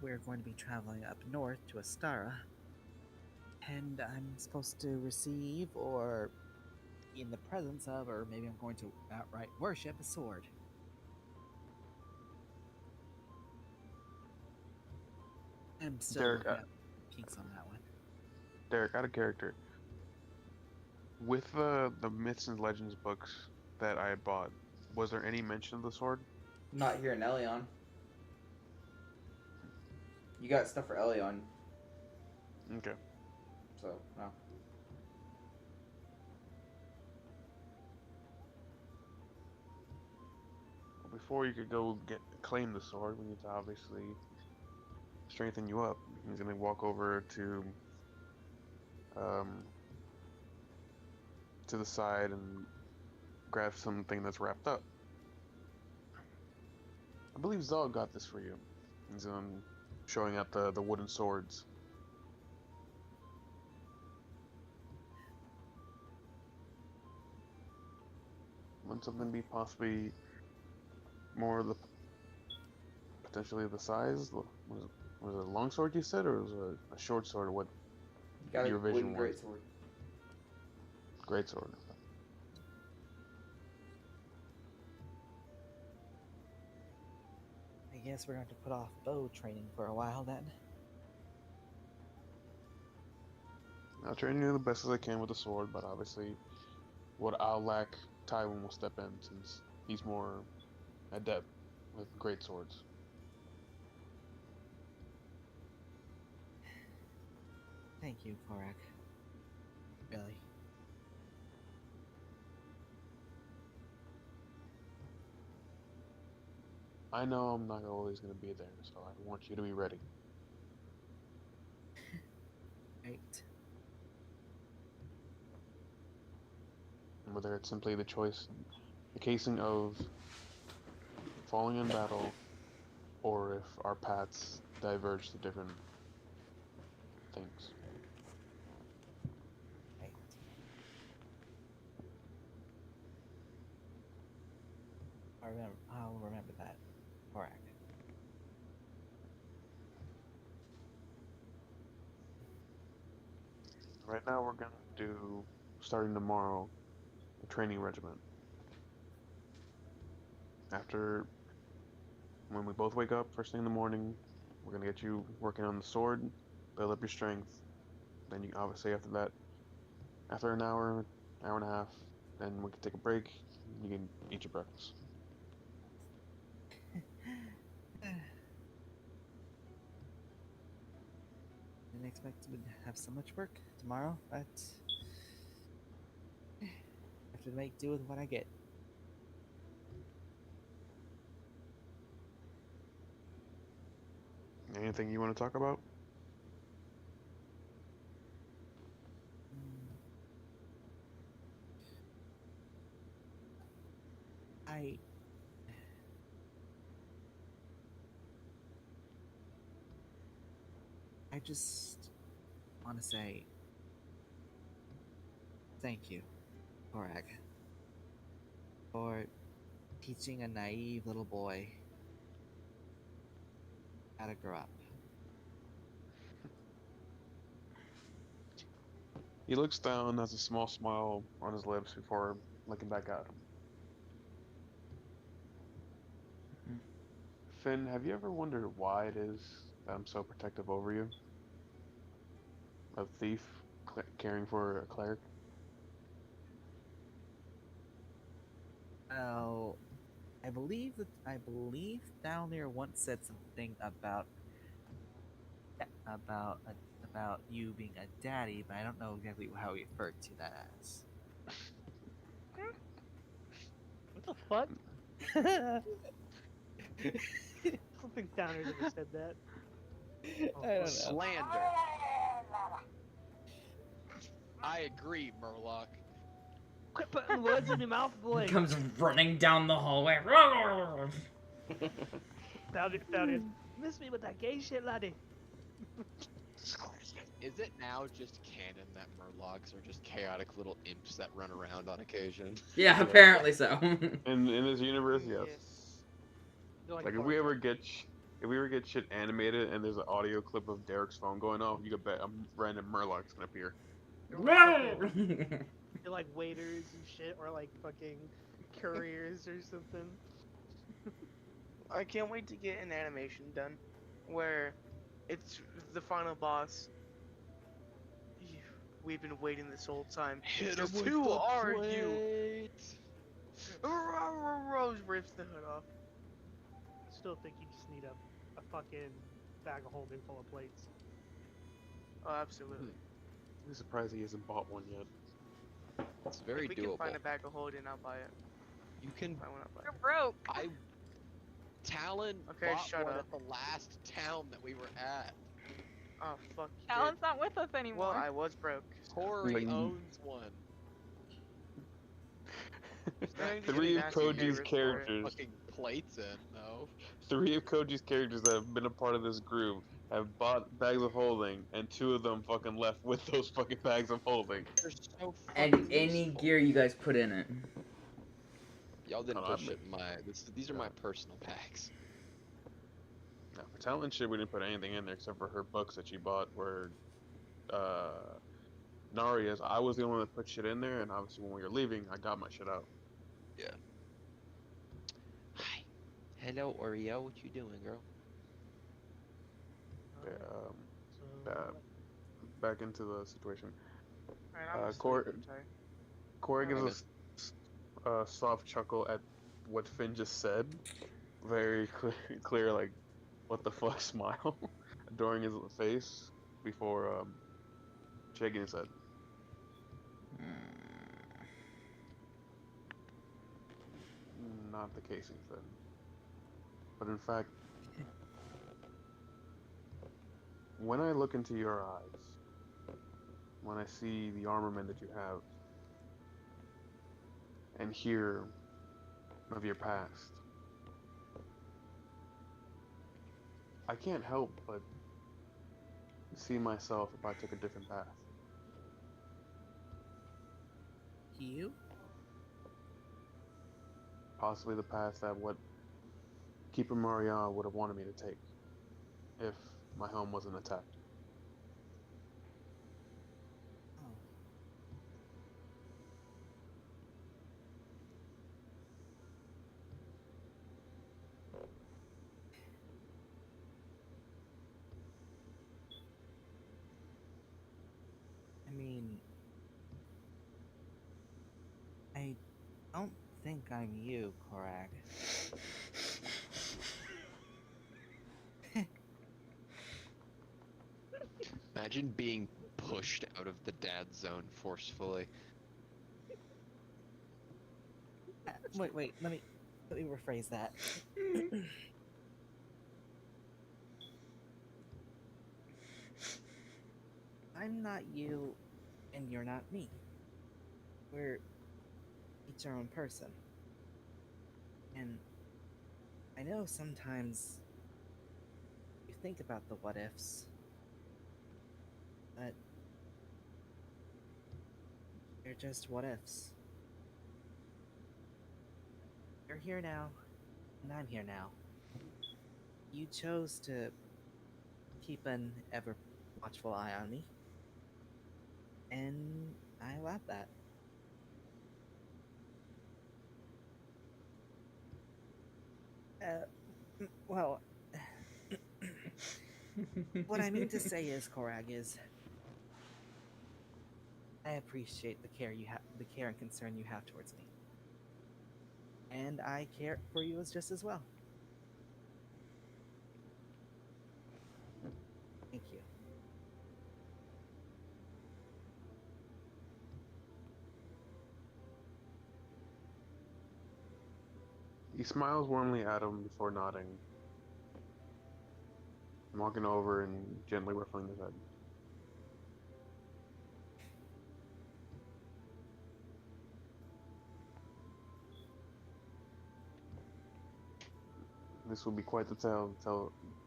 Speaker 7: We're going to be traveling up north to Astara, and I'm supposed to receive, or in the presence of, or maybe I'm going to outright worship a sword. I'm still
Speaker 4: Derek,
Speaker 7: looking at kinks on that one.
Speaker 4: Derek, out of character. With the myths and legends books that I had bought, was there any mention of the sword?
Speaker 1: Not here in Elion. You got stuff for Elion,
Speaker 4: Okay.
Speaker 1: so no.
Speaker 4: Well, before you could go claim the sword, we need to obviously strengthen you up. He's gonna walk over um to the side and grab something that's wrapped up. I believe Zog got this for you. He's showing out the wooden swords. Wouldn't something be possibly more of the potentially the size? Was it a long sword you said, or was it a short sword? What
Speaker 1: You got
Speaker 4: your
Speaker 1: a
Speaker 4: vision
Speaker 1: wooden
Speaker 4: was?
Speaker 1: greatsword.
Speaker 4: Great sword.
Speaker 7: I guess we're going to put off bow training for a while then.
Speaker 4: I'll train you the best as I can with the sword, but obviously, what I'll lack, Tywin will step in since he's more adept with great swords.
Speaker 7: Thank you, Korak. Really.
Speaker 4: I know I'm not always going to be there, so I want you to be ready.
Speaker 7: Right.
Speaker 4: And whether it's simply the choice, the casing of falling in battle, or if our paths diverge to different things.
Speaker 7: Right. I'll remember that, Korak.
Speaker 4: Right now, we're going to do, starting tomorrow, a training regiment. After, when we both wake up first thing in the morning, we're going to get you working on the sword, build up your strength. Then you obviously after that, after an hour, hour and a half, then we can take a break. You can eat your breakfast.
Speaker 7: Didn't expect to have so much work tomorrow, but have to make do with what I get.
Speaker 4: Anything you want to talk about?
Speaker 7: Mm. I just want to say thank you, Korak, for teaching a naive little boy how to grow up.
Speaker 4: He looks down, has a small smile on his lips before looking back at him. Finn, have you ever wondered why it is that I'm so protective over you? A thief caring for a cleric?
Speaker 7: Oh, I believe Downer once said something about you being a daddy, but I don't know exactly how he referred to that as.
Speaker 6: What the fuck? I don't think Downers ever said that. Oh,
Speaker 7: I don't know.
Speaker 3: Slander. I agree, Murloc.
Speaker 6: Quit putting words in your mouth, boy.
Speaker 1: Comes running down the hallway.
Speaker 6: Downers, miss me with that gay shit, laddie.
Speaker 3: Is it now just canon that Murlocs are just chaotic little imps that run around on occasion?
Speaker 1: Yeah, apparently so.
Speaker 4: In this universe, yes.
Speaker 6: They're
Speaker 4: Like if we ever get shit animated and there's an audio clip of Derek's phone going off, you can bet a random Murloc's gonna appear.
Speaker 6: They're like waiters and shit, or like fucking couriers or something.
Speaker 2: I can't wait to get an animation done where it's the final boss. We've been waiting this whole time. Just who are you? Rose rips the hood off.
Speaker 6: Still think you just need a fucking bag of holding full of plates.
Speaker 2: Oh, absolutely.
Speaker 4: I'm surprised he hasn't bought one yet.
Speaker 3: It's very
Speaker 2: if we
Speaker 3: doable.
Speaker 2: can find a bag of holding, I'll buy it.
Speaker 3: You can.
Speaker 2: I want to buy
Speaker 5: You're
Speaker 2: it.
Speaker 5: broke.
Speaker 3: Talon
Speaker 2: Okay,
Speaker 3: bought
Speaker 2: shut
Speaker 3: one
Speaker 2: up.
Speaker 3: at the last town that we were at.
Speaker 2: Oh, fuck. you
Speaker 5: Alan's
Speaker 2: did.
Speaker 5: not with us anymore.
Speaker 2: Well, I was broke.
Speaker 3: Corey
Speaker 4: Like-
Speaker 3: owns one.
Speaker 2: Starting to
Speaker 4: Three
Speaker 2: get
Speaker 4: of
Speaker 2: nasty
Speaker 4: Koji's
Speaker 2: neighbors for it.
Speaker 4: characters,
Speaker 3: Fucking plates in, though.
Speaker 4: 3 of Koji's characters that have been a part of this group have bought bags of holding, and 2 of them fucking left with those fucking bags of holding.
Speaker 3: They're so
Speaker 1: And
Speaker 3: fucking
Speaker 1: any
Speaker 3: useful.
Speaker 1: gear you guys put in it.
Speaker 3: Y'all didn't
Speaker 4: Oh,
Speaker 3: put
Speaker 4: I
Speaker 3: shit in my. These are my personal packs.
Speaker 4: No, for talent shit, we didn't put anything in there except for her books that she bought. Where Naria's, I was the only one that put shit in there, and obviously when we were leaving, I got my shit out.
Speaker 3: Hi. Hello, Oreo. What you doing, girl?
Speaker 4: Yeah,
Speaker 6: So,
Speaker 4: back into the situation.
Speaker 2: Alright, I'm asleep,
Speaker 4: Corey-
Speaker 2: I'm sorry.
Speaker 4: Corey
Speaker 3: Okay.
Speaker 4: gives a soft chuckle at what Finn just said. Very clear, like, what the fuck smile adoring his face before shaking his head. Not the case, Ethan. But in fact, when I look into your eyes, when I see the armament that you have, and hear of your past, I can't help but see myself if I took a different path.
Speaker 7: You?
Speaker 4: Possibly the path that what Keeper Maria would have wanted me to take if my home wasn't attacked.
Speaker 7: Oh. I mean, I don't think I'm you, Korag.
Speaker 3: Imagine being pushed out of the dad zone forcefully.
Speaker 7: Wait, let me rephrase that. I'm not you, and you're not me. We're each our own person. And I know sometimes you think about the what ifs, but they're just what ifs. You're here now, and I'm here now. You chose to keep an ever watchful eye on me, and I allowed that. Well, what I mean to say is, Korag, is I appreciate the care the care and concern you have towards me, and I care for you as just as well. Thank you.
Speaker 4: He smiles warmly at him before nodding, walking over and gently ruffling his head. This will be quite the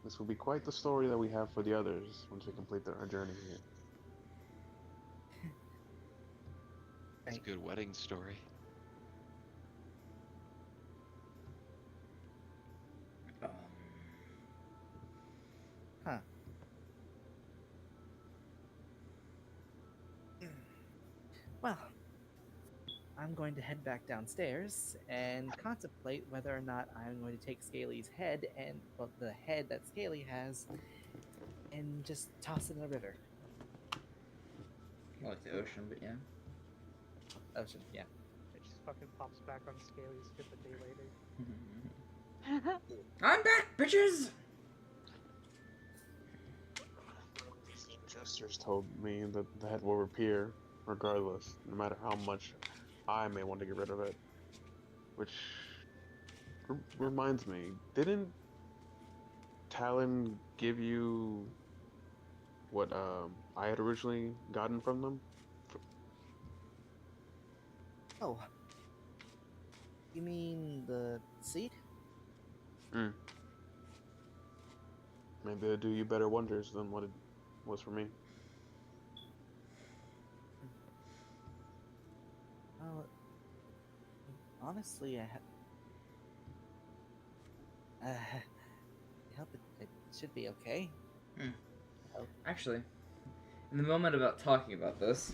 Speaker 4: This will be quite the story that we have for the others once we complete our journey here.
Speaker 3: It's a good wedding story.
Speaker 7: Huh. Well, I'm going to head back downstairs and contemplate whether or not I'm going to take Scaly's head and, well, the head that Scaly has, and just toss it in the river.
Speaker 1: More like the ocean, but yeah.
Speaker 7: Ocean, yeah.
Speaker 6: It just fucking pops back on Scaly's hip a day later.
Speaker 1: I'm back, bitches!
Speaker 4: Jesters told me that the head will appear regardless, no matter how much I may want to get rid of it. Which reminds me, didn't Talon give you what I had originally gotten from them?
Speaker 7: Oh. You mean the seed?
Speaker 4: Maybe it'll do you better wonders than what it was for me.
Speaker 7: Well, honestly, I hope it should be okay.
Speaker 1: Actually, in the moment about talking about this,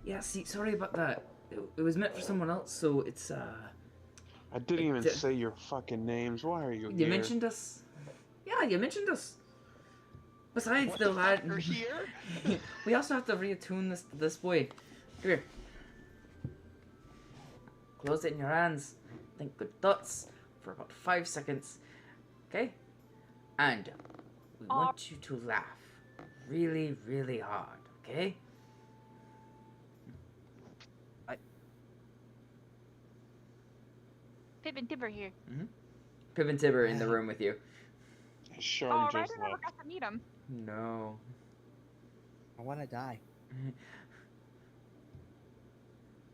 Speaker 1: yeah, see, sorry about that. It was meant for someone else, so it's,
Speaker 4: I didn't even say your fucking names. Why are you
Speaker 1: You
Speaker 4: here?
Speaker 1: mentioned us. Yeah, you mentioned us. Besides, though, lad,
Speaker 3: You're here?
Speaker 1: we also have to reattune this boy. Come here. Close it in your hands. Think good thoughts for about 5 seconds. Okay? And we want you to laugh really, really hard. Okay?
Speaker 5: Pip and Tibber here.
Speaker 1: Pip and Tibber in the room with you.
Speaker 4: Sure,
Speaker 5: Oh,
Speaker 4: just
Speaker 5: Ryder never
Speaker 4: left.
Speaker 5: got to meet him.
Speaker 1: No.
Speaker 7: I want to die.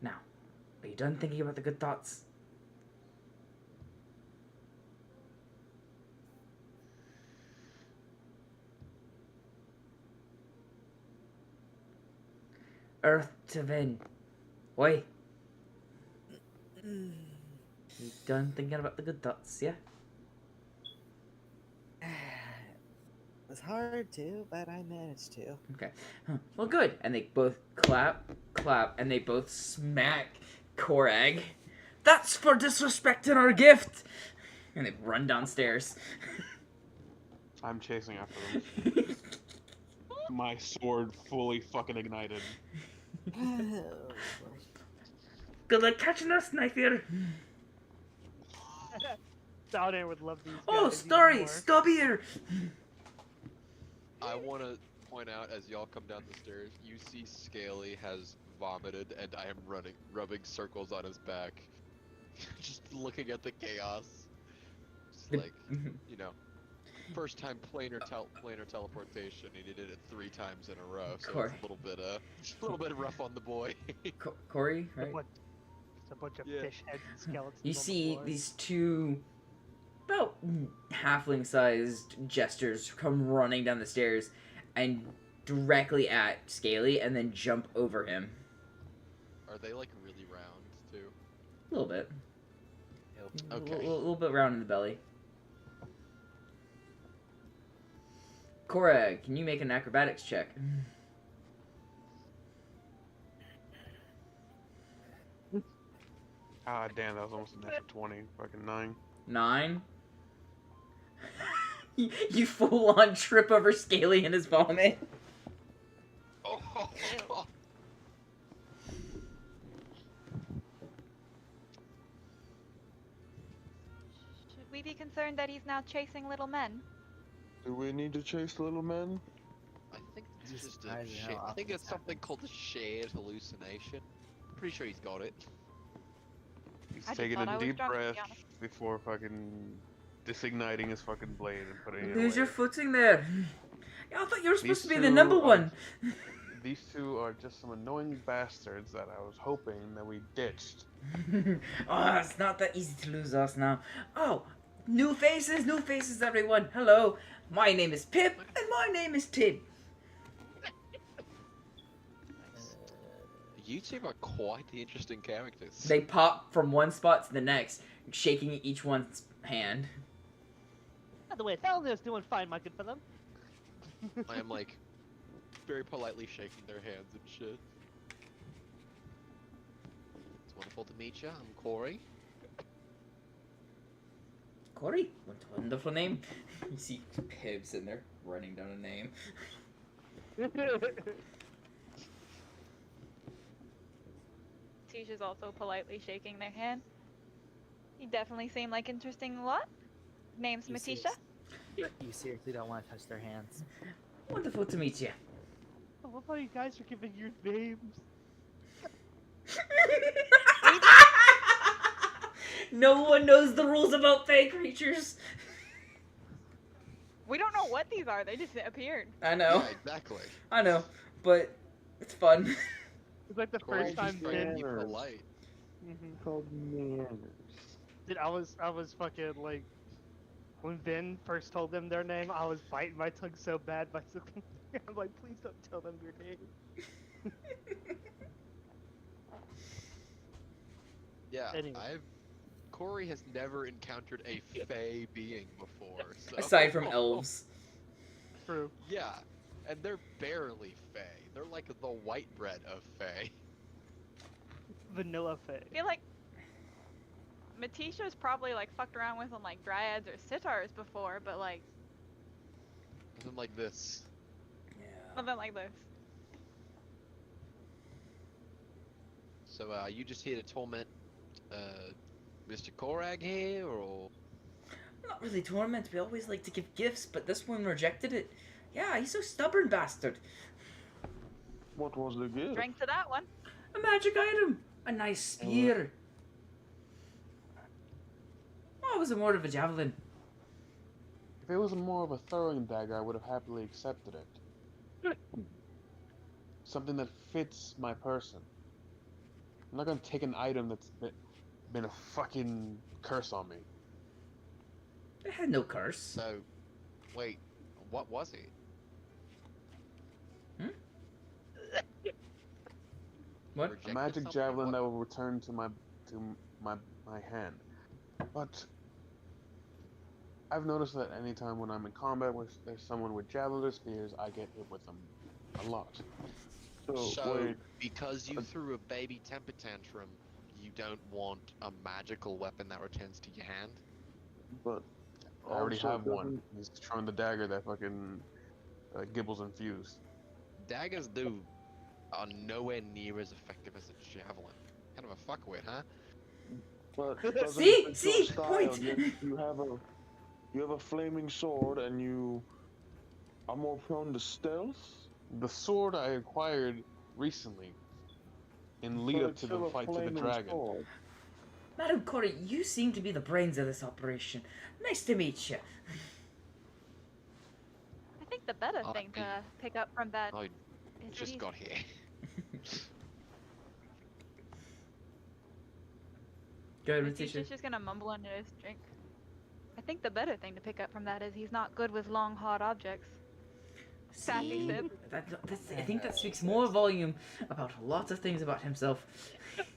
Speaker 1: Now, are you done thinking about the good thoughts? Earth to Vin. Oi. You done thinking about the good thoughts, yeah?
Speaker 7: It was hard to, but I managed to.
Speaker 1: Okay. Well, good. And they both clap, and they both smack Korag. That's for disrespecting our gift! And they run downstairs.
Speaker 4: I'm chasing after them. My sword fully fucking ignited.
Speaker 1: Good luck catching us, Sniper.
Speaker 6: Saldair would love these guys.
Speaker 1: Oh,
Speaker 6: even
Speaker 1: story!
Speaker 6: more.
Speaker 1: Stop here!
Speaker 3: I want to point out as y'all come down the stairs, you see Scaly has vomited, and I am rubbing circles on his back, just looking at the chaos. Just like, you know, first time planar teleportation, he did it 3 times in a row, so
Speaker 1: Corey.
Speaker 3: it's a little bit rough on the boy.
Speaker 1: Corey, right?
Speaker 6: It's a bunch of
Speaker 3: Yeah.
Speaker 6: fish heads and skeletons.
Speaker 1: You
Speaker 6: on the
Speaker 1: see
Speaker 6: floor.
Speaker 1: these two about halfling-sized jesters come running down the stairs and directly at Scaly and then jump over him.
Speaker 3: Are they like really round too?
Speaker 1: A little bit.
Speaker 3: Okay.
Speaker 1: A little bit round in the belly. Korag, can you make an acrobatics check?
Speaker 4: Ah, damn, that was almost a natural 20. Fucking 9.
Speaker 1: 9. You full on trip over Scaly in his vomit.
Speaker 3: Oh, God.
Speaker 5: Should we be concerned that he's now chasing little men?
Speaker 8: Do we need to chase little men?
Speaker 3: I think
Speaker 7: I'm
Speaker 3: it's just a
Speaker 7: surprised at how
Speaker 3: shit. I
Speaker 7: often
Speaker 3: think
Speaker 7: this
Speaker 3: it's something
Speaker 7: happens.
Speaker 3: called a shared hallucination. Pretty sure he's got it.
Speaker 4: He's
Speaker 5: I just
Speaker 4: taking
Speaker 5: thought I
Speaker 4: a
Speaker 5: was
Speaker 4: deep
Speaker 5: drunk, to be
Speaker 4: breath
Speaker 5: honest.
Speaker 4: before fucking disigniting his fucking blade and putting it
Speaker 1: Lose
Speaker 4: away.
Speaker 1: your footing there. Yeah, I thought you were supposed
Speaker 4: These
Speaker 1: to be the
Speaker 4: two
Speaker 1: number
Speaker 4: are-
Speaker 1: one.
Speaker 4: These two are just some annoying bastards that I was hoping that we ditched.
Speaker 1: Oh, it's not that easy to lose us now. Oh, new faces, everyone. Hello, my name is Pip, and my name is Tim.
Speaker 3: You two are quite the interesting characters.
Speaker 1: They pop from one spot to the next, shaking each one's hand.
Speaker 6: By the way, Thalnir's doing fine, my good for them.
Speaker 3: I am like very politely shaking their hands and shit. It's wonderful to meet you. I'm Corey.
Speaker 1: Corey, what a wonderful name. You see Pib sitting there writing down a name.
Speaker 5: Tisha's also politely shaking their hand. You definitely seem like interesting lot. Name's
Speaker 7: You
Speaker 5: Matisha.
Speaker 7: You seriously don't want to touch their hands.
Speaker 1: Wonderful to meet you.
Speaker 6: I love how you guys are giving your names.
Speaker 1: No one knows the rules about fey creatures.
Speaker 5: We don't know what these are. They just appeared.
Speaker 1: I know,
Speaker 3: Yeah, exactly.
Speaker 1: I know, but it's fun.
Speaker 6: It's like the
Speaker 3: Corey's
Speaker 6: first time
Speaker 3: just trying to be
Speaker 8: Manners.
Speaker 3: polite.
Speaker 8: Called manners.
Speaker 6: Dude, I was fucking like, when Ben first told them their name, I was biting my tongue so bad by something. I'm like, please don't tell them your name.
Speaker 3: Yeah,
Speaker 6: Anyway.
Speaker 3: Corey has never encountered a fey being before. So.
Speaker 1: Aside from elves.
Speaker 6: True.
Speaker 3: Yeah, and they're barely fey. They're like the white bread of fey.
Speaker 6: Vanilla Fae.
Speaker 5: I feel like Matisha's probably like fucked around with some like dryads or sitars before, but like
Speaker 3: Something like this.
Speaker 1: Yeah.
Speaker 5: something like this.
Speaker 3: So, are you just here to torment, Mr. Korag here, or?
Speaker 1: Not really torment. We always like to give gifts, but this one rejected it. Yeah, he's so stubborn, bastard.
Speaker 8: What was the gift?
Speaker 5: Drink to that one.
Speaker 1: A magic item. A nice spear. Oh, it was more of a javelin.
Speaker 4: If it was more of a throwing dagger, I would have happily accepted it. Something that fits my person. I'm not gonna take an item that's been a fucking curse on me.
Speaker 1: It had no curse.
Speaker 3: So, wait, what was it?
Speaker 1: What?
Speaker 4: A
Speaker 3: Rejected
Speaker 4: magic
Speaker 3: something?
Speaker 4: javelin
Speaker 3: What-
Speaker 4: that will return to my hand. But I've noticed that anytime when I'm in combat with there's someone with javelins or spears, I get hit with them a lot.
Speaker 3: So,
Speaker 8: wait,
Speaker 3: because you threw a baby temper tantrum, you don't want a magical weapon that returns to your hand?
Speaker 8: but
Speaker 4: I already
Speaker 8: also
Speaker 4: have one.
Speaker 8: doesn't-
Speaker 4: He's throwing the dagger that fucking Gibbles infused.
Speaker 3: Daggers are nowhere near as effective as a javelin. Kind of a fuckwit, huh?
Speaker 8: But doesn't
Speaker 1: See?
Speaker 8: it fit your
Speaker 1: See?
Speaker 8: style?
Speaker 1: Point.
Speaker 8: You have a flaming sword, and you are more prone to stealth.
Speaker 4: The sword I acquired recently in lead
Speaker 8: but
Speaker 4: up
Speaker 8: it's
Speaker 4: to the
Speaker 8: still a
Speaker 4: fight to the
Speaker 8: flaming
Speaker 4: dragon.
Speaker 8: sword.
Speaker 1: Madam Corey, you seem to be the brains of this operation. Nice to meet you.
Speaker 5: I think the better
Speaker 3: I-
Speaker 5: thing to pick up from that
Speaker 3: I
Speaker 5: is that
Speaker 3: just
Speaker 5: he's
Speaker 3: got here.
Speaker 1: Good,
Speaker 5: Matisha's
Speaker 1: Matisha.
Speaker 5: just gonna mumble under his drink. I think the better thing to pick up from that is he's not good with long, hard objects. Sassy
Speaker 1: See?
Speaker 5: Sid.
Speaker 1: I think that speaks more volume about lots of things about himself.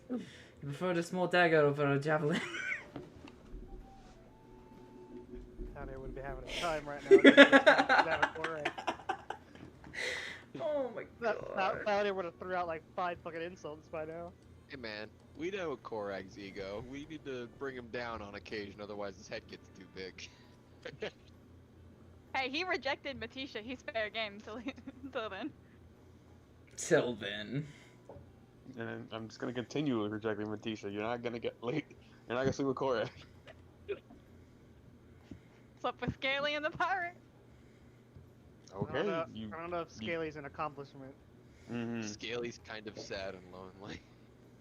Speaker 1: He preferred a small dagger over a javelin.
Speaker 6: Down there would be having a time right now.
Speaker 1: Oh my god.
Speaker 6: Down there would have threw out like 5 fucking insults by now.
Speaker 3: Hey man, we know Korag's ego. We need to bring him down on occasion, otherwise his head gets too big.
Speaker 5: Hey, he rejected Matisha. He's fair game till then.
Speaker 1: Till then.
Speaker 4: And I'm just gonna continue rejecting Matisha. You're not gonna get late. You're not gonna sleep with Cora.
Speaker 5: Slept with Scaly and the pirate.
Speaker 4: Okay.
Speaker 6: I don't know if Scaly's an accomplishment.
Speaker 4: Mm-hmm.
Speaker 3: Scaly's kind of sad and lonely.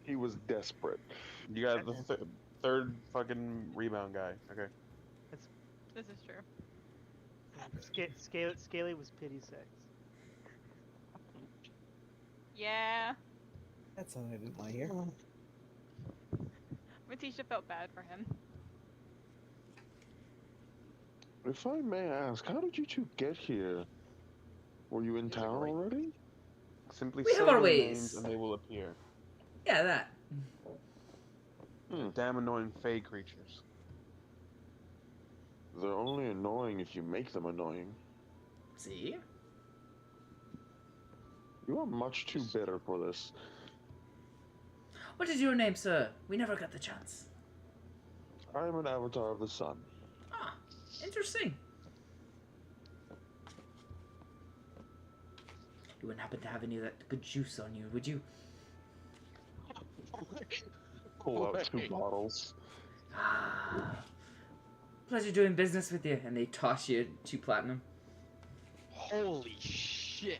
Speaker 8: He was desperate.
Speaker 4: You got the third fucking rebound guy. Okay.
Speaker 5: This is true.
Speaker 6: Scaly was pity sex.
Speaker 5: Yeah.
Speaker 7: That's something I didn't want to hear.
Speaker 5: Matisha felt bad for him.
Speaker 8: If I may ask, how did you two get here? Were you in town
Speaker 3: right.
Speaker 8: already?
Speaker 4: Simply
Speaker 1: We
Speaker 4: say
Speaker 1: have our
Speaker 4: their
Speaker 1: ways.
Speaker 4: names and they will appear.
Speaker 1: Yeah, that.
Speaker 4: Damn annoying fey creatures.
Speaker 8: They're only annoying if you make them annoying.
Speaker 1: See?
Speaker 8: You are much too bitter for this.
Speaker 1: What is your name, sir? We never got the chance.
Speaker 8: I am an avatar of the sun.
Speaker 1: Ah, interesting. You wouldn't happen to have any of that good juice on you, would you?
Speaker 8: Pull out two
Speaker 3: Wait.
Speaker 8: bottles.
Speaker 1: Ah, pleasure doing business with you. And they toss you 2 platinum.
Speaker 3: Holy shit!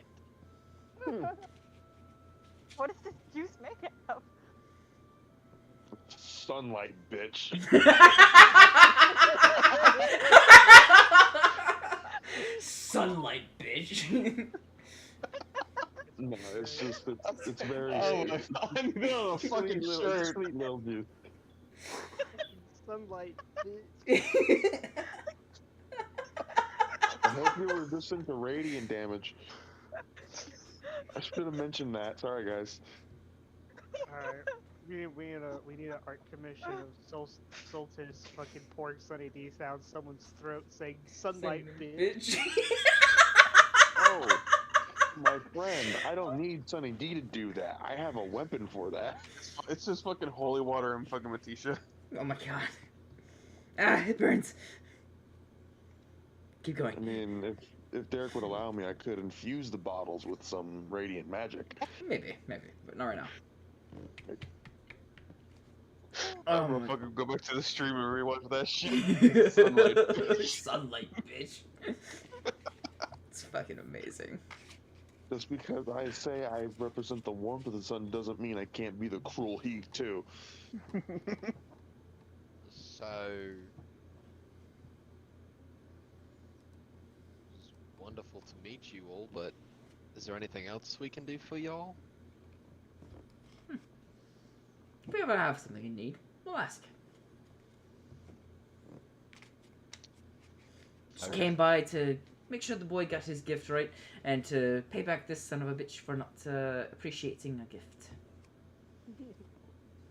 Speaker 5: What is this juice made of?
Speaker 8: Sunlight, bitch.
Speaker 1: Sunlight, bitch.
Speaker 8: No, it's just, it's very
Speaker 4: Oh
Speaker 8: sweet.
Speaker 4: my god, I'm gonna a fucking
Speaker 8: Sweet
Speaker 4: shirt.
Speaker 8: Sweet little juice.
Speaker 6: Sunlight. bitch.
Speaker 8: I hope you're resistant to radiant damage. I should have mentioned that. Sorry, guys.
Speaker 6: Alright. We need an art commission of Solstice fucking pork Sunny D down someone's throat saying sunlight bitch.
Speaker 8: Oh, my friend, I don't need Sunny D to do that. I have a weapon for that.
Speaker 4: It's just fucking holy water and fucking Matisha.
Speaker 1: Oh my god. Ah, it burns. Keep
Speaker 8: I
Speaker 1: going.
Speaker 8: mean, if Derek would allow me, I could infuse the bottles with some radiant magic.
Speaker 1: Maybe, but not right now.
Speaker 4: I'm
Speaker 1: Oh
Speaker 4: gonna
Speaker 1: my
Speaker 4: fucking go back to the stream and rewatch that shit. Sunlight.
Speaker 1: Sunlight, bitch. It's fucking amazing.
Speaker 8: Just because I say I represent the warmth of the sun doesn't mean I can't be the cruel heat too.
Speaker 3: So, it's wonderful to meet you all, but is there anything else we can do for y'all?
Speaker 1: If we ever have something in need, we'll ask. Just
Speaker 3: Okay.
Speaker 1: came by to make sure the boy got his gift right, and to pay back this son of a bitch for not appreciating a gift.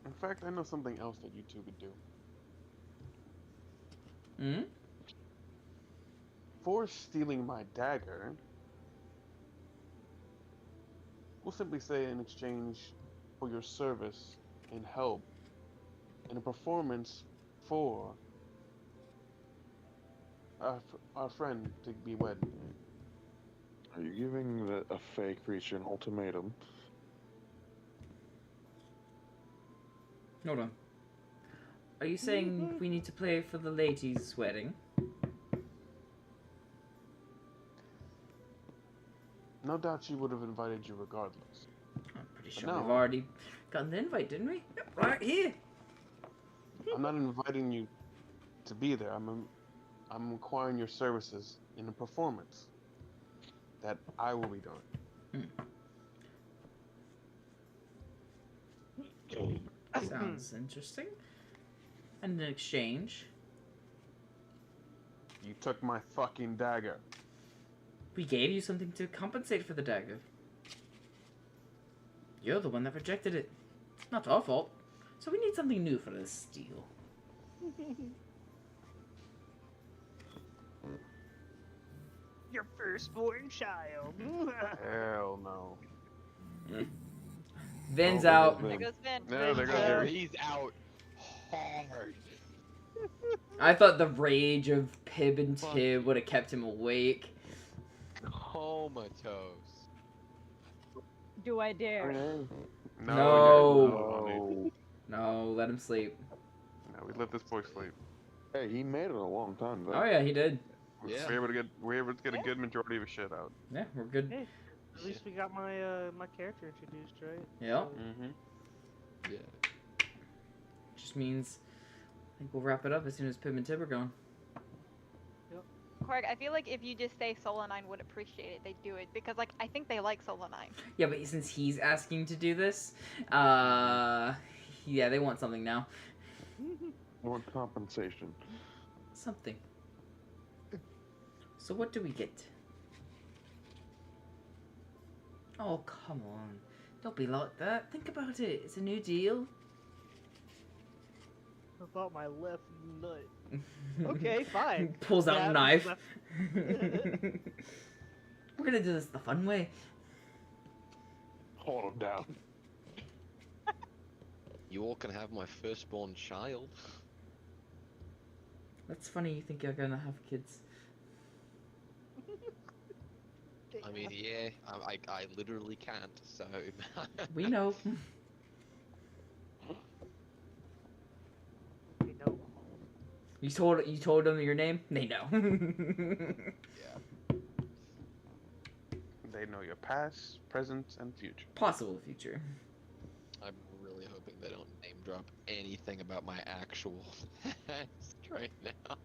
Speaker 4: In fact, I know something else that you two could do.
Speaker 1: Hmm?
Speaker 4: For stealing my dagger, we'll simply say in exchange for your service and help in a performance for our friend to be wed.
Speaker 8: Are you giving a fake creature an ultimatum?
Speaker 1: Hold on. Are you saying we need to play for the lady's wedding?
Speaker 4: No doubt she would have invited you regardless.
Speaker 1: I'm pretty sure
Speaker 4: No.
Speaker 1: we've already gotten the invite, didn't we? Yep, right here.
Speaker 4: I'm not inviting you to be there. I'm requiring your services in a performance that I will be doing.
Speaker 1: Sounds interesting. And in exchange,
Speaker 4: You took my fucking dagger.
Speaker 1: we gave you something to compensate for the dagger. You're the one that rejected it. Not our fault. So we need something new for this steal.
Speaker 6: Your firstborn child.
Speaker 4: Hell no.
Speaker 1: Vin's
Speaker 8: Oh,
Speaker 1: out.
Speaker 8: Vin.
Speaker 5: There goes Vin.
Speaker 4: No, there goes
Speaker 3: Oh,
Speaker 4: Harry.
Speaker 3: he's out hard.
Speaker 1: I thought the rage of Pib and Tib would have kept him awake.
Speaker 3: Comatose.
Speaker 5: Do I dare?
Speaker 4: No.
Speaker 1: No. No, let him sleep.
Speaker 4: No, we let this boy sleep.
Speaker 8: Hey, he made it a long time though.
Speaker 1: Oh yeah, he did.
Speaker 3: Yeah.
Speaker 4: We're able to get a good majority of his shit out.
Speaker 1: Yeah, we're good.
Speaker 6: Hey, at least we got my my character introduced, right?
Speaker 1: Yeah.
Speaker 6: So-
Speaker 4: Mm-hmm.
Speaker 3: Yeah.
Speaker 1: Just means I think we'll wrap it up as soon as Pib and Tib are gone.
Speaker 5: Korg, I feel like if you just say Solanine would appreciate it, they'd do it because like I think they like Solanine.
Speaker 1: Yeah, but since he's asking to do this, yeah, they want something now.
Speaker 8: I want compensation.
Speaker 1: Something. So what do we get? Oh, come on. Don't be like that. Think about it. It's a new deal.
Speaker 6: About my left nut. Okay, fine.
Speaker 1: Pulls out
Speaker 6: Yeah,
Speaker 1: a knife.
Speaker 6: left-
Speaker 1: We're gonna do this the fun way.
Speaker 8: Hold him down.
Speaker 3: You all can have my firstborn child.
Speaker 1: That's funny. You think you're gonna have kids?
Speaker 3: I mean, yeah, I literally can't, so...
Speaker 1: We know.
Speaker 6: You know,
Speaker 1: You told them your name. They know.
Speaker 3: Yeah.
Speaker 4: They know your past, present, and future.
Speaker 1: Possible future.
Speaker 3: I'm really hoping they don't name drop anything about my actual past right now.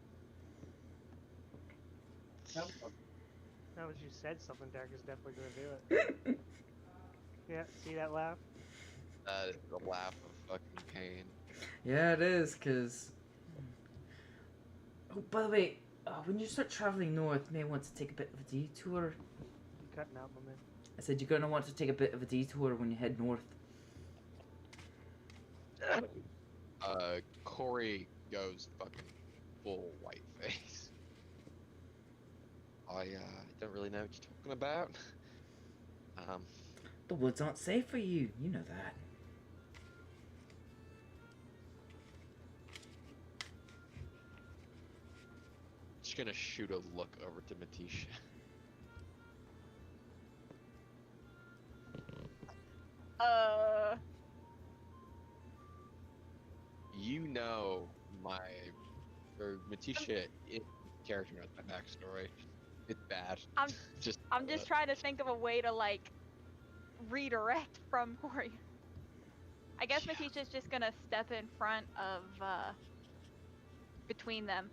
Speaker 6: now that you said something, Derek is definitely gonna do it. Yeah, see that laugh?
Speaker 3: That is the laugh of fucking pain.
Speaker 1: Yeah, it is. Cause. Oh, by the way, when you start traveling north, you may want to take a bit of a detour.
Speaker 6: You cutting out, my man.
Speaker 1: I said you're gonna want to take a bit of a detour when you head north.
Speaker 3: Corey goes fucking full white face. I don't really know what you're talking about.
Speaker 1: The woods aren't safe for you. You know that.
Speaker 3: Just gonna shoot a look over to Matisha. You know or Matisha, character knows my backstory. It's bad.
Speaker 5: I'm
Speaker 3: just
Speaker 5: trying to think of a way to like redirect from Corey. I guess
Speaker 3: Yeah.
Speaker 5: Matisha's just gonna step in front of between them.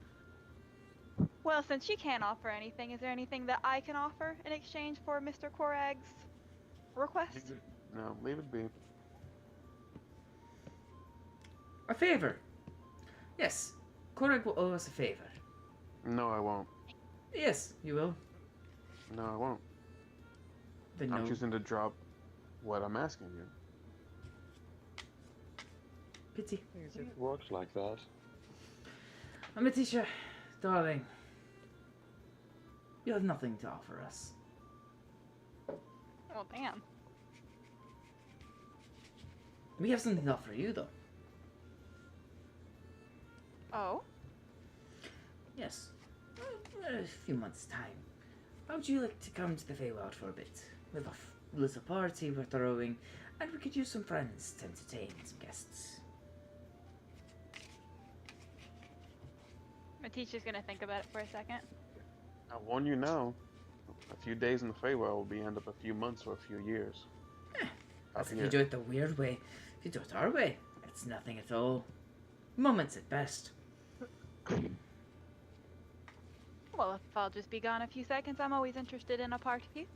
Speaker 5: Well, since she can't offer anything, is there anything that I can offer in exchange for Mr. Korag's request?
Speaker 4: No, leave it be.
Speaker 1: A favor. Yes, Korag will owe us a favor.
Speaker 4: No, I won't.
Speaker 1: Yes, you will.
Speaker 4: No, I won't.
Speaker 1: Then
Speaker 4: I'm
Speaker 1: no.
Speaker 4: choosing to drop what I'm asking you.
Speaker 1: Pity.
Speaker 8: It works like that.
Speaker 1: Matisha, darling, you have nothing to offer us.
Speaker 5: Well, damn.
Speaker 1: We have something to offer you, though.
Speaker 5: Oh?
Speaker 1: Yes. A few months' time. How would you like to come to the Feywild for a bit? With a little party we're throwing, and we could use some friends to entertain some guests.
Speaker 5: Matisha's gonna think about it for a second.
Speaker 4: I warn you now. A few days in the Feywild will be end up a few months or a few years.
Speaker 1: That's
Speaker 4: Up
Speaker 1: if you
Speaker 4: here.
Speaker 1: do it the weird way. If you do it our way, it's nothing at all. Moments at best.
Speaker 5: Well, if I'll just be gone a few seconds, I'm always interested in a party.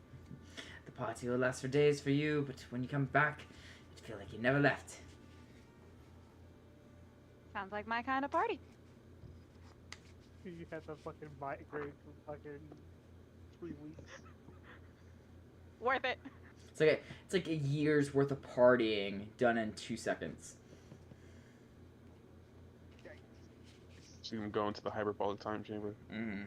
Speaker 1: The party will last for days for you, but when you come back, you'd feel like you never left.
Speaker 5: Sounds like my kind of party.
Speaker 6: You have to fucking migrate for fucking 3 weeks.
Speaker 5: Worth it.
Speaker 1: It's like a year's worth of partying done in 2 seconds.
Speaker 4: So you can go into the hyperbolic time chamber.
Speaker 1: Mm.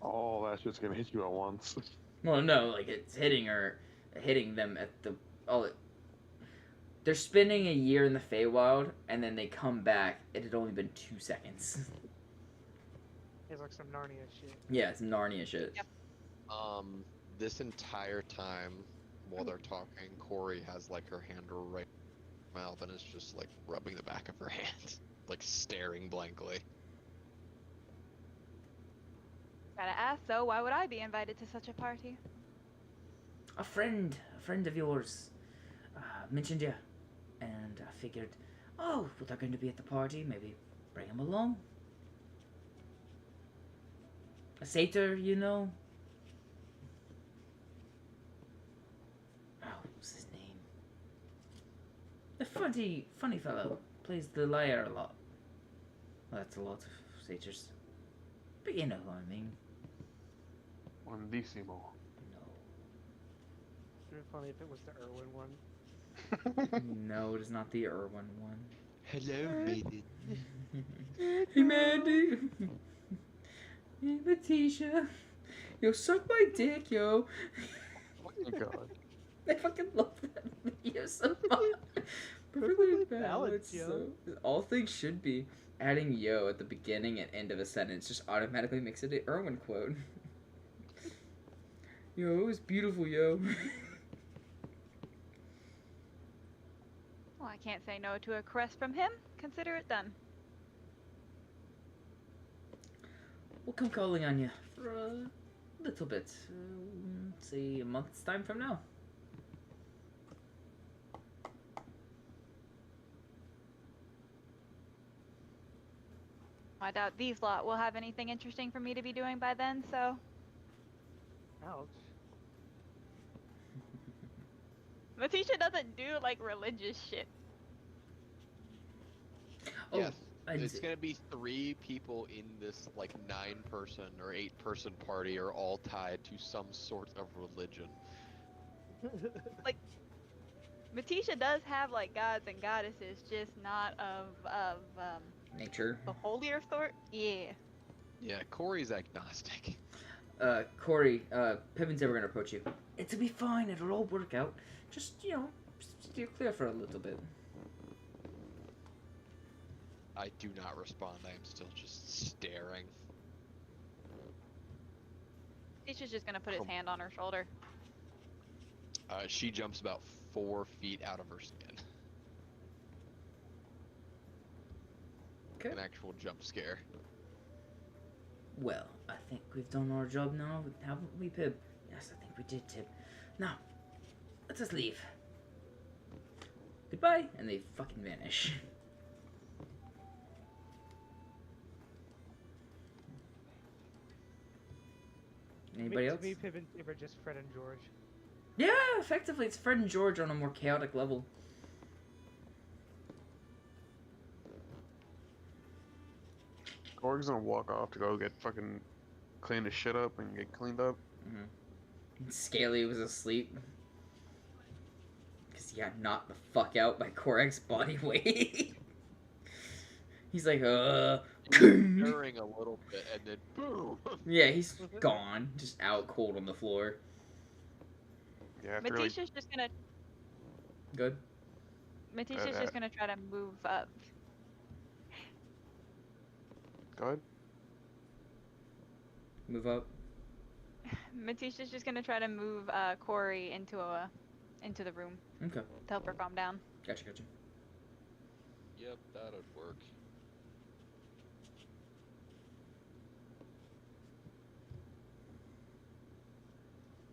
Speaker 8: Oh, that shit's gonna hit you at once.
Speaker 1: Well, no, like it's hitting them at the They're spending a year in the Feywild, and then they come back. It had only been 2 seconds.
Speaker 6: It's like some Narnia shit.
Speaker 1: Yeah, it's Narnia shit.
Speaker 5: Yep.
Speaker 3: This entire time while they're talking, Corey has like her hand right in her mouth and is just like rubbing the back of her hand, like staring blankly.
Speaker 5: Gotta ask though, why would I be invited to such a party?
Speaker 1: A friend of yours, mentioned you, and I figured, oh, well, they're going to be at the party. Maybe bring him along. A satyr, you know. Oh, what's his name? The funny fellow. Plays the lyre a lot. Well, that's a lot of satyrs. But you know who I mean.
Speaker 4: Buonissimo.
Speaker 1: No.
Speaker 6: It'd be funny if it was the Irwin one.
Speaker 1: No, it is not the Irwin one.
Speaker 3: Hello, maiden.
Speaker 1: Hey, Mandy. Hey, Letitia. Yo, suck my dick, yo.
Speaker 4: Oh my god.
Speaker 1: I fucking love that video so much. Perfectly balanced,
Speaker 6: yo.
Speaker 1: so all things should be. Adding yo at the beginning and end of a sentence just automatically makes it an Irwin quote. Yo, it was beautiful, yo.
Speaker 5: Well, I can't say no to a caress from him. Consider it done.
Speaker 1: We'll come calling on you for a little bit. Say a month's time from now.
Speaker 5: I doubt these lot will have anything interesting for me to be doing by then, so
Speaker 6: Ouch.
Speaker 5: Letitia doesn't do like religious shit.
Speaker 1: Oh,
Speaker 3: Yes.
Speaker 1: and
Speaker 3: It's gonna be 3 people in this like 9-person or 8-person party are all tied to some sort of religion.
Speaker 5: Letitia does have like gods and goddesses, just not of
Speaker 1: nature.
Speaker 5: the holier sort. Yeah.
Speaker 3: Yeah, Corey's agnostic.
Speaker 1: Corey, Pippin's ever gonna approach you. It'll be fine, it'll all work out. Just, steer clear for a little bit.
Speaker 3: I do not respond. I am still just staring.
Speaker 5: Letitia's just gonna put his hand on her shoulder.
Speaker 3: She jumps about 4 feet out of her skin.
Speaker 1: Okay.
Speaker 3: An actual jump scare.
Speaker 1: Well, I think we've done our job now, haven't we, Pip? Yes, I think we did, Tip. Now, let us leave. Goodbye, and they fucking vanish. Anybody else?
Speaker 6: To me, Pip and Tib are just Fred and George.
Speaker 1: Yeah, effectively, it's Fred and George on a more chaotic level.
Speaker 4: Corey's gonna walk off to go get fucking clean his shit up and get cleaned up.
Speaker 1: Scaly was asleep. Because he got knocked the fuck out by Korak's body weight. He's like,
Speaker 3: Stirring a little bit and then boom!
Speaker 1: Yeah, he's gone. Just out cold on the floor.
Speaker 4: Yeah, after like,
Speaker 5: Letitia's just gonna
Speaker 1: Good.
Speaker 5: Letitia's just gonna try to move up.
Speaker 4: go ahead.
Speaker 1: Move up.
Speaker 5: Letitia's just gonna try to move Corey into the room
Speaker 1: Okay.
Speaker 5: to help her calm down.
Speaker 1: Gotcha.
Speaker 3: Yep, that'd work.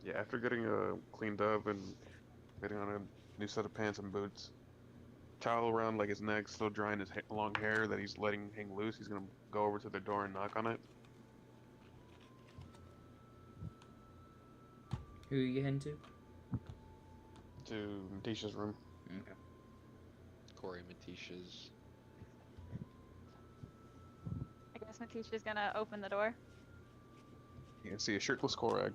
Speaker 4: Yeah, after getting cleaned up and getting on a new set of pants and boots, towel around like his neck, still drying his long hair that he's letting hang loose, he's gonna go over to the door and knock on it.
Speaker 1: Who are you heading to?
Speaker 4: To Tisha's room.
Speaker 1: Okay.
Speaker 3: Corey Matish's.
Speaker 5: I guess Letitia's gonna open the door.
Speaker 4: You can see a shirtless Korag.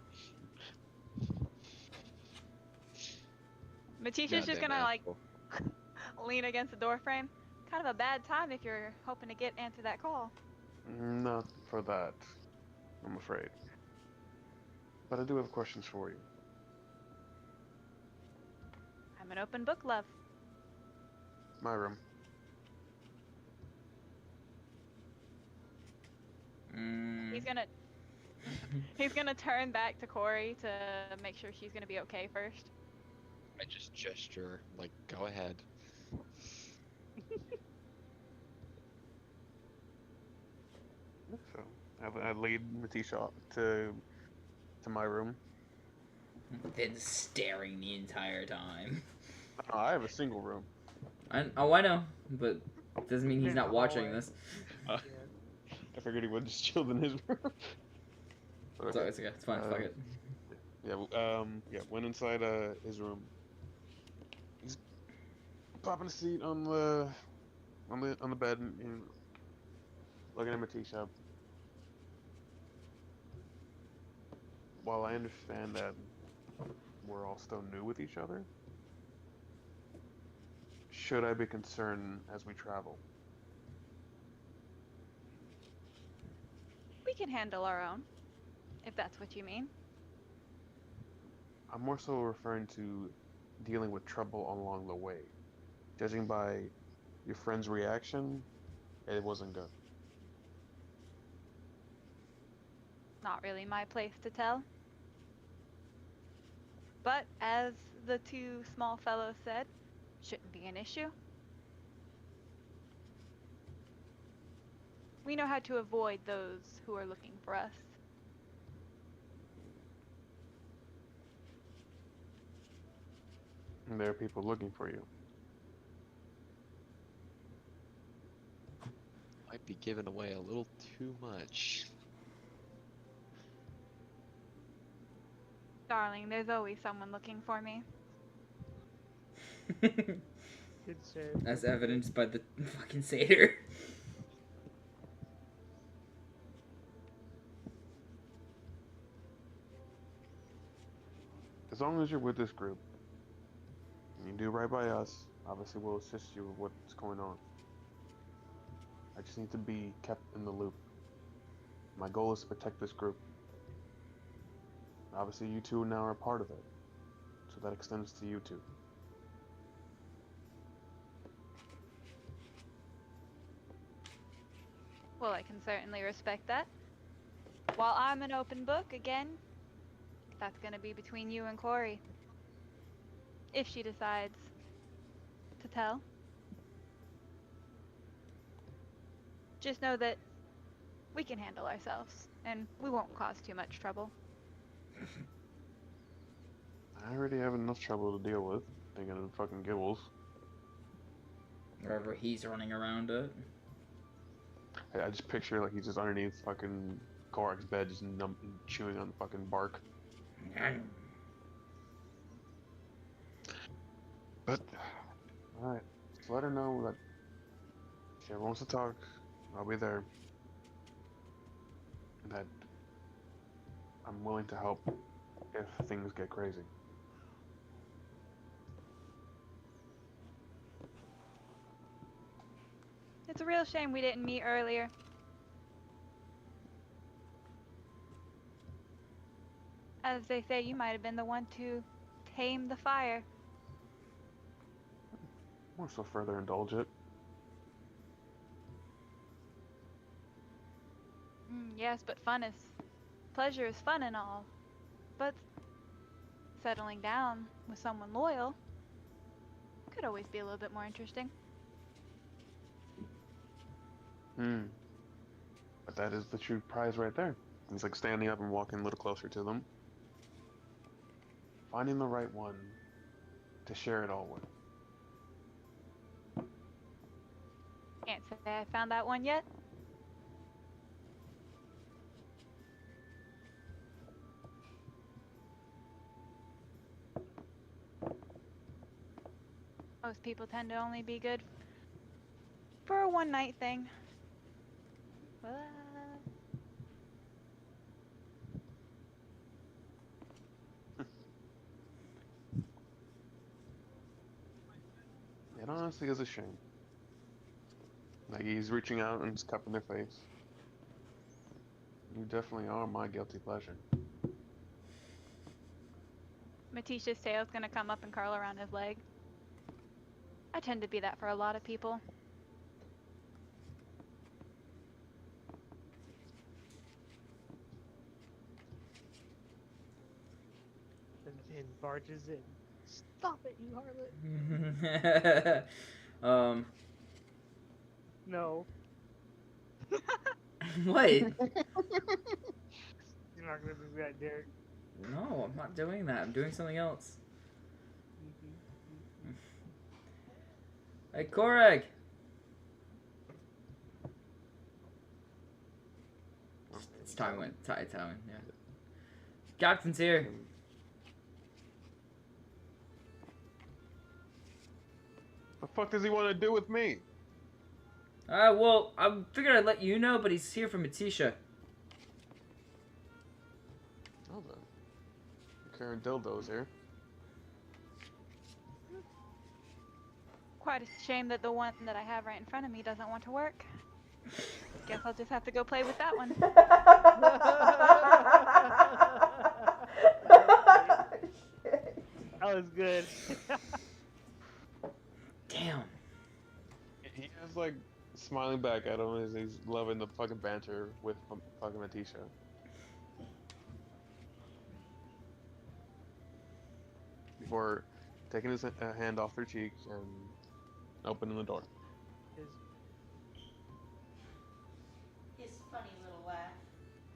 Speaker 5: Letitia's just
Speaker 3: Goddamn
Speaker 5: gonna like
Speaker 3: asshole.
Speaker 5: lean against the door frame. Kind of a bad time if you're hoping to answer that call.
Speaker 4: Not for that, I'm afraid. But I do have questions for you.
Speaker 5: I'm an open book, love.
Speaker 4: My room.
Speaker 5: He's gonna he's gonna turn back to Corey to make sure she's gonna be okay first.
Speaker 3: I just gesture, like, go ahead.
Speaker 4: So I lead Matisha to my room.
Speaker 1: Then staring the entire time.
Speaker 4: No, I have a single room.
Speaker 1: I know, but doesn't mean he's not watching this.
Speaker 4: I figured he would just chill in his room. But
Speaker 1: So it's okay. It's fine. Fuck it.
Speaker 4: Yeah. Went inside his room. He's popping a seat on the bed and looking at Matisha. While I understand that we're all still new with each other, should I be concerned as we travel?
Speaker 5: We can handle our own, if that's what you mean.
Speaker 4: I'm more so referring to dealing with trouble along the way. Judging by your friend's reaction, it wasn't good.
Speaker 5: Not really my place to tell. But as the two small fellows said, shouldn't be an issue. We know how to avoid those who are looking for us.
Speaker 4: And there are people looking for you.
Speaker 3: Might be giving away a little too much.
Speaker 5: Darling, there's always someone looking for me.
Speaker 6: Good save.
Speaker 1: As evidenced by the fucking satyr.
Speaker 4: As long as you're with this group, and you do right by us, obviously we'll assist you with what's going on. I just need to be kept in the loop. My goal is to protect this group. Obviously you two now are a part of it, so that extends to you two.
Speaker 5: Well, I can certainly respect that. While I'm an open book, again, that's gonna be between you and Corey. If she decides to tell. Just know that we can handle ourselves, and we won't cause too much trouble.
Speaker 4: I already have enough trouble to deal with, thinking of fucking Gibbles.
Speaker 1: Wherever he's running around at.
Speaker 4: I just picture like he's just underneath fucking Korak's bed, just chewing on the fucking bark. But, alright, just let her know that if she ever wants to talk, I'll be there. And that I'm willing to help if things get crazy.
Speaker 5: It's a real shame we didn't meet earlier. As they say, you might have been the one to tame the fire.
Speaker 4: More so further indulge it.
Speaker 5: Yes, but pleasure is fun and all. But settling down with someone loyal could always be a little bit more interesting.
Speaker 4: But that is the true prize right there. He's like standing up and walking a little closer to them. Finding the right one to share it all with.
Speaker 5: Can't say I found that one yet. Most people tend to only be good for a one-night thing. But
Speaker 4: It honestly is a shame. Like he's reaching out and just cupping their face. You definitely are my guilty pleasure.
Speaker 5: Matisha's tail's gonna come up and curl around his leg. I tend to be that for a lot of people.
Speaker 6: And barges in. Stop it, you harlot! No,
Speaker 1: What?
Speaker 6: you're not gonna do that, Derek.
Speaker 1: No, I'm not doing that. I'm doing something else. Hey, Korag! It's Tywin. Tywin, yeah. Captain's here.
Speaker 4: The fuck does he want to do with me?
Speaker 1: Well, I figured I'd let you know, but he's here for Matisha.
Speaker 4: Oh, then. Carrying dildos here.
Speaker 5: Quite a shame that the one that I have right in front of me doesn't want to work. Guess I'll just have to go play with that one.
Speaker 6: That was good.
Speaker 1: Damn.
Speaker 4: He is like smiling back at him as he's loving the fucking banter with fucking Matisha. Before taking his hand off their cheeks and opening the door.
Speaker 9: His funny little laugh.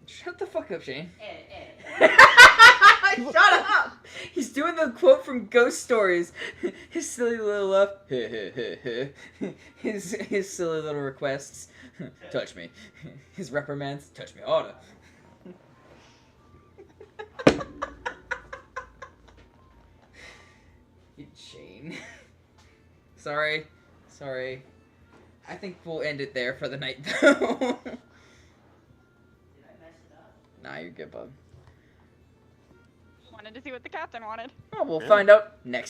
Speaker 1: Shut the fuck up, Shane.
Speaker 9: Ed.
Speaker 1: Shut up! He's doing the quote from Ghost Stories. His silly little laugh. His silly little requests. Touch me. His reprimands. Touch me harder. Shane. Sorry. I think we'll end it there for the night, though.
Speaker 9: Did I mess it up?
Speaker 1: Nah, you're good, bub.
Speaker 5: Wanted to see what the captain wanted.
Speaker 1: Oh, we'll
Speaker 4: Yeah.
Speaker 1: find out next